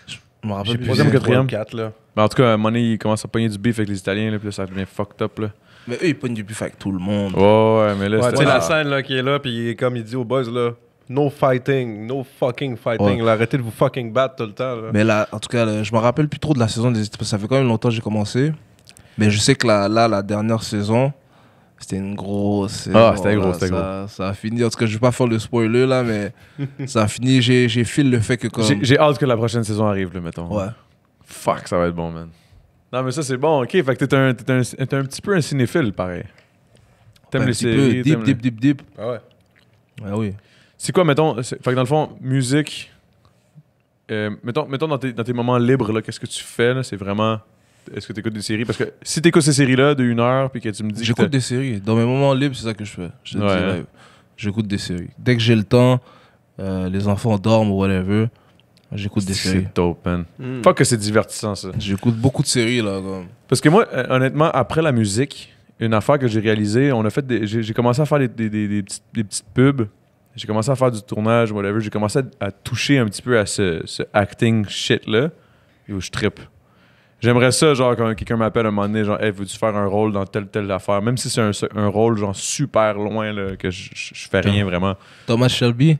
je me rappelle J'ai plus. troisième ou plus quatrième? 4, là. Mais en tout cas, à un moment donné, il commence à pogner du beef avec les Italiens, là, puis là, ça devient fucked up, là. Mais eux, ils pognent du buff avec tout le monde. Ouais, mais là, Ouais, tu c'était... sais, la Ah. scène là, qui est là, puis comme il dit aux boys, là, no fighting, no fucking fighting. Ouais. Là, arrêtez de vous fucking battre tout le temps. Là. Mais là, en tout cas, là, je me rappelle plus trop de la saison des Italiens, parce que ça fait quand même longtemps que j'ai commencé. Mais je sais que la dernière saison, c'était une grosse saison. Ah, c'était gros, là. c'était Ça a fini. En tout cas, je vais pas faire le spoiler là, mais ça a fini. J'ai fil le fait que comme. J'ai hâte que la prochaine saison arrive, là, mettons. Ouais. Fuck, ça va être bon, man. Non, mais ça, c'est bon. OK, fait que t'es un petit peu un cinéphile, pareil. T'aimes Un les petit peu séries. deep, t'aimes deep, deep, deep. Ah ouais. Ah oui. C'est quoi, mettons... Fait que dans le fond, musique... mettons dans tes moments libres, là, qu'est-ce que tu fais, là? C'est vraiment... Est-ce que tu écoutes des séries? Parce que si tu écoutes ces séries-là de 1 heure, puis que tu me dis... que J'écoute des séries. Dans mes moments libres, c'est ça que je fais. Je te Ouais, dis hein. live. J'écoute des séries. Dès que j'ai le temps, les enfants dorment ou whatever, j'écoute des séries. C'est dope, man. Mm. Fuck que c'est divertissant, ça. J'écoute beaucoup de séries là. Comme. Parce que moi, honnêtement, après la musique, une affaire que j'ai réalisée, on a fait j'ai commencé à faire des petites pubs. J'ai commencé à faire du tournage, whatever. J'ai commencé à toucher un petit peu à ce acting shit-là. Et où je trippe. J'aimerais ça, genre, quand quelqu'un m'appelle un moment donné, genre, hey, veux-tu faire un rôle dans telle affaire? Même si c'est un rôle, genre, super loin, là, que je fais rien vraiment. Thomas Shelby.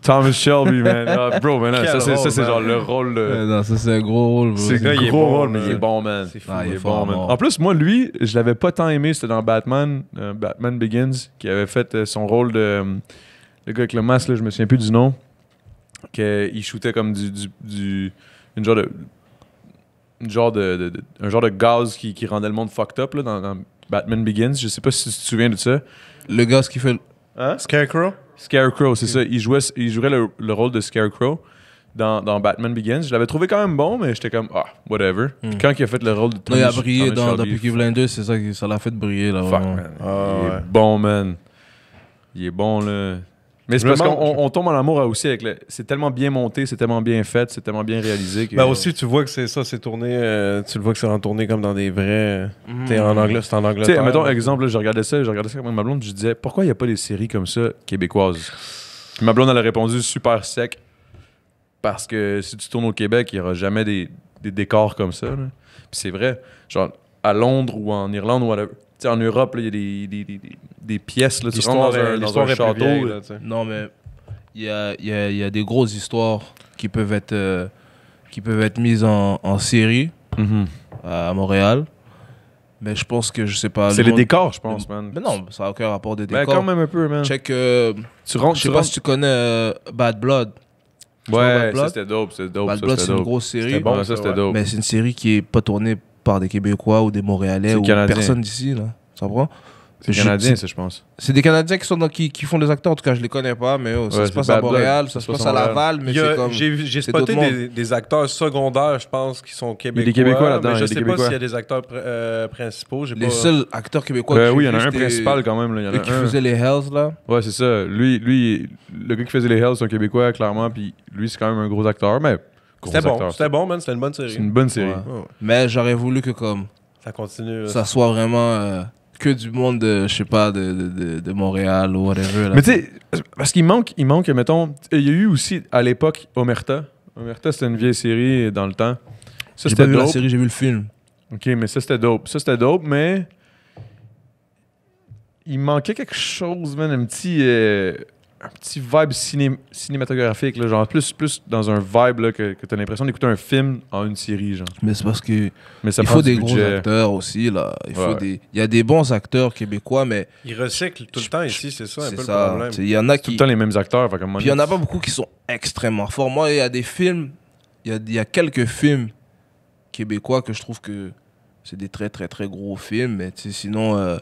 Thomas Shelby, man. Ah, bro, man, Quel ça, c'est rôle, genre man. le rôle de. Non, ça c'est un gros rôle. bro. C'est gars, un il est gros bon, rôle, mais man. il est bon, man. C'est fou. Ah, Il est fort, bon, man. mort. En plus, moi, lui, je l'avais pas tant aimé. C'était dans Batman, Batman Begins, qui avait fait son rôle de. Le gars avec le masque, là, je me souviens plus du nom. Il shootait comme un genre de gaz qui rendait le monde fucked up là, dans Batman Begins. Je sais pas si tu te souviens de ça. Le gars, ce qu'il fait. Hein? Scarecrow? Scarecrow, c'est ça. Il jouerait le rôle de Scarecrow dans Batman Begins. Je l'avais trouvé quand même bon, mais j'étais comme, whatever. Puis quand il a fait le rôle de Non, Tony il a brillé Tony dans Shelby, Peaky Blinders, c'est ça qui ça l'a fait briller là. Fuck, vraiment. man. Ah, Il ouais. est bon, man. Il est bon, là. Mais c'est Je me parce qu'on demande- on tombe en amour aussi avec le... C'est tellement bien monté, c'est tellement bien fait, c'est tellement bien réalisé que... Ben aussi, tu vois que c'est tourné. Tu le vois que c'est en tourné comme dans des vrais. T'es en anglais, c'est en Tu sais, Angleterre. mettons, exemple, là, je regardais ça avec ma blonde, je disais, pourquoi il n'y a pas des séries comme ça québécoises? Puis ma blonde, elle a répondu super sec, parce que si tu tournes au Québec, il n'y aura jamais des décors comme ça. Là. Puis c'est vrai, genre à Londres ou en Irlande ou whatever. Tu sais, en Europe, là, il y a des pièces, là, tu rentres dans un château. Là, tu sais. Non, mais il y a des grosses histoires qui peuvent être mises en série Mhm. à Montréal. Mais je pense que, je sais pas... C'est le les monde- décors, je pense, man. Mais non, ça n'a aucun rapport des Ben, décors. quand même un peu, man. Check, Tu rentres, je sais pas si tu connais Bad Blood. Ouais, Bad Blood? ça c'était dope, Bad ça Blood, c'était c'est une dope. grosse série. C'était bon, Ouais, ça ça, c'était ouais. dope. Mais c'est une série qui est pas tournée par des Québécois ou des Montréalais C'est ou canadien. personne d'ici, là. Ça prend? C'est canadien, ça, je pense. C'est des Canadiens qui font des acteurs. En tout cas, je les connais pas, mais ça Ouais, se c'est passe à Bad Blood. Montréal, ça se passe à Laval, mais Il y a- c'est comme... J'ai c'est spoté d'autres mondes. des acteurs secondaires, je pense, qui sont québécois. des Québécois là-dedans, Mais il y je a des sais pas Québécois. s'il y a des acteurs principaux. J'ai Les pas... seuls acteurs québécois que j'ai Oui, il y en a vus, un c'était principal quand même. Là. Il y en a eux qui un. faisaient les Hells, là. Ouais, c'est ça. Lui, le gars qui faisait les Hells, c'est un Québécois, clairement. Puis lui, c'est quand même un gros acteur. Mais gros C'était bon, acteur, c'était bon, man. C'était une bonne série. C'est une bonne série. Ouais. Oh, Mais j'aurais voulu que comme ça continue. ça soit vraiment que du monde de, je sais pas, de Montréal ou whatever. Là. Mais tu sais, parce qu'il manque, mettons, il y a eu aussi à l'époque Omerta. Omerta, c'était une vieille série dans le temps. Ça, J'ai pas c'était vu la dope. série, j'ai vu le film. Ok, mais ça, c'était dope. Ça, c'était dope, mais il manquait quelque chose, man, un petit vibe cinématographique, là, genre plus dans un vibe là, que t'as l'impression d'écouter un film en une série, genre. Mais c'est parce que Mais ça il prend faut du des gros budget. acteurs aussi, là. Ouais. Il y a des bons acteurs québécois, mais Ils recyclent tout le temps ici, c'est ça un c'est peu le ça. problème. Il y en a Tout qui... le temps les mêmes acteurs. Fait, Puis il y en a pas beaucoup qui sont extrêmement forts. Moi, il y a des films, il y a quelques films québécois que je trouve que c'est des très, très, très gros films. Mais tu sais, sinon,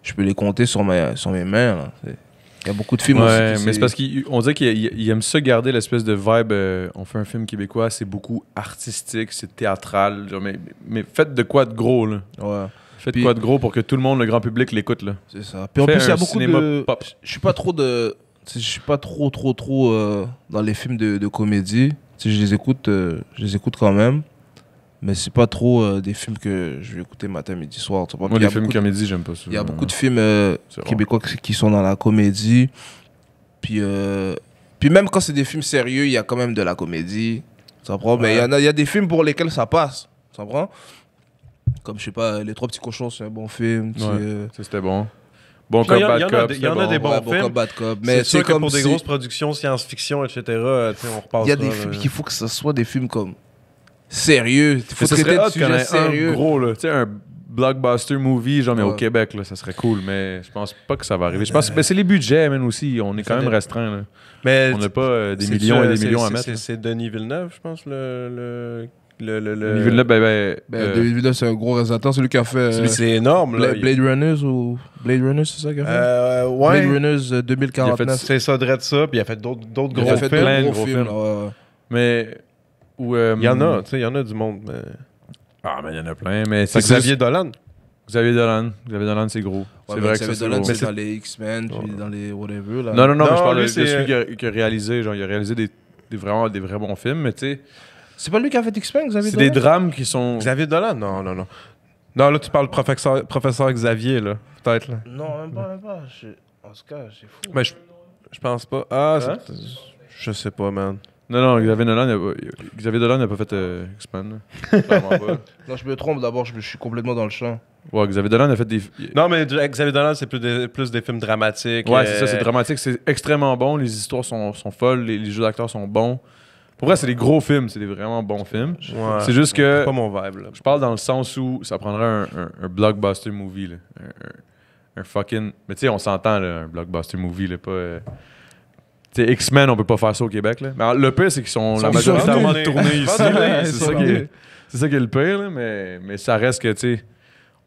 je peux les compter sur mes mains, là. Il y a beaucoup de films aussi. Ouais, que mais c'est parce qu'on dirait qu'il aime ça garder l'espèce de vibe. On fait un film québécois, c'est beaucoup artistique, c'est théâtral. Genre, mais faites de quoi de gros, là. Ouais, Faites Puis- quoi de gros pour que tout le monde, le grand public, l'écoute, là. c'est ça. Puis en Fais plus, il y a un beaucoup cinéma de... pop. Je suis pas trop de... tu sais, je suis pas trop dans les films de comédie. Tu sais, je les écoute quand même. Mais c'est pas trop des films que je vais écouter matin, midi, soir. Tu vois. Moi, Puis il y les a films beaucoup de- comédie, j'aime pas ça. Il y a beaucoup de films C'est rare. québécois qui sont dans la comédie. Puis même quand c'est des films sérieux, il y a quand même de la comédie. Ça prend. Mais il y a des films pour lesquels ça passe. Ça prend. Comme, je sais pas, Les Trois Petits Cochons, c'est un bon film. tu sais, Ouais. Ça, c'était bon. Bon Non, cop, il y en bad a cop, des- il y c'était en a bon. des bons ouais, Bon films. Cop, Bad Cop. Mais Mais c'est sûr que comme pour des si- grosses productions, science-fiction, etc., tu sais, on repasse. il y a des films qu'il faut que ce soit des films comme sérieux. Il faut Mais ça traiter serait de hot qu'il y en sujets ait sérieux. un gros, là. Tu sais, un blockbuster movie, genre, mais au Ouais. Québec, là, ça serait cool. Mais je pense pas que ça va arriver. Je pense que c'est les budgets, man, aussi. On est quand Ça même dé- restreint, là. Mais On n'a pas des c'est-tu, millions et des c'est- millions à c'est- mettre. là. C'est Denis Villeneuve, je pense, le Denis Villeneuve, David Villeneuve, c'est un gros réalisateur. C'est lui qui a fait c'est énorme, là. Blade Runners ou Blade Runners, c'est ça qu'il a fait Ouais. Blade Runners 2049. C'est ça, de ça, puis il a fait d'autres Il a gros fait films. plein de gros gros films. films. là, ouais. mais Il y en a, tu sais, il y en a du monde. Mais... Ah, mais il y en a plein. Mais C'est Xavier Dolan. Xavier Dolan, c'est gros. Ouais, c'est mais vrai que Xavier ça, c'est Dolan, gros. c'est dans les X-Men, puis dans les whatever. Là. Non, mais Non, je parle lui, de c'est- celui qui a réalisé. Genre, il a réalisé des vrais bons films, mais tu sais, C'est pas lui qui a fait X-Men, Xavier c'est Dolan? des drames qui sont. Xavier Dolan? Non. Non, là, tu parles professeur Xavier, là. Peut-être, là. Non, même pas. En tout cas, c'est fou. Mais je pense pas. Ah, Hein? je sais pas, man. Non, Xavier Dolan n'a pas fait X-Men. là. Clairement pas. Non, je me trompe d'abord, je suis complètement dans le champ. Ouais, Xavier Dolan a fait des. Non, mais Xavier Dolan, c'est plus des films dramatiques. Ouais, c'est ça, c'est dramatique, c'est extrêmement bon. Les histoires sont folles, les jeux d'acteurs sont bons. Pour vrai, c'est des gros films, c'est des vraiment bons films. Ouais. C'est juste que. C'est pas mon vibe, là. Je parle dans le sens où ça prendrait un blockbuster movie, là. Un fucking. Mais tu sais, on s'entend, là, un blockbuster movie, là, pas. Tu sais, X-Men, on peut pas faire ça au Québec, là. Mais le pire, c'est qu'ils sont la Ils sont majoritairement venus. tournés ici, là. Ils C'est sont ça qui venus. est. C'est ça qui est le pire, là, mais ça reste que, tu sais,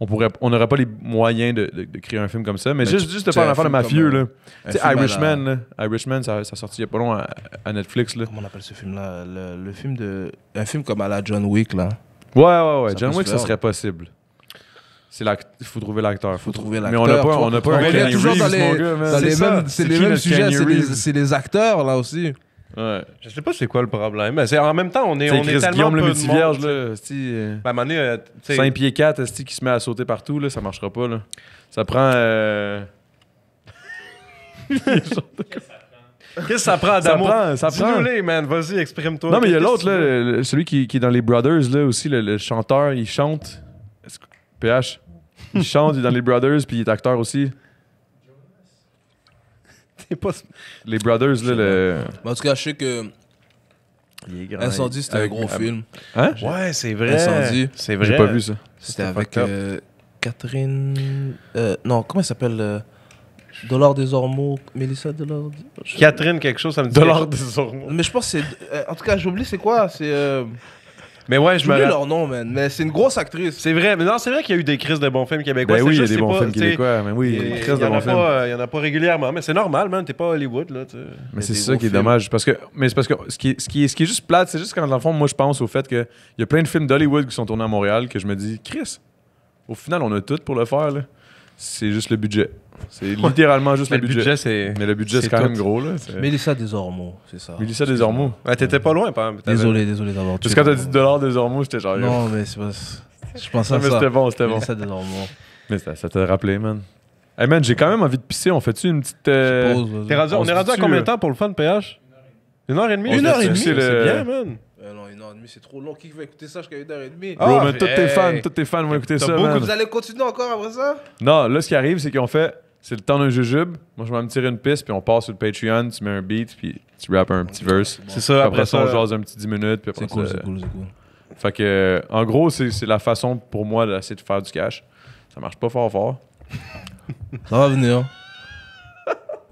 on n'aurait pas les moyens de créer un film comme ça. Mais juste de tu faire sais, une affaire de un film mafieux, comme, là. un Tu sais, film à Irishman, là. Irishman, ça a sorti il y a pas long à Netflix, là. Comment on appelle ce film-là? Le film de... Un film comme à la John Wick, là. Ouais. Ça John peut Wick, se ça faire. serait possible. Il faut trouver l'acteur. Faut trouver Mais l'acteur. on n'a pas On un revient Kenny toujours dans Reeves, les, mon gars, man. dans les ça. mêmes, c'est C'est les qui mêmes notre sujets, Kenny Reeves? c'est les acteurs, là aussi. Ouais. Je sais pas c'est quoi le problème. Mais en même temps, on est C'est Chris tellement Guillaume le peu de multivierge, monde, là. Ben, à un moment donné, tu sais, 5 pieds 4, qui se met à sauter partout, là, ça marchera pas, là. Ça prend... qu'est-ce que ça prend Ça d'amour? prend, ça prend. Dis-nous-les, man. Vas-y, exprime-toi. Non, mais il y a Qu'est-ce l'autre, que tu veux? là, celui qui est dans les Brothers, là, aussi, le chanteur, il chante. PH. Il chante, il est dans les Brothers, puis il est acteur aussi. T'es pas... Les Brothers, là, le... Mais en tout cas, je sais que Il est grand. Incendie, c'était un gros film. Hein? Ouais, c'est vrai. Incendie. C'est vrai. J'ai pas vu ça. C'était C'était avec fucked up. Catherine... non, comment elle s'appelle Dollar des Ormeaux. Mélissa Dollar... Catherine, quelque chose, ça me dit. Dollar quelque chose. des hormones. Mais je pense que c'est... en tout cas, j'oublie c'est quoi. C'est... Mais ouais, je me J'oublie rappelle. leur nom, man. Mais c'est une grosse actrice. C'est vrai. Mais non, c'est vrai qu'il y a eu des crises de bons films québécois. Ben C'est oui, il y a juste, des c'est bons pas, films tu sais, québécois, mais oui, Il il y a y très de en bons a films. pas, il y en a pas régulièrement, mais c'est normal, man. T'es pas Hollywood, là. Mais c'est ça qui est dommage. Mais c'est parce que ce qui est juste plate, c'est juste quand, dans le fond, moi, je pense au fait qu'il y a plein de films d'Hollywood qui sont tournés à Montréal que je me dis, Chris, au final, on a tout pour le faire, là. C'est juste le budget. C'est littéralement juste Mais le budget. c'est. Mais le budget, c'est c'est quand même tout. gros, là. Mélissa Desormeaux, c'est ça. Mélissa Desormeaux. Ouais, t'étais pas loin, pas Désolé d'avoir Parce tué que quand t'as le dit nom. dollar Desormeaux, j'étais genre... Non, mais c'est pas... Je pensais Non, à mais ça. c'était bon, c'était bon. Mélissa Desormeaux. Mais ça t'a rappelé, man. Hey, man, j'ai quand même envie de pisser. On fait-tu une petite... Pause, vas-y. On est rendu à dit-tu, combien de temps pour le fun, PH? 1h30? Une heure et demie, C'est le- bien, man. Non, 1h30, c'est trop long. Qui va écouter ça jusqu'à 1h30? Ah, Bro, man, tous hey. tes fans vont écouter T'as ça, beaucoup man. Vous allez continuer encore après ça? Non, là, ce qui arrive, c'est qu'on fait... C'est le temps d'un jujube. Moi, je vais me tirer une piste, puis on passe sur le Patreon, tu mets un beat, puis tu rappes un petit verse. C'est ça, Puis après ça. on jase un petit 10 minutes, puis après C'est cool, ça... c'est cool, c'est cool. Fait que, en gros, c'est la façon pour moi d'essayer de faire du cash. Ça marche pas fort. Ça va venir.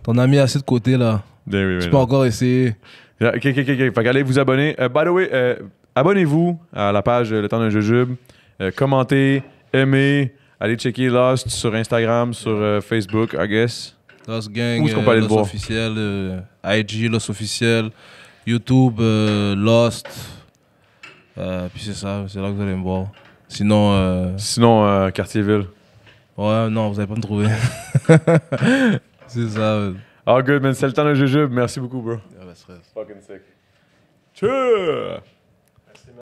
T'en as mis assez de côté, là. Tu peux encore essayer. Ok. Fait qu'allez vous abonner. By the way, abonnez-vous à la page Le Temps d'un Jujube. Commentez, aimez. Allez checker Lost sur Instagram, sur Facebook, I guess. Lost Gang, Où est-ce qu'on peut aller le Lost voir? officiel, IG, Lost officiel, YouTube, Lost. Puis c'est ça, c'est là que vous allez me voir. Sinon, Sinon, Quartier-Ville. ouais, non, vous allez pas me trouver. C'est ça. Oh, good, man. C'est Le Temps d'un Jujube. Merci beaucoup, bro. stress. Fucking sick. Tchou!